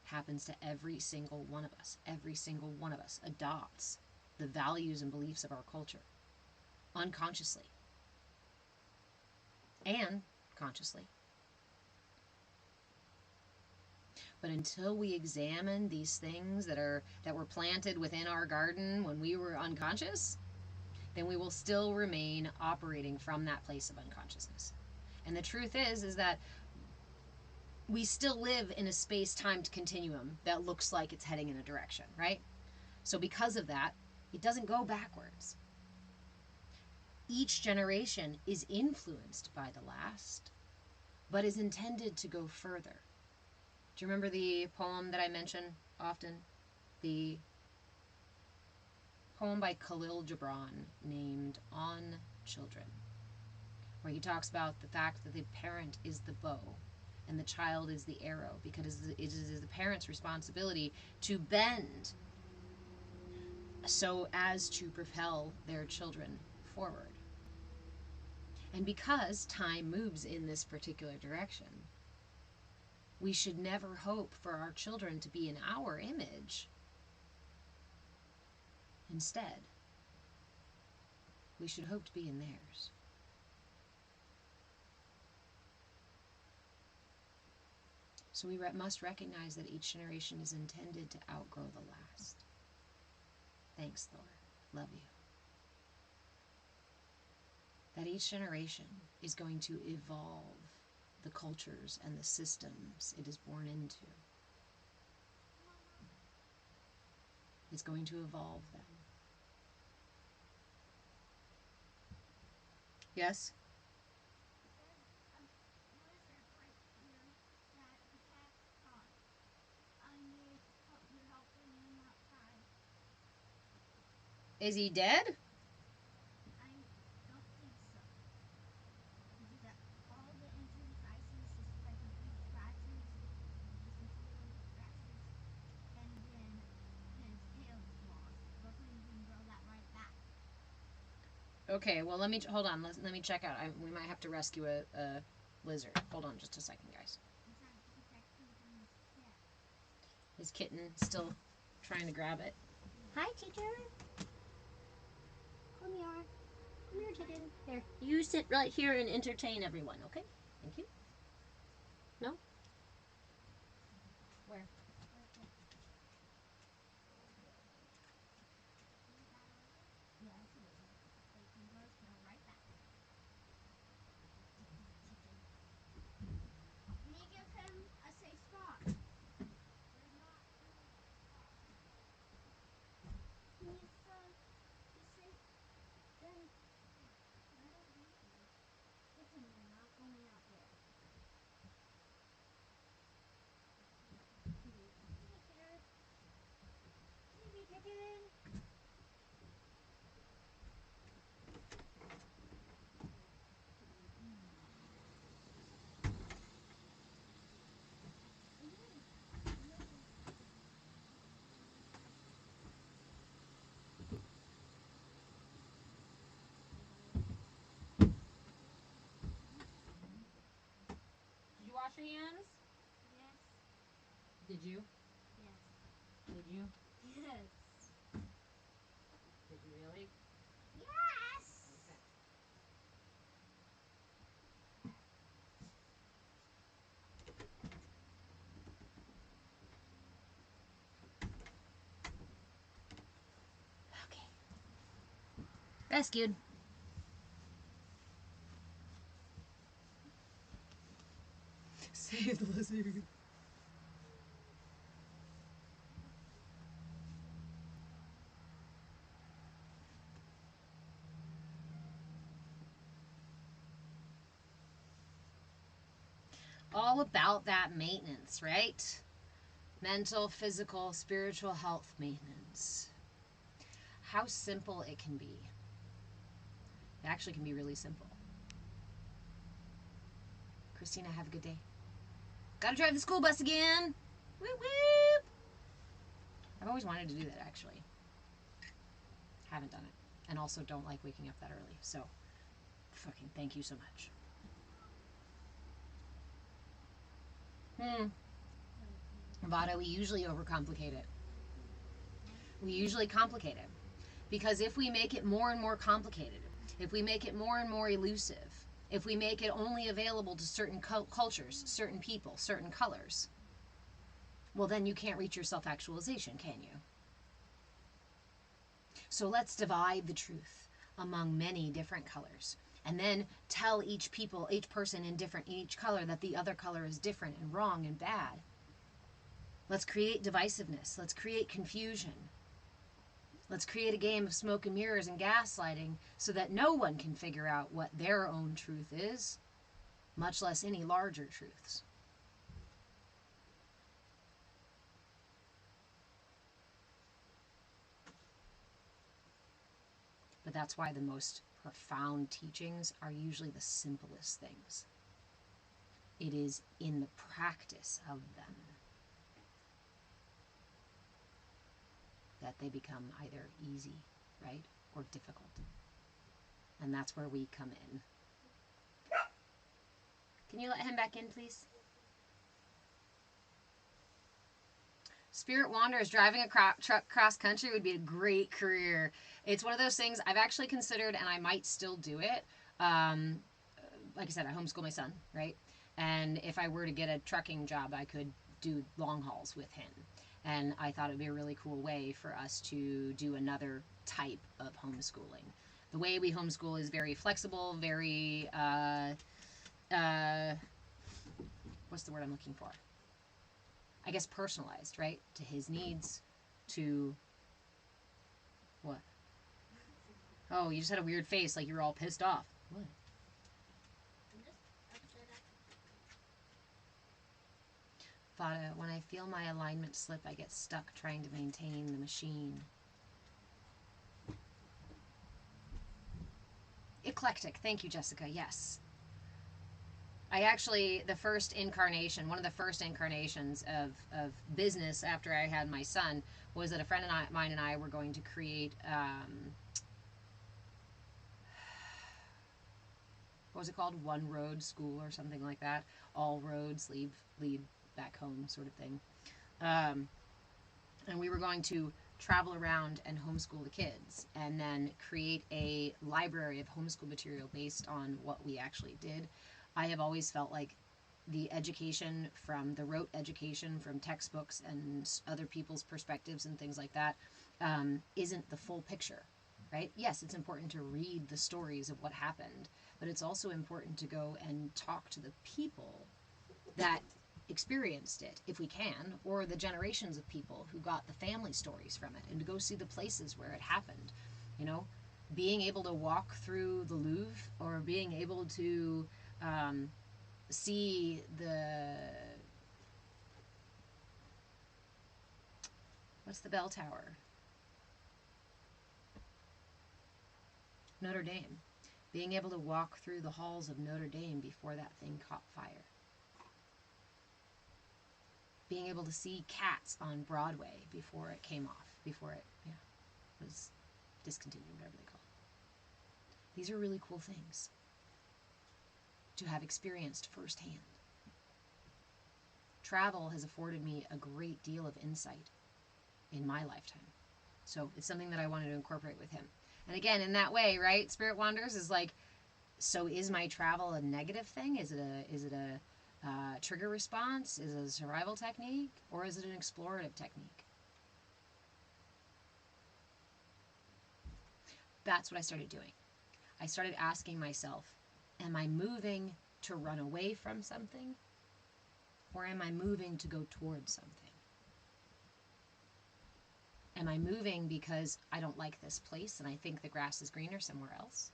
happens to every single one of us. Every single one of us adopts the values and beliefs of our culture unconsciously and consciously. But until we examine these things that were planted within our garden when we were unconscious, then we will still remain operating from that place of unconsciousness. And the truth is that we still live in a space-time continuum that looks like it's heading in a direction, right? So because of that, it doesn't go backwards. Each generation is influenced by the last, but is intended to go further. Do you remember the poem that I mention often? The poem by Khalil Gibran named On Children, where he talks about the fact that the parent is the bow and the child is the arrow, because it is the parent's responsibility to bend so as to propel their children forward. And because time moves in this particular direction, we should never hope for our children to be in our image. Instead, we should hope to be in theirs. So we must recognize that each generation is intended to outgrow the last. Thanks, Thor. Love you. That each generation is going to evolve the cultures and the systems it is born into. It's going to evolve them. Yes? Is he dead? I don't think so. All the engine crisis is Okay, well, hold on. Let me check out. We might have to rescue a lizard. Hold on just a second, guys. His kitten still trying to grab it. Hi, teacher. Come here. Come here, kitten. Here. You sit right here and entertain everyone, okay? Thank you. No? Where? Can you give him a safe spot? There's not really a spot. He's safe. Then why don't you put him there, not going out there? Here. Baby kitten. Did you wash your hands? Yes. Did you? Yes. Did you? Yes. Did you really? Yes. Okay. Okay. Rescued. Save the lizard. All about that maintenance, right? Mental, physical, spiritual health maintenance. How simple it can be. It actually can be really simple. Christina, have a good day. Gotta drive the school bus again. Whoop whoop. I've always wanted to do that, actually. Haven't done it. And also don't like waking up that early. So, fucking thank you so much. Vada, we usually overcomplicate it. We usually complicate it. Because if we make it more and more complicated, if we make it more and more elusive, if we make it only available to certain cultures, certain people, certain colors, well, then you can't reach your self-actualization, can you? So let's divide the truth among many different colors. And then tell each person in each color that the other color is different and wrong and bad. Let's create divisiveness. Let's create confusion. Let's create a game of smoke and mirrors and gaslighting so that no one can figure out what their own truth is, much less any larger truths. But that's why the most profound teachings are usually the simplest things. It is in the practice of them that they become either easy, right, or difficult. And that's where we come in. Can you let him back in, please? Spirit Wanderers, driving a truck cross country would be a great career. It's one of those things I've actually considered, and I might still do it. Like I said, I homeschool my son, right? And if I were to get a trucking job, I could do long hauls with him. And I thought it would be a really cool way for us to do another type of homeschooling. The way we homeschool is very flexible, very, what's the word I'm looking for? I guess personalized, right? To his needs, to what? Oh, you just had a weird face, like you were all pissed off. What? I'm just upset at Vada, when I feel my alignment slip, I get stuck trying to maintain the machine. Eclectic. Thank you, Jessica. Yes. I actually, one of the first incarnations of business after I had my son was that a friend of mine and I were going to create what was it called? One road school or something like that. All roads lead back home, sort of thing. And we were going to travel around and homeschool the kids, and then create a library of homeschool material based on what we actually did. I have always felt like the education from the rote education from textbooks and other people's perspectives and things like that isn't the full picture, right? Yes, it's important to read the stories of what happened, but it's also important to go and talk to the people that experienced it, if we can, or the generations of people who got the family stories from it, and to go see the places where it happened. You know, being able to walk through the Louvre, or being able to see the, what's the bell tower? Notre Dame. Being able to walk through the halls of Notre Dame before that thing caught fire. Being able to see Cats on Broadway before it came off, before it was discontinued, whatever they call it. These are really cool things to have experienced firsthand. Travel has afforded me a great deal of insight in my lifetime. So it's something that I wanted to incorporate with him. And again, in that way, right? Spirit Wanders is like, so is my travel a negative thing? Is it a trigger response? Is it a survival technique? Or is it an explorative technique? That's what I started doing. I started asking myself, am I moving to run away from something? Or am I moving to go towards something? Am I moving because I don't like this place and I think the grass is greener somewhere else?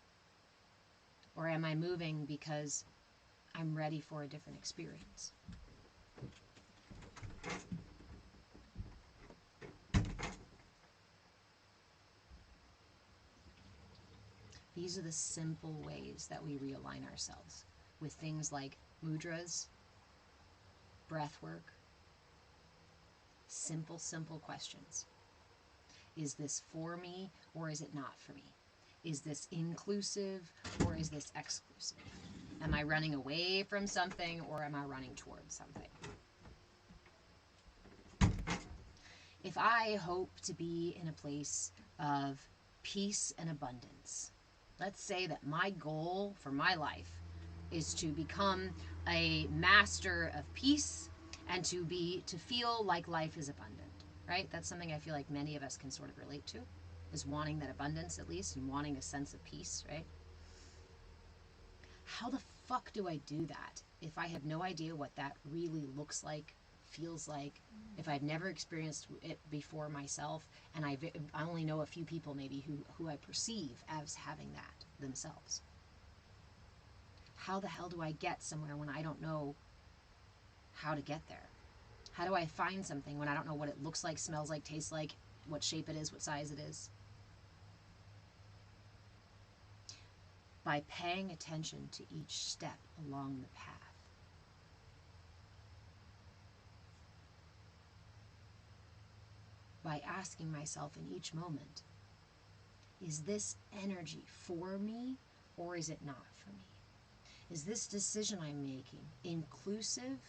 Or am I moving because I'm ready for a different experience? These are the simple ways that we realign ourselves with things like mudras, breath work, simple questions. Is this for me or is it not for me? Is this inclusive or is this exclusive? Am I running away from something or am I running towards something? If I hope to be in a place of peace and abundance, let's say that my goal for my life is to become a master of peace and to feel like life is abundant, right? That's something I feel like many of us can sort of relate to, is wanting that abundance at least and wanting a sense of peace, right? How the fuck do I do that if I have no idea what that really looks like, feels like, if I've never experienced it before myself, and I only know a few people maybe who I perceive as having that themselves? How the hell do I get somewhere when I don't know how to get there? How do I find something when I don't know what it looks like, smells like, tastes like, what shape it is, what size it is? By paying attention to each step along the path. By asking myself in each moment, is this energy for me or is it not for me? Is this decision I'm making inclusive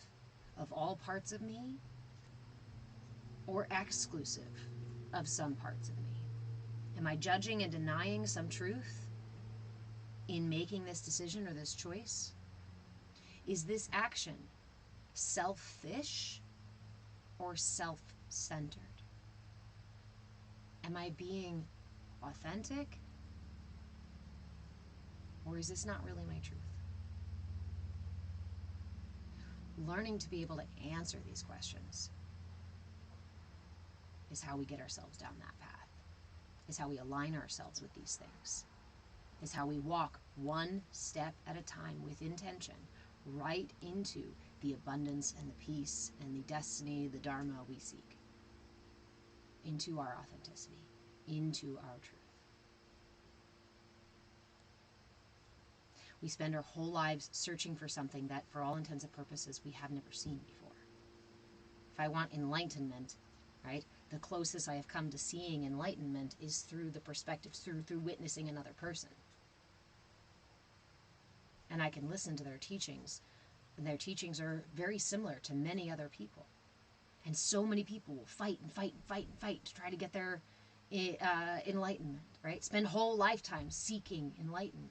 of all parts of me or exclusive of some parts of me? Am I judging and denying some truth in making this decision or this choice? Is this action selfish or self-centered? Am I being authentic? Or is this not really my truth? Learning to be able to answer these questions is how we get ourselves down that path, is how we align ourselves with these things, is how we walk one step at a time with intention right into the abundance and the peace and the destiny, the dharma we seek, into our authenticity, into our truth. We spend our whole lives searching for something that, for all intents and purposes, we have never seen before. If I want enlightenment, right, the closest I have come to seeing enlightenment is through the perspective, through witnessing another person. and I can listen to their teachings. And their teachings are very similar to many other people. And so many people will fight and fight and fight and fight to try to get their enlightenment, right? Spend whole lifetimes seeking enlightenment.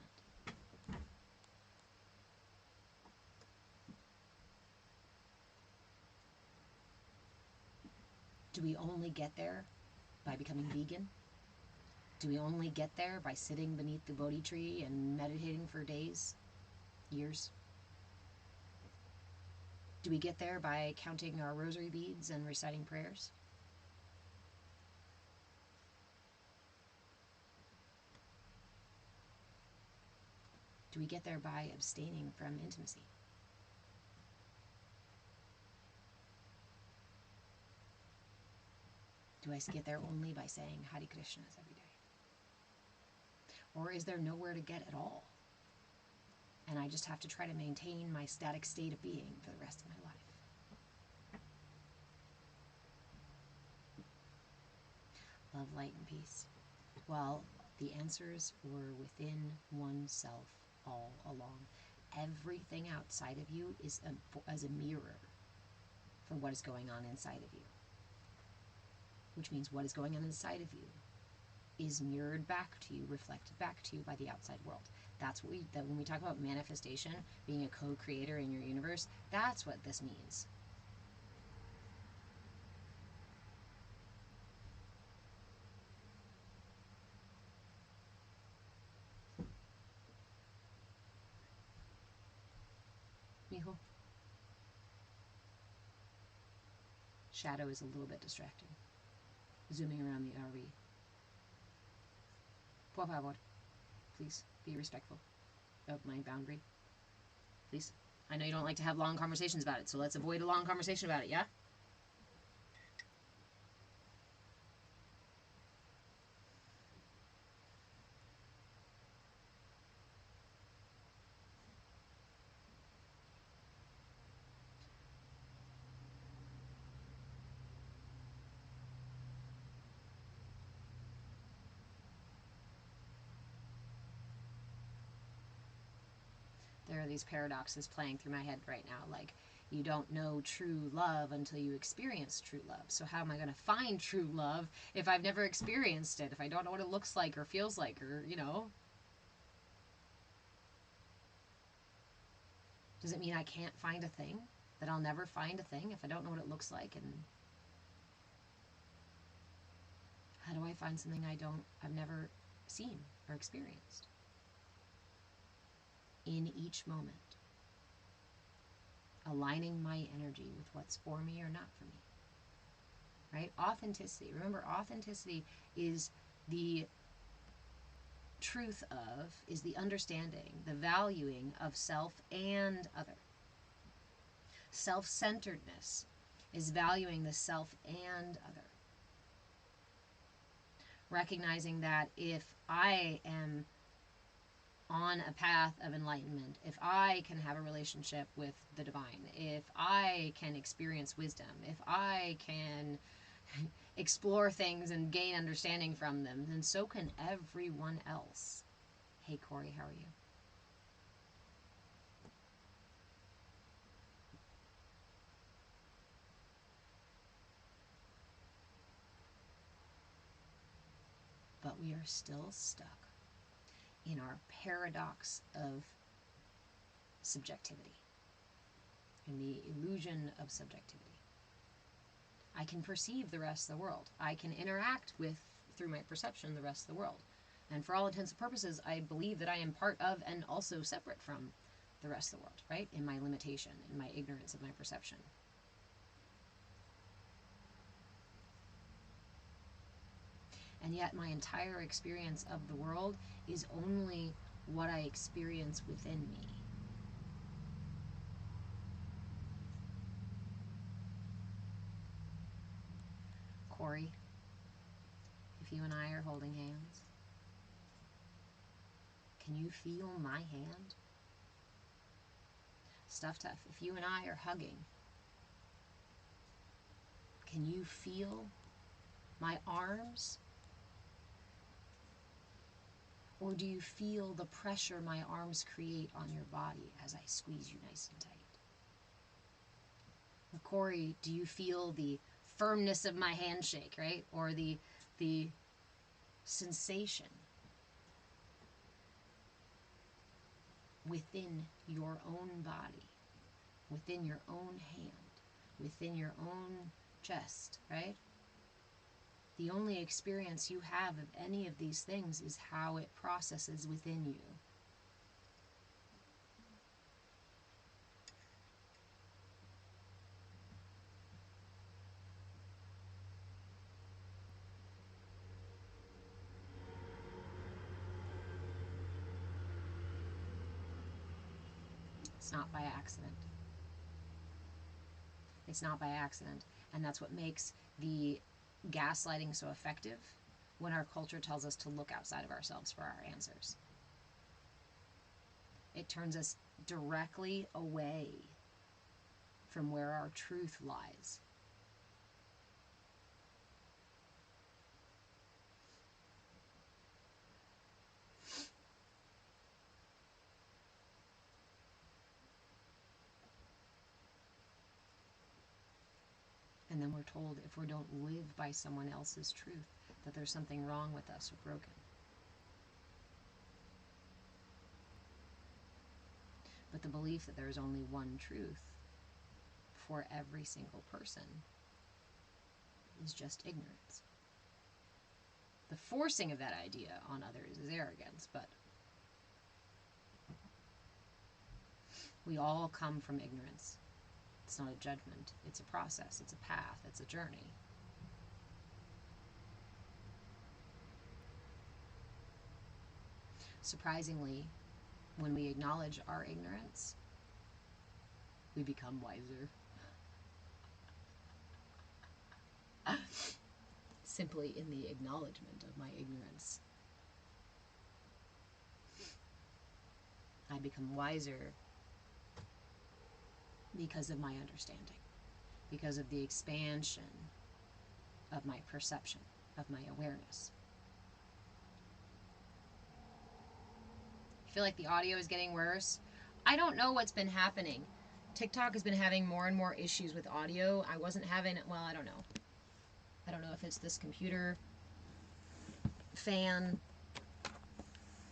Do we only get there by becoming vegan? Do we only get there by sitting beneath the Bodhi tree and meditating for days, years? Do we get there by counting our rosary beads and reciting prayers? Do we get there by abstaining from intimacy? Do I get there only by saying Hare Krishnas every day? Or is there nowhere to get at all? And I just have to try to maintain my static state of being for the rest of my life. Love, light, and peace. Well, the answers were within oneself all along. Everything outside of you is as a mirror for what is going on inside of you. Which means what is going on inside of you is mirrored back to you, reflected back to you by the outside world. That's what when we talk about manifestation, being a co-creator in your universe, that's what this means. Mijo? Shadow is a little bit distracting. Zooming around the RV. Por favor. Please be respectful of my boundary. Please. I know you don't like to have long conversations about it, so let's avoid a long conversation about it, yeah? There are these paradoxes playing through my head right now, like, you don't know true love until you experience true love. So how am I going to find true love if I've never experienced it, if I don't know what it looks like or feels like, or, you know? Does it mean I can't find a thing? That I'll never find a thing if I don't know what it looks like? And how do I find something I've never seen or experienced? In each moment, aligning my energy with what's for me or not for me. Right? Authenticity. Remember, authenticity is the truth of, is the understanding, the valuing of self and other. Self-centeredness is valuing the self and other. Recognizing that if I am on a path of enlightenment, if I can have a relationship with the divine, if I can experience wisdom, if I can explore things and gain understanding from them, then so can everyone else. Hey Corey, how are you? But we are still stuck in our paradox of subjectivity, in the illusion of subjectivity. I can perceive the rest of the world. I can interact with, through my perception, the rest of the world. And for all intents and purposes, I believe that I am part of and also separate from the rest of the world, right? In my limitation, in my ignorance of my perception. And yet my entire experience of the world is only what I experience within me. Corey, if you and I are holding hands, can you feel my hand? Stuff Tough, if you and I are hugging, can you feel my arms? Or do you feel the pressure my arms create on your body as I squeeze you nice and tight? Or Corey, do you feel the firmness of my handshake, right? Or the sensation within your own body, within your own hand, within your own chest, right? The only experience you have of any of these things is how it processes within you. It's not by accident. It's not by accident. And that's what makes the gaslighting so effective when our culture tells us to look outside of ourselves for our answers. It turns us directly away from where our truth lies. And then we're told if we don't live by someone else's truth, that there's something wrong with us or broken. But the belief that there is only one truth for every single person is just ignorance. The forcing of that idea on others is arrogance, but we all come from ignorance. It's not a judgment, it's a process, it's a path, it's a journey. Surprisingly, when we acknowledge our ignorance, we become wiser. Simply in the acknowledgement of my ignorance, I become wiser because of my understanding, because of the expansion of my perception, of my awareness. I feel like the audio is getting worse. I don't know what's been happening. TikTok has been having more and more issues with audio. I wasn't having, well, I don't know. I don't know if it's this computer fan,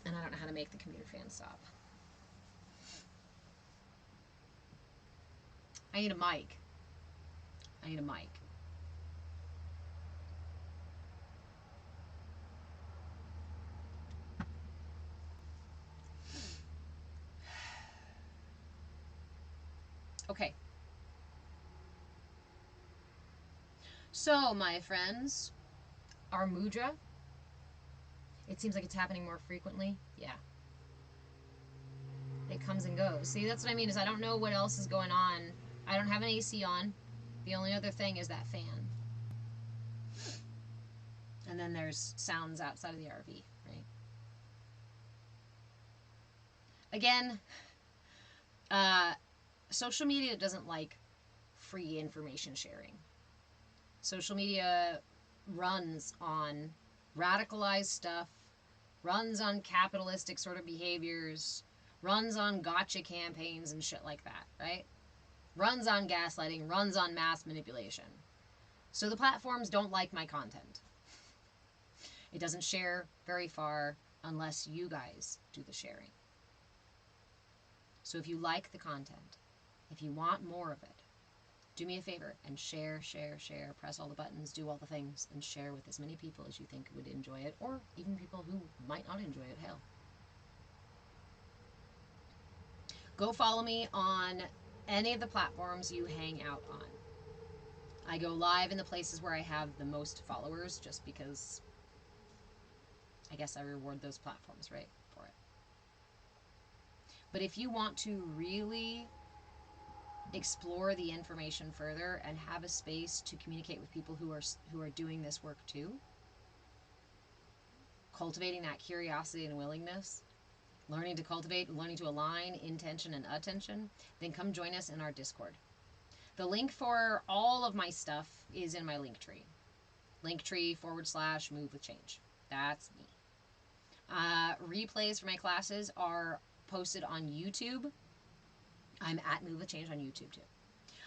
and I don't know how to make the computer fan stop. I need a mic. I need a mic. Okay. So, my friends, our mudra, it seems like it's happening more frequently. Yeah. It comes and goes. See, that's what I mean, is I don't know what else is going on. I don't have an AC on. The only other thing is that fan. And then there's sounds outside of the RV, right? Again, social media doesn't like free information sharing. Social media runs on radicalized stuff, runs on capitalistic sort of behaviors, runs on gotcha campaigns and shit like that, right? Runs on gaslighting, runs on mass manipulation. So the platforms don't like my content. It doesn't share very far unless you guys do the sharing. So if you like the content, if you want more of it, do me a favor and share, press all the buttons, do all the things, and share with as many people as you think would enjoy it, or even people who might not enjoy it, hell. Go follow me on any of the platforms you hang out on. I go live in the places where I have the most followers, just because I guess I reward those platforms, right, for it. But if you want to really explore the information further and have a space to communicate with people who are doing this work too, cultivating that curiosity and willingness, learning to cultivate, learning to align intention and attention, then come join us in our Discord. The link for all of my stuff is in my Linktree. Linktree /move with change. That's me. Replays for my classes are posted on YouTube. I'm at Move with Change on YouTube too.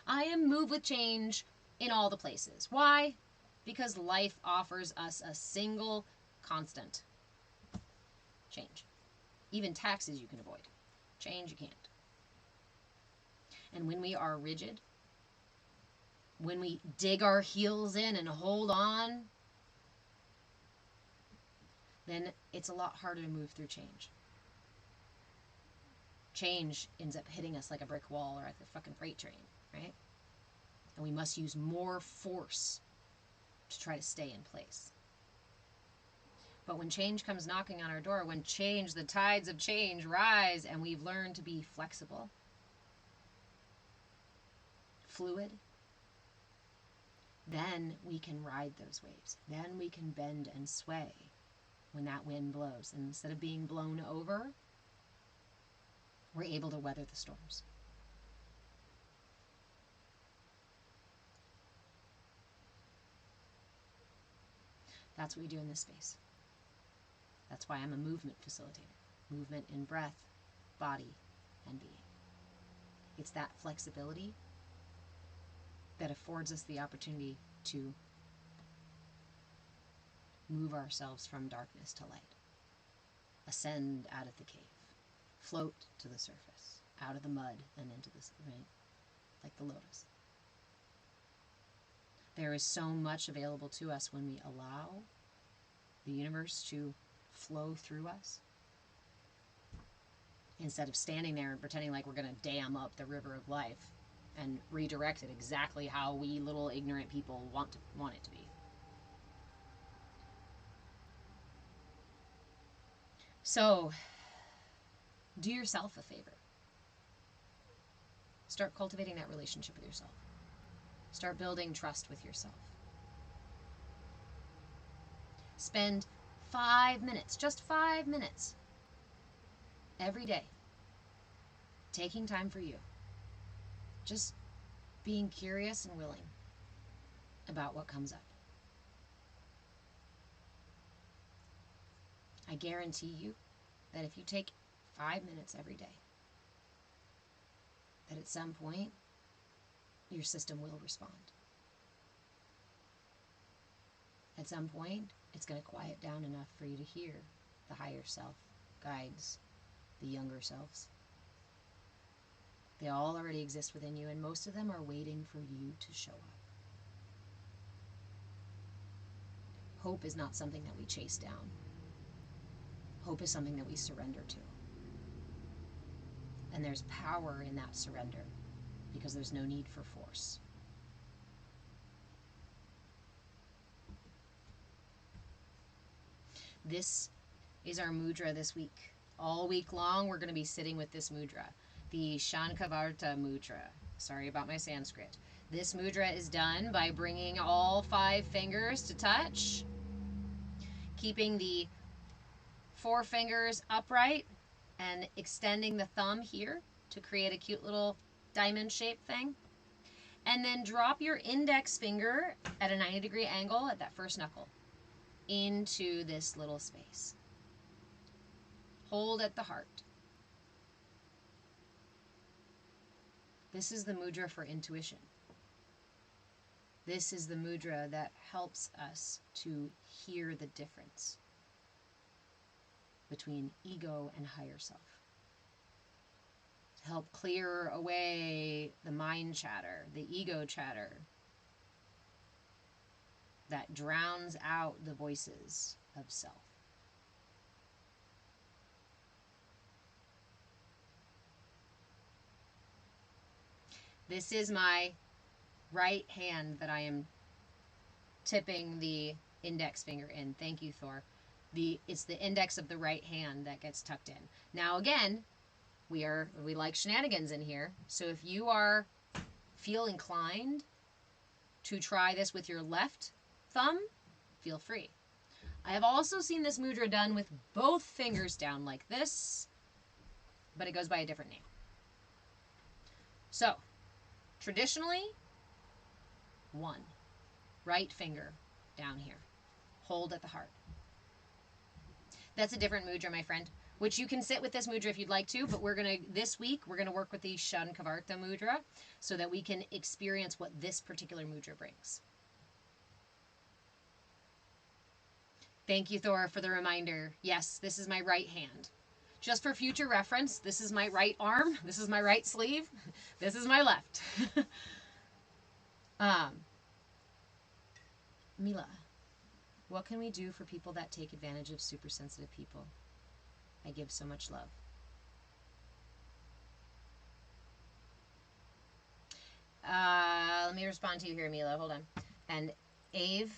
I am Move with Change in all the places. Why? Because life offers us a single constant. Change. Even taxes you can avoid. Change you can't. And when we are rigid, when we dig our heels in and hold on, then it's a lot harder to move through change. Change ends up hitting us like a brick wall or like a fucking freight train, right? And we must use more force to try to stay in place. But when change comes knocking on our door, when change, the tides of change rise, and we've learned to be flexible, fluid, then we can ride those waves. Then we can bend and sway when that wind blows. And instead of being blown over, we're able to weather the storms. That's what we do in this space. That's why I'm a movement facilitator. Movement in breath, body, and being. It's that flexibility that affords us the opportunity to move ourselves from darkness to light. Ascend out of the cave. Float to the surface. Out of the mud and into the rain. Like the lotus. There is so much available to us when we allow the universe to flow through us. Instead of standing there and pretending like we're going to dam up the river of life and redirect it exactly how we little ignorant people want it to be. So, do yourself a favor. Start cultivating that relationship with yourself. Start building trust with yourself. Spend 5 minutes, just 5 minutes, every day, taking time for you. Just being curious and willing about what comes up. I guarantee you that if you take 5 minutes every day, that at some point, your system will respond. At some point, it's going to quiet down enough for you to hear the higher self, guides, the younger selves. They all already exist within you, and most of them are waiting for you to show up. Hope is not something that we chase down. Hope is something that we surrender to. And there's power in that surrender because there's no need for force. This is our mudra this week. All week long, we're going to be sitting with this mudra, the Shankhavarta Mudra. Sorry about my Sanskrit. This mudra is done by bringing all 5 fingers to touch, keeping the 4 fingers upright, and extending the thumb here to create a cute little diamond-shaped thing. And then drop your index finger at a 90-degree angle at that first knuckle into this little space. Hold at the heart. This is the mudra for intuition. This is the mudra that helps us to hear the difference between ego and higher self. To help clear away the mind chatter, the ego chatter that drowns out the voices of self. This is my right hand that I am tipping the index finger in. Thank you, Thor. It's the index of the right hand that gets tucked in. Now again, we like shenanigans in here. So if you feel inclined to try this with your left thumb, feel free. I have also seen this mudra done with both fingers down like this, but it goes by a different name. So, traditionally, 1, right finger down here. Hold at the heart. That's a different mudra, my friend. Which you can sit with this mudra if you'd like to, but this week, we're gonna work with the Shankhavarta Mudra so that we can experience what this particular mudra brings. Thank you, Thor, for the reminder. Yes, this is my right hand. Just for future reference, this is my right arm, this is my right sleeve, this is my left. Mila, what can we do for people that take advantage of super sensitive people? I give so much love. Let me respond to you here, Mila. Hold on. And Ave,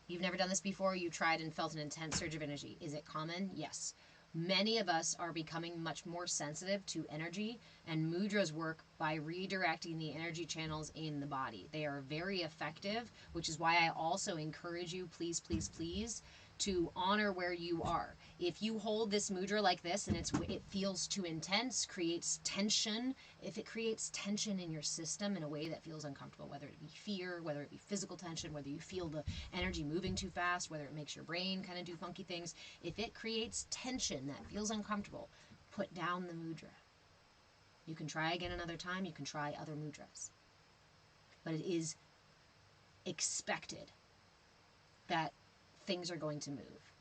you've never done this before. You tried and felt an intense surge of energy. Is it common? Yes. Many of us are becoming much more sensitive to energy, and mudras work by redirecting the energy channels in the body. They are very effective, which is why I also encourage you, please, please, please, to honor where you are. If you hold this mudra like this and it feels too intense, creates tension, if it creates tension in your system in a way that feels uncomfortable, whether it be fear, whether it be physical tension, whether you feel the energy moving too fast, whether it makes your brain kind of do funky things, if it creates tension that feels uncomfortable, put down the mudra. You can try again another time, you can try other mudras. But it is expected that things are going to move.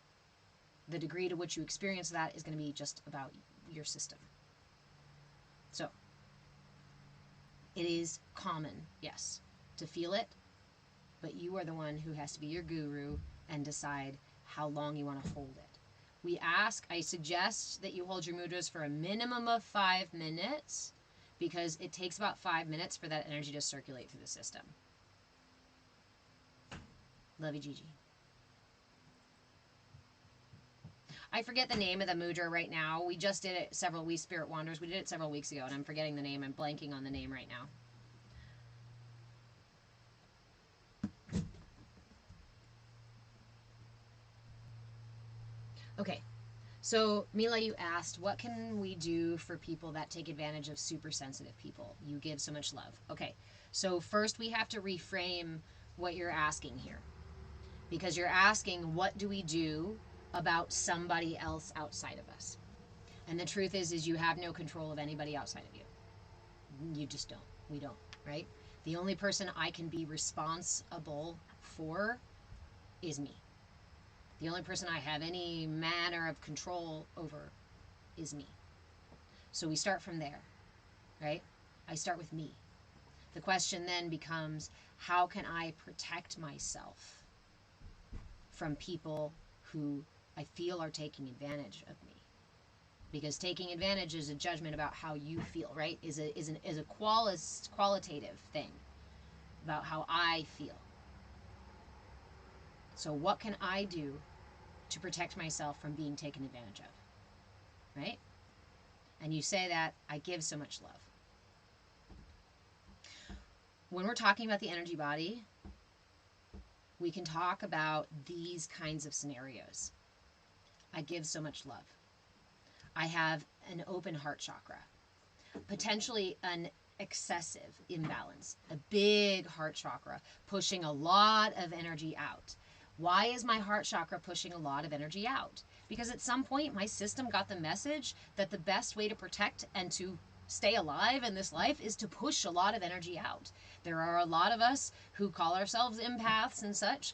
The degree to which you experience that is going to be just about your system. So, it is common, yes, to feel it, but you are the one who has to be your guru and decide how long you want to hold it. I suggest that you hold your mudras for a minimum of 5 minutes because it takes about 5 minutes for that energy to circulate through the system. Love you, Gigi. I forget the name of the mudra right now. We just did it we Spirit Wanderers, we did it several weeks ago, and I'm forgetting the name. I'm blanking on the name right now. Okay, so Mila, you asked, what can we do for people that take advantage of super sensitive people? You give so much love. Okay, so first we have to reframe what you're asking here. Because you're asking, what do we do about somebody else outside of us? And the truth is you have no control of anybody outside of you. You just don't. We don't, right? The only person I can be responsible for is me. The only person I have any manner of control over is me. So we start from there, right? I start with me. The question then becomes, how can I protect myself from people who I feel are taking advantage of me? Because taking advantage is a judgment about how you feel, right? Is a qualitative thing about how I feel. So what can I do to protect myself from being taken advantage of, right? And you say that, I give so much love. When we're talking about the energy body, we can talk about these kinds of scenarios. I give so much love. I have an open heart chakra, potentially an excessive imbalance, a big heart chakra pushing a lot of energy out. Why is my heart chakra pushing a lot of energy out? Because at some point my system got the message that the best way to protect and to stay alive in this life is to push a lot of energy out. There are a lot of us who call ourselves empaths and such,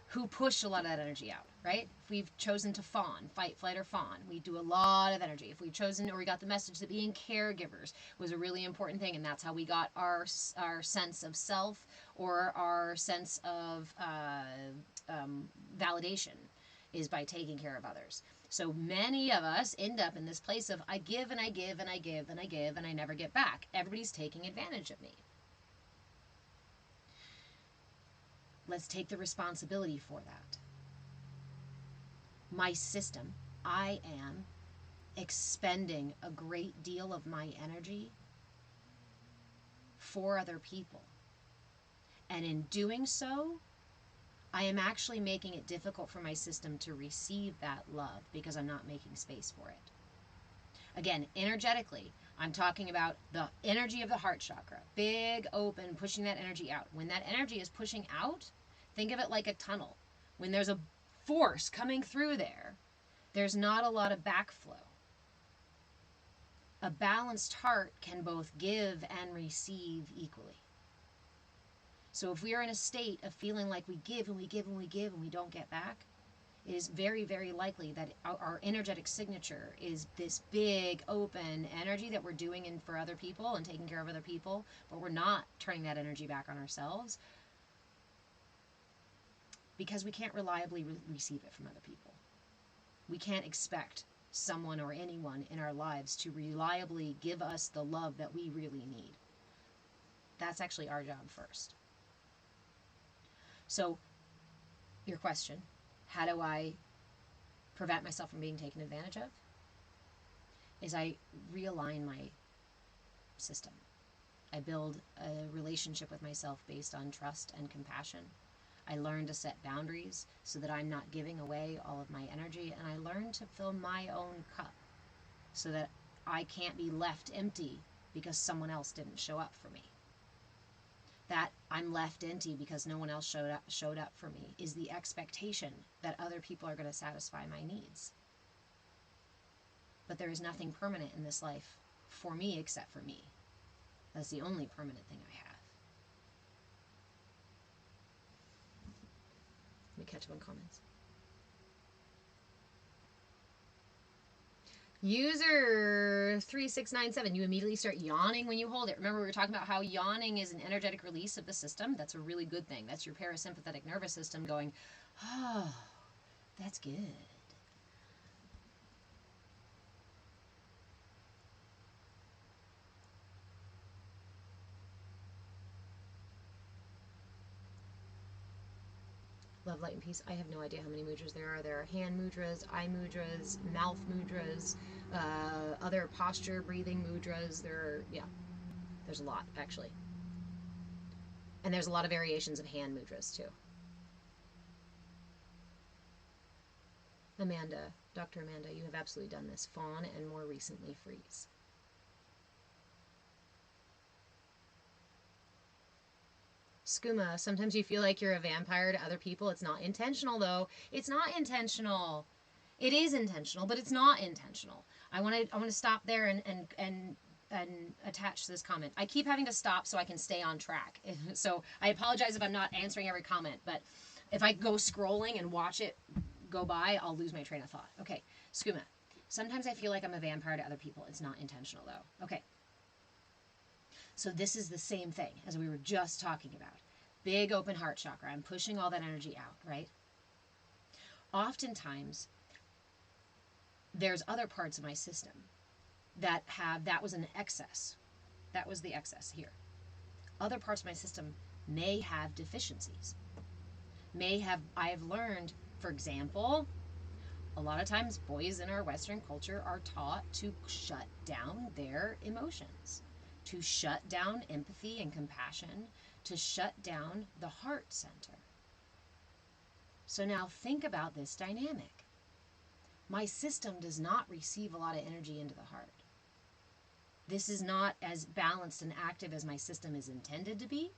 who push a lot of that energy out, right? If we've chosen to fawn, fight, flight, or fawn, we do a lot of energy. If we've chosen, or we got the message that being caregivers was a really important thing, and that's how we got our sense of self or our sense of validation, is by taking care of others. So many of us end up in this place of I give and I give and I give and I give and I never get back. Everybody's taking advantage of me. Let's take the responsibility for that. My system, I am expending a great deal of my energy for other people. And in doing so, I am actually making it difficult for my system to receive that love because I'm not making space for it. Again, energetically, I'm talking about the energy of the heart chakra. Big, open, pushing that energy out. When that energy is pushing out, think of it like a tunnel. When there's a force coming through there, there's not a lot of backflow. A balanced heart can both give and receive equally. So if we are in a state of feeling like we give and we give and we give and we don't get back, it is very, very likely that our energetic signature is this big, open energy that we're doing in for other people and taking care of other people, but we're not turning that energy back on ourselves because we can't reliably receive it from other people. We can't expect someone or anyone in our lives to reliably give us the love that we really need. That's actually our job first. So, your question, how do I prevent myself from being taken advantage of? Is I realign my system. I build a relationship with myself based on trust and compassion. I learn to set boundaries so that I'm not giving away all of my energy, and I learn to fill my own cup so that I can't be left empty because someone else didn't show up for me. That I'm left empty because no one else showed up for me is the expectation that other people are going to satisfy my needs. But there is nothing permanent in this life for me except for me. That's the only permanent thing I have. Let me catch up on comments. User 3697, you immediately start yawning when you hold it. Remember, we were talking about how yawning is an energetic release of the system. That's a really good thing. That's your parasympathetic nervous system going, oh, that's good. Love, light, and peace. I have no idea how many mudras there are. There are hand mudras, eye mudras, mouth mudras, other posture breathing mudras. There's a lot, actually. And there's a lot of variations of hand mudras, too. Amanda, Dr. Amanda, you have absolutely done this. Fawn and more recently freeze. Skooma, sometimes you feel like you're a vampire to other people. It's not intentional, though. It's not intentional. It is intentional, but it's not intentional. I want to stop there and attach this comment. I keep having to stop so I can stay on track. So I apologize if I'm not answering every comment, but if I go scrolling and watch it go by, I'll lose my train of thought. Okay, Skooma. Sometimes I feel like I'm a vampire to other people. It's not intentional, though. Okay. So this is the same thing as we were just talking about. Big open heart chakra. I'm pushing all that energy out, right? Oftentimes, there's other parts of my system that was an excess. That was the excess here. Other parts of my system may have deficiencies. I have learned, for example, a lot of times boys in our Western culture are taught to shut down their emotions, to shut down empathy and compassion, to shut down the heart center. So now think about this dynamic. My system does not receive a lot of energy into the heart. This is not as balanced and active as my system is intended to be,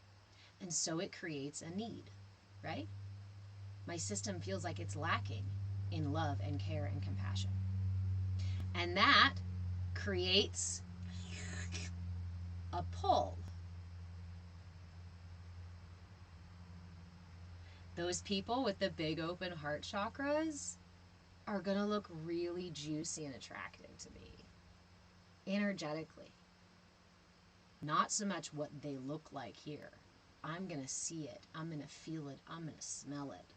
and so it creates a need, right? My system feels like it's lacking in love and care and compassion. And that creates a pull. Those people with the big open heart chakras are going to look really juicy and attractive to me, energetically. Not so much what they look like here. I'm going to see it. I'm going to feel it. I'm going to smell it.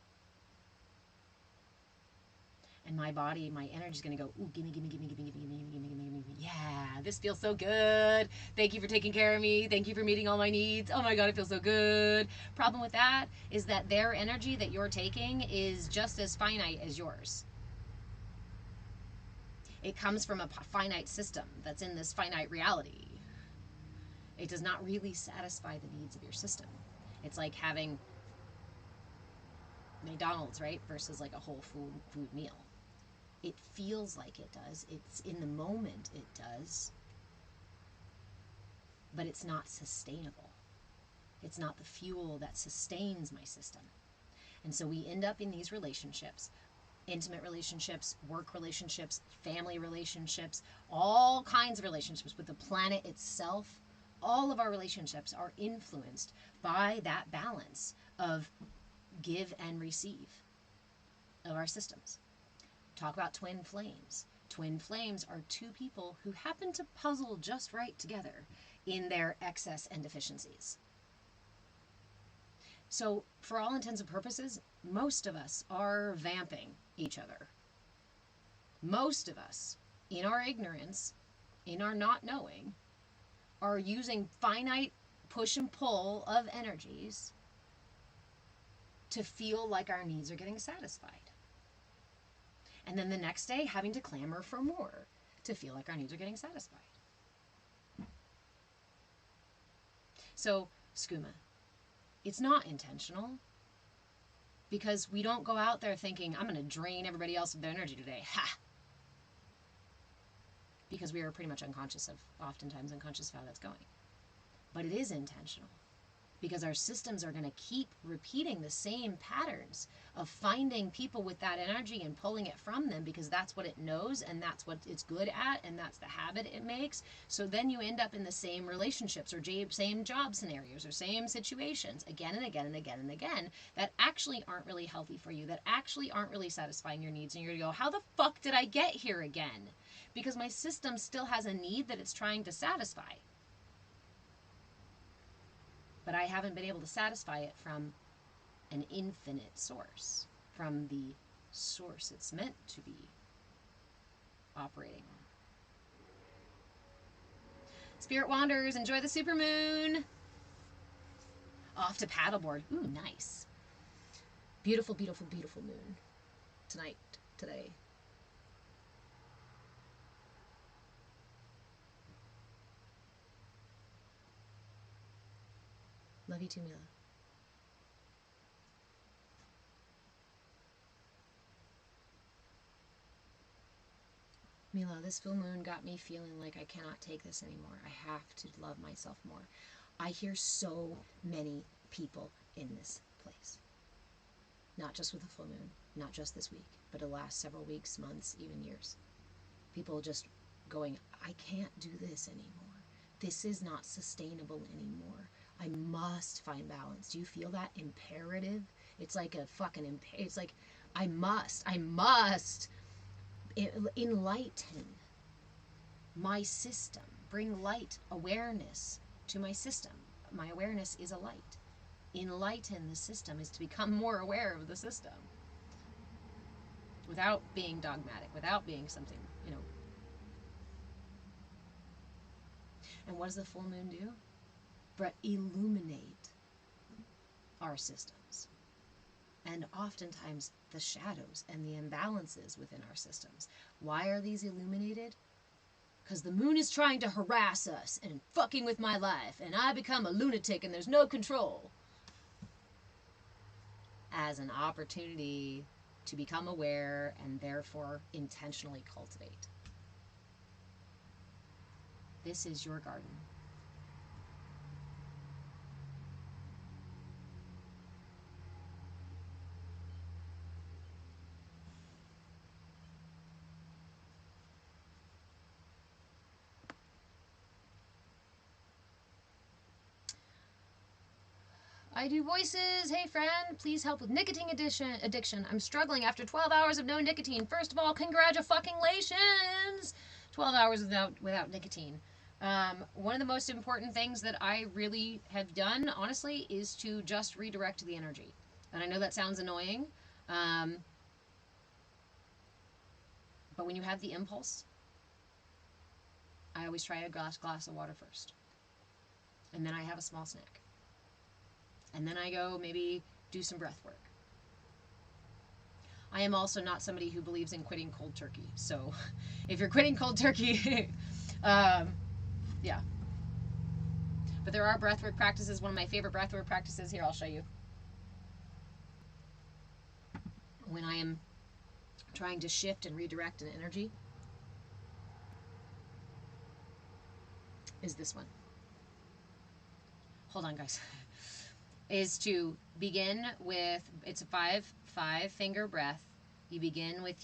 And my body, my energy is going to go, ooh, gimme, gimme, gimme, gimme, gimme, gimme, gimme, gimme, gimme, gimme. Yeah, this feels so good. Thank you for taking care of me. Thank you for meeting all my needs. Oh my God, it feels so good. Problem with that is that their energy that you're taking is just as finite as yours. It comes from a finite system that's in this finite reality. It does not really satisfy the needs of your system. It's like having McDonald's, right, versus like a whole food meal. It feels like it does. It's in the moment it does. But it's not sustainable. It's not the fuel that sustains my system. And so we end up in these relationships, intimate relationships, work relationships, family relationships, all kinds of relationships with the planet itself. All of our relationships are influenced by that balance of give and receive of our systems. Talk about twin flames. Twin flames are two people who happen to puzzle just right together in their excess and deficiencies. So, for all intents and purposes, most of us are vamping each other. Most of us, in our ignorance, in our not knowing, are using finite push and pull of energies to feel like our needs are getting satisfied. And then the next day, having to clamor for more to feel like our needs are getting satisfied. So, skooma. It's not intentional, because we don't go out there thinking, I'm going to drain everybody else of their energy today. Ha! Because we are pretty much oftentimes unconscious of how that's going. But it is intentional, because our systems are going to keep repeating the same patterns of finding people with that energy and pulling it from them, because that's what it knows and that's what it's good at and that's the habit it makes. So then you end up in the same relationships or same job scenarios or same situations again and again and again and again that actually aren't really healthy for you, that actually aren't really satisfying your needs. And you're going to go, how the fuck did I get here again? Because my system still has a need that it's trying to satisfy. But I haven't been able to satisfy it from an infinite source, from the source it's meant to be operating on. Spirit Wanderers, enjoy the supermoon. Off to paddleboard. Ooh, nice. Beautiful, beautiful, beautiful moon. Today. Love you too, Mila. Mila, this full moon got me feeling like I cannot take this anymore. I have to love myself more. I hear so many people in this place. Not just with the full moon, not just this week, but the last several weeks, months, even years. People just going, I can't do this anymore. This is not sustainable anymore. I must find balance. Do you feel that imperative? It's like a fucking it's like I must enlighten my system. Bring light, awareness to my system. My awareness is a light. Enlighten the system is to become more aware of the system. Without being dogmatic, without being something, And what does the full moon do? But illuminate our systems. And oftentimes the shadows and the imbalances within our systems. Why are these illuminated? Because the moon is trying to harass us and fucking with my life, and I become a lunatic and there's no control. As an opportunity to become aware and therefore intentionally cultivate. This is your garden. I do voices. Hey friend, please help with nicotine addiction. I'm struggling after 12 hours of no nicotine. First of all, congratulations. 12 hours without nicotine. One of the most important things that I really have done, honestly, is to just redirect the energy. And I know that sounds annoying, but when you have the impulse, I always try a glass of water first. And then I have a small snack. And then I go maybe do some breath work. I am also not somebody who believes in quitting cold turkey. So if you're quitting cold turkey, yeah. But there are breathwork practices. One of my favorite breathwork practices, here, I'll show you. When I am trying to shift and redirect an energy, is this one. Hold on, guys. is to begin with, it's a five finger breath. You begin with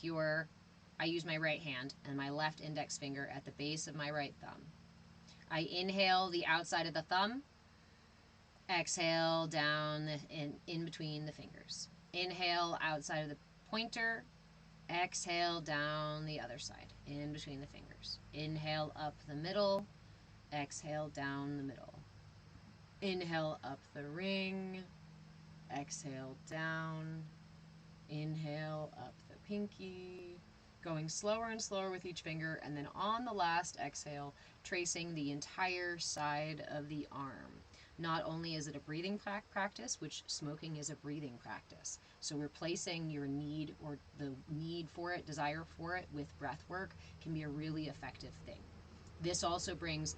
I use my right hand and my left index finger at the base of my right thumb. I inhale the outside of the thumb, exhale down in between the fingers. Inhale outside of the pointer, exhale down the other side, in between the fingers. Inhale up the middle, exhale down the middle. Inhale up the ring, exhale down, inhale up the pinky, going slower and slower with each finger, and then on the last exhale, tracing the entire side of the arm. Not only is it a breathing practice, which smoking is a breathing practice, so replacing your need or the need for it, desire for it with breath work can be a really effective thing. This also brings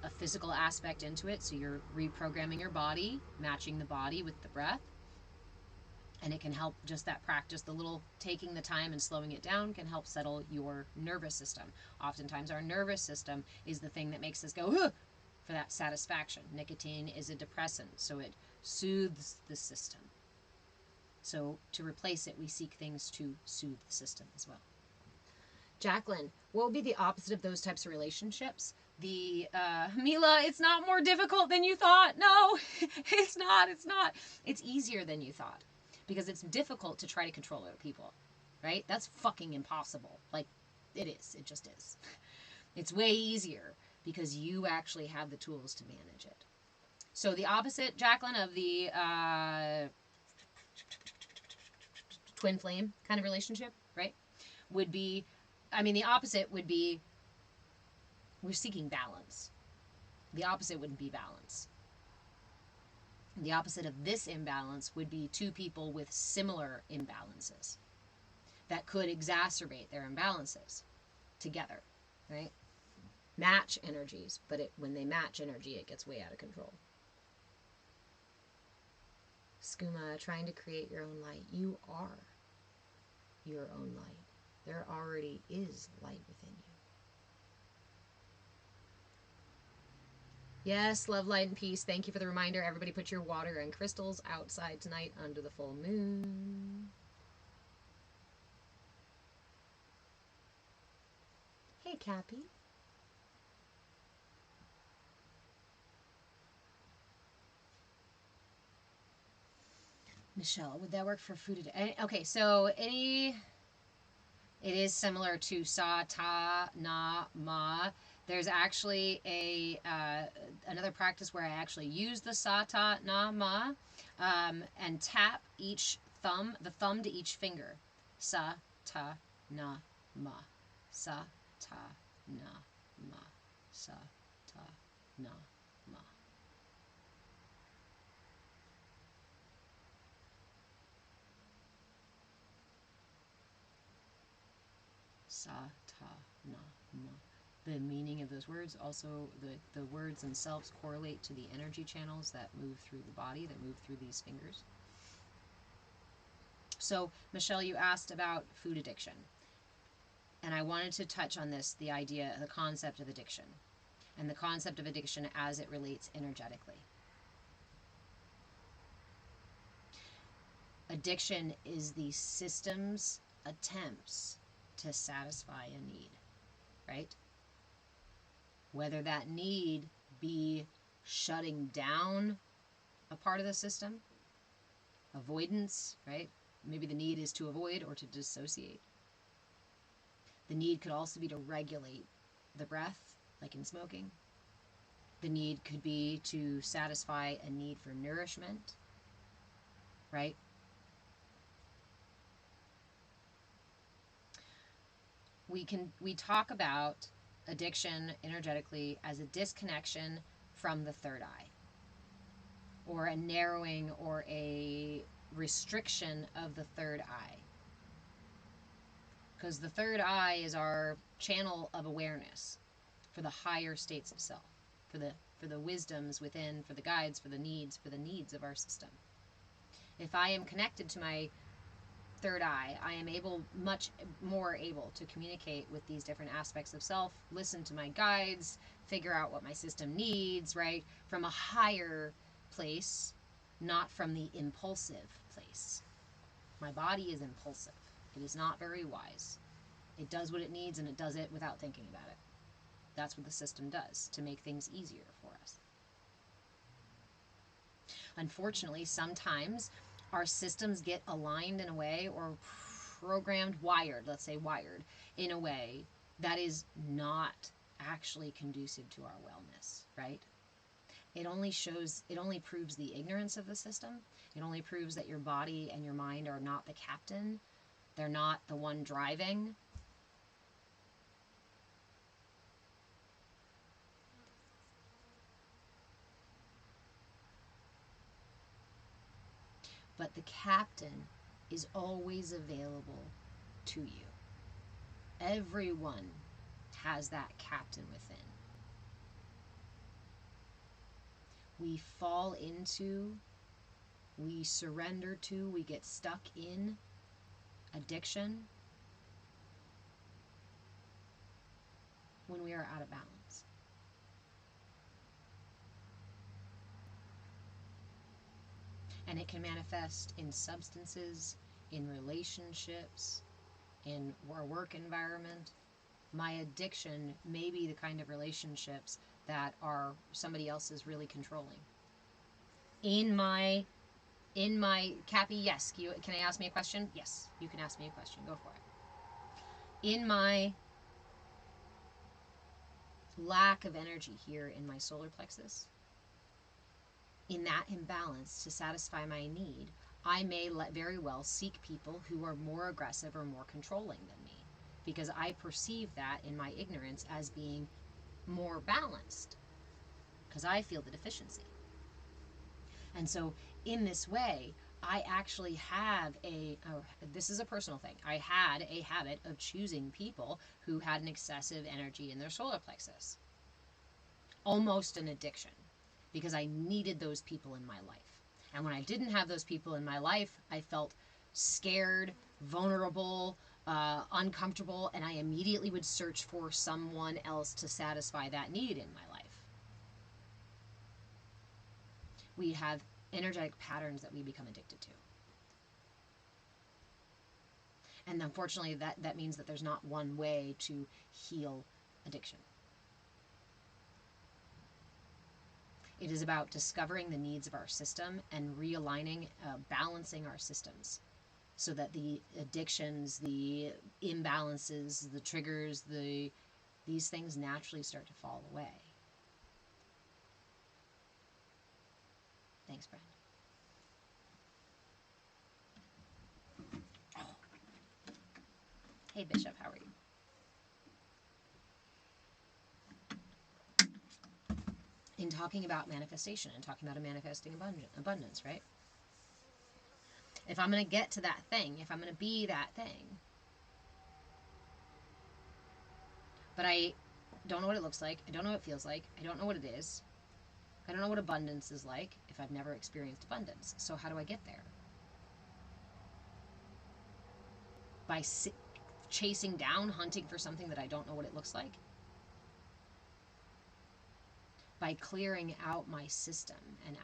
a physical aspect into it, so you're reprogramming your body, matching the body with the breath, and it can help just that practice, the little taking the time and slowing it down can help settle your nervous system. Oftentimes our nervous system is the thing that makes us go, huh, for that satisfaction. Nicotine is a depressant, so it soothes the system. So to replace it, we seek things to soothe the system as well. Jacqueline, what would be the opposite of those types of relationships? Mila, it's not more difficult than you thought. No, it's not. It's easier than you thought. Because it's difficult to try to control other people, right? That's fucking impossible. Like, it is. It just is. It's way easier because you actually have the tools to manage it. So the opposite, Jacqueline, of the twin flame kind of relationship, right, would be, the opposite would be we're seeking balance. The opposite wouldn't be balance. The opposite of this imbalance would be two people with similar imbalances that could exacerbate their imbalances together, right? Match energies, but when they match energy, it gets way out of control. Skooma, trying to create your own light. You are your own light. There already is light within you. Yes, love, light, and peace. Thank you for the reminder. Everybody put your water and crystals outside tonight under the full moon. Hey, Cappy. Michelle, would that work for food? Okay, so it is similar to sa, ta, na, ma. There's actually another practice where I actually use the sa, ta, na, ma, and tap the thumb to each finger. Sa, ta, na, ma. Sa, ta, na, ma. Sa, ta, na, ma. Sa, ta, na, ma. The meaning of those words, also the words themselves correlate to the energy channels that move through the body, that move through these fingers. So, Michelle, you asked about food addiction. And I wanted to touch on this, the concept of addiction. And the concept of addiction as it relates energetically. Addiction is the system's attempts to satisfy a need, right? Whether that need be shutting down a part of the system, avoidance, right? Maybe the need is to avoid or to dissociate. The need could also be to regulate the breath, like in smoking. The need could be to satisfy a need for nourishment, right? We talk about addiction energetically as a disconnection from the third eye, or a narrowing or a restriction of the third eye. Because the third eye is our channel of awareness for the higher states of self, for the wisdoms within, for the guides, for the needs of our system. If I am connected to my third eye, I am much more able to communicate with these different aspects of self, listen to my guides, figure out what my system needs, right? From a higher place not from the impulsive place. My body is impulsive. It is not very wise. It does what it needs, and it does it without thinking about it. That's what the system does to make things easier for us. Unfortunately, sometimes our systems get aligned in a way, or programmed, wired, let's say wired, in a way that is not actually conducive to our wellness, right? It only proves the ignorance of the system. It only proves that your body and your mind are not the captain. They're not the one driving. But the captain is always available to you. Everyone has that captain within. We fall into, we surrender to, we get stuck in addiction when we are out of balance. And it can manifest in substances, in relationships, in our work environment. My addiction may be the kind of relationships that are somebody else is really controlling. In my Cappy, yes. Can I ask me a question? Yes, you can ask me a question. Go for it. In my lack of energy here in my solar plexus, in that imbalance to satisfy my need, I may very well seek people who are more aggressive or more controlling than me, because I perceive that in my ignorance as being more balanced, because I feel the deficiency. And so in this way, I actually have this is a personal thing, I had a habit of choosing people who had an excessive energy in their solar plexus. Almost an addiction, because I needed those people in my life. And when I didn't have those people in my life, I felt scared, vulnerable, uncomfortable, and I immediately would search for someone else to satisfy that need in my life. We have energetic patterns that we become addicted to. And unfortunately, that means that there's not one way to heal addiction. It is about discovering the needs of our system and realigning, balancing our systems, so that the addictions, the imbalances, the triggers, these things naturally start to fall away. Thanks, Brenda. Oh. Hey, Bishop, how are you? In talking about manifestation and talking about a manifesting abundance, right? If I'm going to get to that thing, if I'm going to be that thing, but I don't know what it looks like, I don't know what it feels like, I don't know what it is, I don't know what abundance is like if I've never experienced abundance. So how do I get there? By chasing down, hunting for something that I don't know what it looks like? By clearing out my system and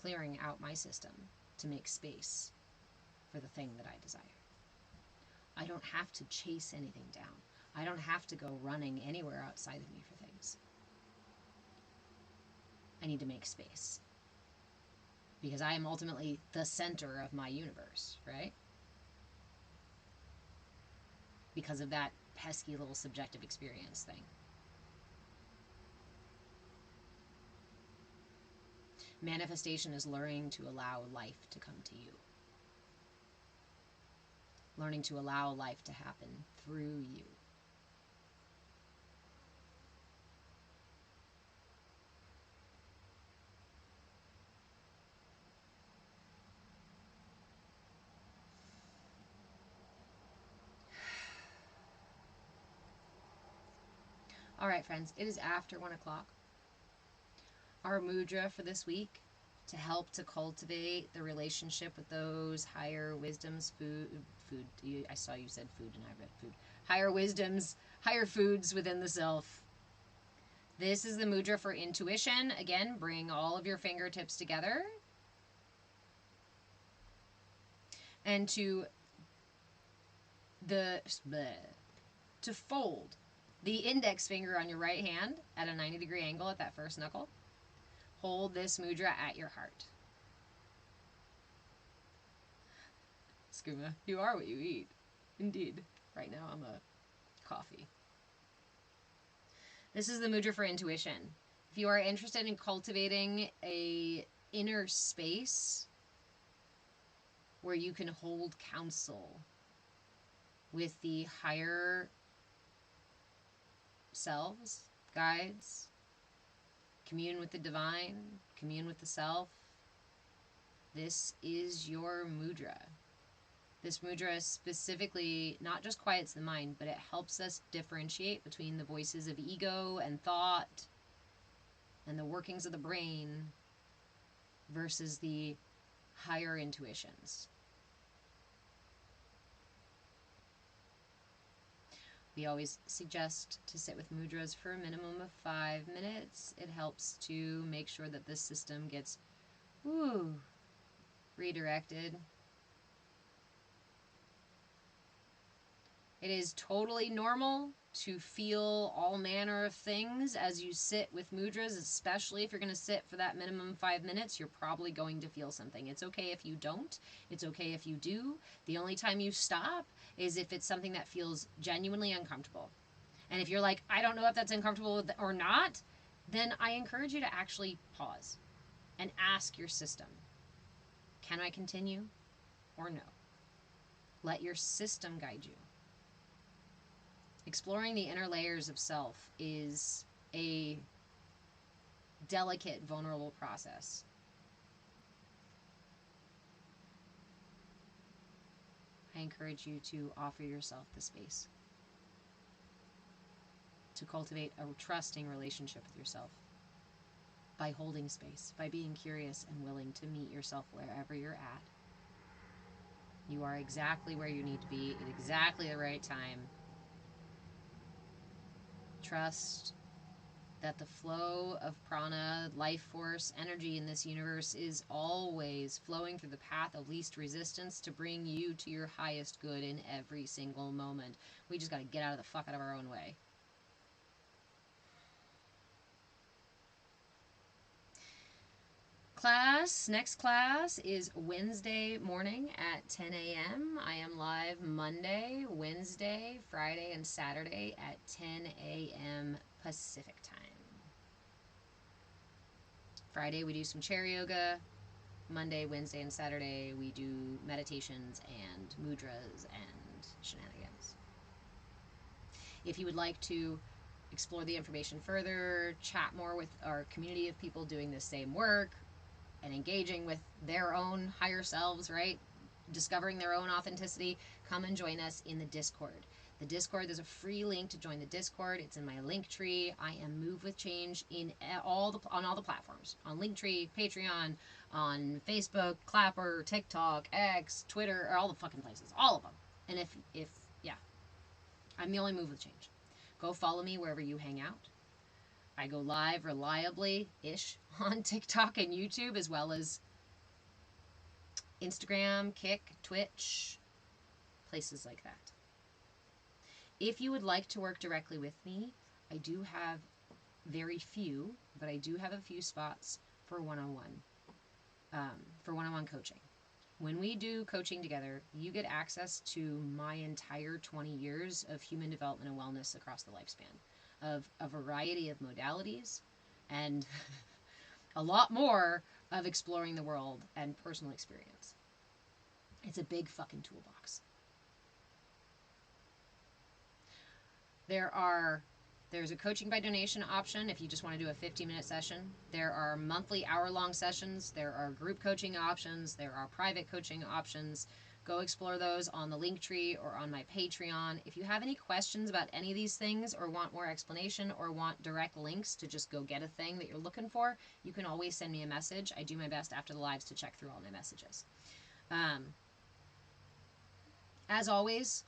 clearing out my system to make space for the thing that I desire. I don't have to chase anything down. I don't have to go running anywhere outside of me for things. I need to make space, because I am ultimately the center of my universe, right? Because of that pesky little subjective experience thing. Manifestation is learning to allow life to come to you. Learning to allow life to happen through you. All right, friends, it is after 1 o'clock. Our mudra for this week, to help to cultivate the relationship with those higher wisdoms, I saw you said food and I read food. Higher wisdoms, higher foods within the self. This is the mudra for intuition. Again, bring all of your fingertips together. and to fold the index finger on your right hand at a 90-degree angle at that first knuckle. Hold this mudra at your heart. Skooma, you are what you eat. Indeed. Right now I'm a coffee. This is the mudra for intuition. If you are interested in cultivating a inner space where you can hold counsel with the higher selves, guides, commune with the divine, commune with the self, this is your mudra. This mudra specifically not just quiets the mind, but it helps us differentiate between the voices of ego and thought and the workings of the brain versus the higher intuitions. We always suggest to sit with mudras for a minimum of 5 minutes. It helps to make sure that the system gets redirected. It is totally normal to feel all manner of things as you sit with mudras, especially if you're going to sit for that minimum 5 minutes. You're probably going to feel something. It's okay if you don't. It's okay if you do. The only time you stop is if it's something that feels genuinely uncomfortable. And if you're like, I don't know if that's uncomfortable or not, then I encourage you to actually pause and ask your system, can I continue or no? Let your system guide you. Exploring the inner layers of self is a delicate, vulnerable process. I encourage you to offer yourself the space to cultivate a trusting relationship with yourself by holding space, by being curious and willing to meet yourself wherever you're at. You are exactly where you need to be at exactly the right time. Trust that the flow of prana, life force, energy in this universe is always flowing through the path of least resistance to bring you to your highest good in every single moment. We just got to get out of the fuck out of our own way. Next class is Wednesday morning at 10 a.m. I am live Monday, Wednesday, Friday, and Saturday at 10 a.m. Pacific time. Friday we do some chair yoga. Monday, Wednesday, and Saturday we do meditations and mudras and shenanigans. If you would like to explore the information further, chat more with our community of people doing the same work, and engaging with their own higher selves, right? Discovering their own authenticity, come and join us in the Discord. The Discord, there's a free link to join the Discord. It's in my Linktree. I am Move with Change on all the platforms. On Linktree, Patreon, on Facebook, Clapper, TikTok, X, Twitter, or all the fucking places. All of them. And if I'm the only Move with Change. Go follow me wherever you hang out. I go live reliably-ish on TikTok and YouTube, as well as Instagram, Kick, Twitch, places like that. If you would like to work directly with me, I do have very few, but I do have a few spots for one-on-one coaching. When we do coaching together, you get access to my entire 20 years of human development and wellness across the lifespan, of a variety of modalities, and a lot more of exploring the world and personal experience. It's a big fucking toolbox. There's a coaching by donation option if you just want to do a 15-minute session. There are monthly hour-long sessions. There are group coaching options. There are private coaching options. Go explore those on the Linktree or on my Patreon. If you have any questions about any of these things, or want more explanation, or want direct links to just go get a thing that you're looking for, you can always send me a message. I do my best after the lives to check through all my messages. As always,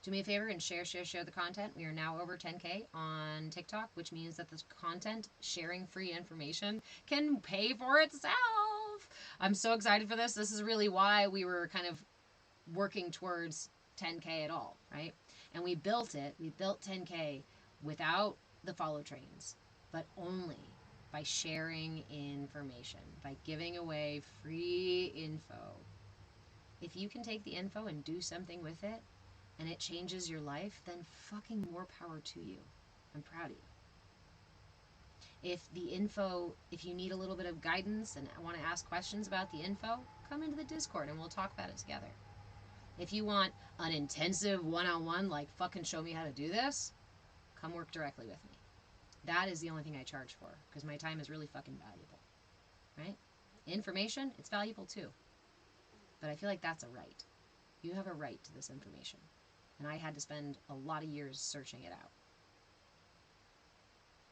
do me a favor and share the content. We are now over 10K on TikTok, which means that this content, sharing free information, can pay for itself. I'm so excited for this. This is really why we were kind of working towards 10K at all, right? And we built 10K without the follow trains, but only by sharing information, by giving away free info. If you can take the info and do something with it and it changes your life, then fucking more power to you. I'm proud of you. If you need a little bit of guidance and want to ask questions about the info, come into the Discord and we'll talk about it together. If you want an intensive one-on-one, like fucking show me how to do this, come work directly with me. That is the only thing I charge for, because my time is really fucking valuable, right? Information, it's valuable too. But I feel like that's a right. You have a right to this information. And I had to spend a lot of years searching it out.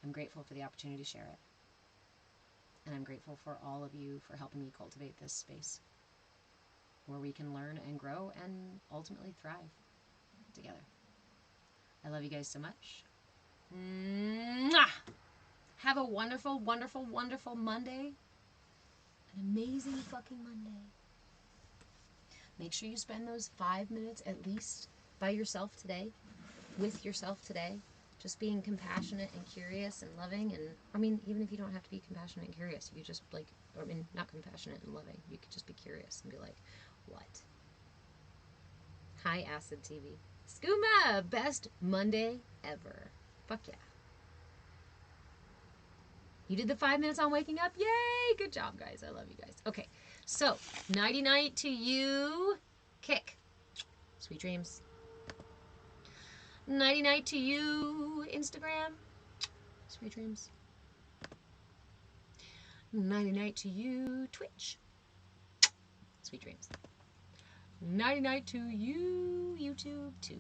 I'm grateful for the opportunity to share it. And I'm grateful for all of you for helping me cultivate this space where we can learn and grow and ultimately thrive together. I love you guys so much. Mwah! Have a wonderful, wonderful, wonderful Monday. An amazing fucking Monday. Make sure you spend those 5 minutes at least by yourself today, with yourself today, just being compassionate and curious and loving. And I mean, even if you don't have to be compassionate and curious, you just like, I mean, not compassionate and loving, you could just be curious and be like, what? High Acid TV. Skooma! Best Monday ever. Fuck yeah. You did the 5 minutes on waking up. Yay! Good job, guys. I love you guys. Okay, so nighty night to you. Kick. Sweet dreams. Nighty night to you, Instagram. Sweet dreams. Nighty night to you, Twitch. Sweet dreams. Nighty night to you, YouTube, too.